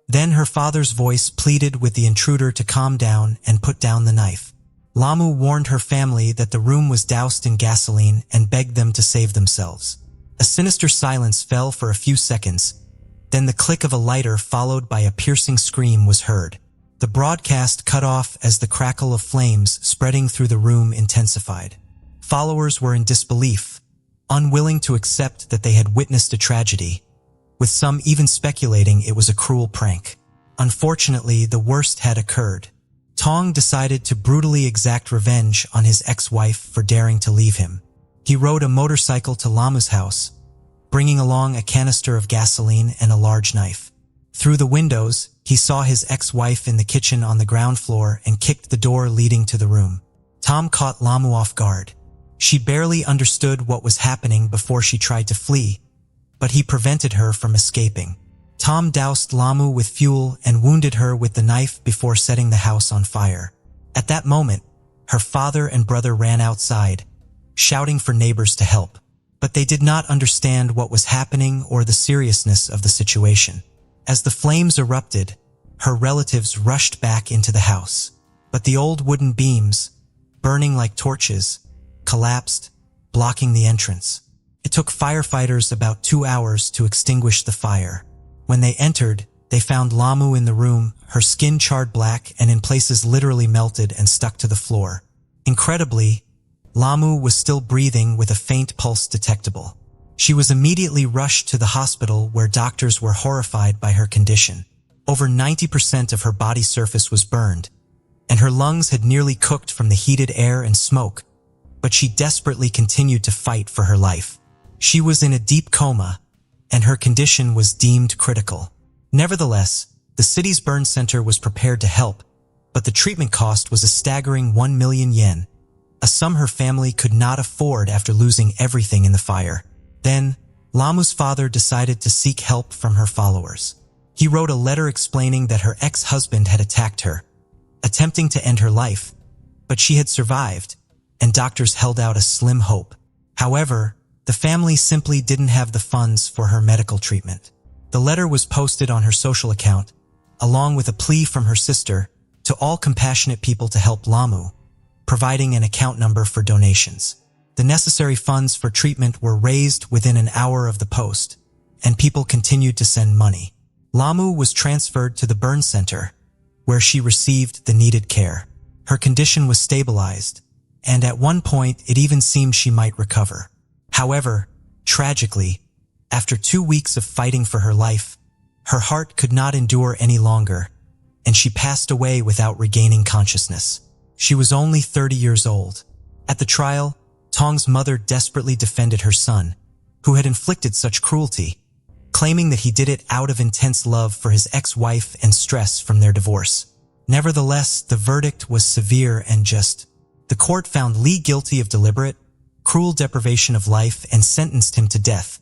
Then her father's voice pleaded with the intruder to calm down and put down the knife. Lamu warned her family that the room was doused in gasoline and begged them to save themselves. A sinister silence fell for a few seconds, then the click of a lighter followed by a piercing scream was heard. The broadcast cut off as the crackle of flames spreading through the room intensified. Followers were in disbelief, unwilling to accept that they had witnessed a tragedy, with some even speculating it was a cruel prank. Unfortunately, the worst had occurred. Tong decided to brutally exact revenge on his ex-wife for daring to leave him. He rode a motorcycle to Lamu's house, bringing along a canister of gasoline and a large knife. Through the windows, he saw his ex-wife in the kitchen on the ground floor and kicked the door leading to the room. Tom caught Lamu off guard. She barely understood what was happening before she tried to flee, but he prevented her from escaping. Tom doused Lamu with fuel and wounded her with the knife before setting the house on fire. At that moment, her father and brother ran outside, shouting for neighbors to help, but they did not understand what was happening or the seriousness of the situation. As the flames erupted, her relatives rushed back into the house, but the old wooden beams, burning like torches, collapsed, blocking the entrance. It took firefighters about 2 hours to extinguish the fire. When they entered, they found Lamu in the room, her skin charred black and in places literally melted and stuck to the floor. Incredibly, Lamu was still breathing with a faint pulse detectable. She was immediately rushed to the hospital where doctors were horrified by her condition. Over 90% of her body surface was burned, and her lungs had nearly cooked from the heated air and smoke, but she desperately continued to fight for her life. She was in a deep coma, and her condition was deemed critical. Nevertheless, the city's burn center was prepared to help, but the treatment cost was a staggering 1 million yen, a sum her family could not afford after losing everything in the fire. Then, Lamu's father decided to seek help from her followers. He wrote a letter explaining that her ex-husband had attacked her, attempting to end her life, but she had survived, and doctors held out a slim hope. However, the family simply didn't have the funds for her medical treatment. The letter was posted on her social account, along with a plea from her sister to all compassionate people to help Lamu, providing an account number for donations. The necessary funds for treatment were raised within an hour of the post, and people continued to send money. Lamu was transferred to the burn center, where she received the needed care. Her condition was stabilized, and at one point it even seemed she might recover. However, tragically, after 2 weeks of fighting for her life, her heart could not endure any longer, and she passed away without regaining consciousness. She was only 30 years old. At the trial, Tong's mother desperately defended her son, who had inflicted such cruelty, claiming that he did it out of intense love for his ex-wife and stress from their divorce. Nevertheless, the verdict was severe and just. The court found Lee guilty of deliberate, cruel deprivation of life and sentenced him to death,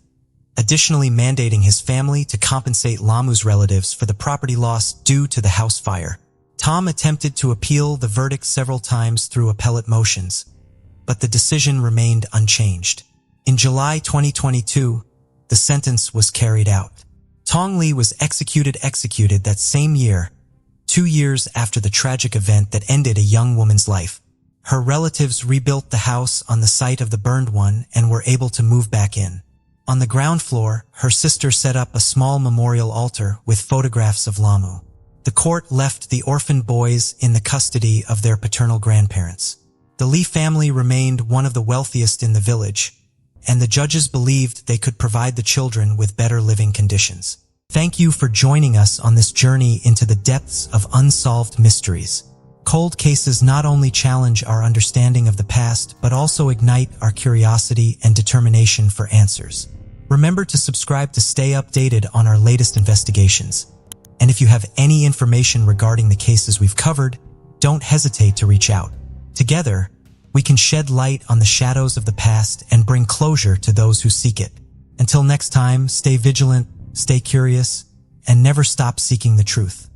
additionally mandating his family to compensate Lamu's relatives for the property loss due to the house fire. Tom attempted to appeal the verdict several times through appellate motions, but the decision remained unchanged. In July 2022, the sentence was carried out. Tong Lee was executed that same year, 2 years after the tragic event that ended a young woman's life. Her relatives rebuilt the house on the site of the burned one and were able to move back in. On the ground floor, her sister set up a small memorial altar with photographs of Lamu. The court left the orphaned boys in the custody of their paternal grandparents. The Lee family remained one of the wealthiest in the village, and the judges believed they could provide the children with better living conditions. Thank you for joining us on this journey into the depths of unsolved mysteries. Cold cases not only challenge our understanding of the past, but also ignite our curiosity and determination for answers. Remember to subscribe to stay updated on our latest investigations. And if you have any information regarding the cases we've covered, don't hesitate to reach out. Together, we can shed light on the shadows of the past and bring closure to those who seek it. Until next time, stay vigilant, stay curious, and never stop seeking the truth.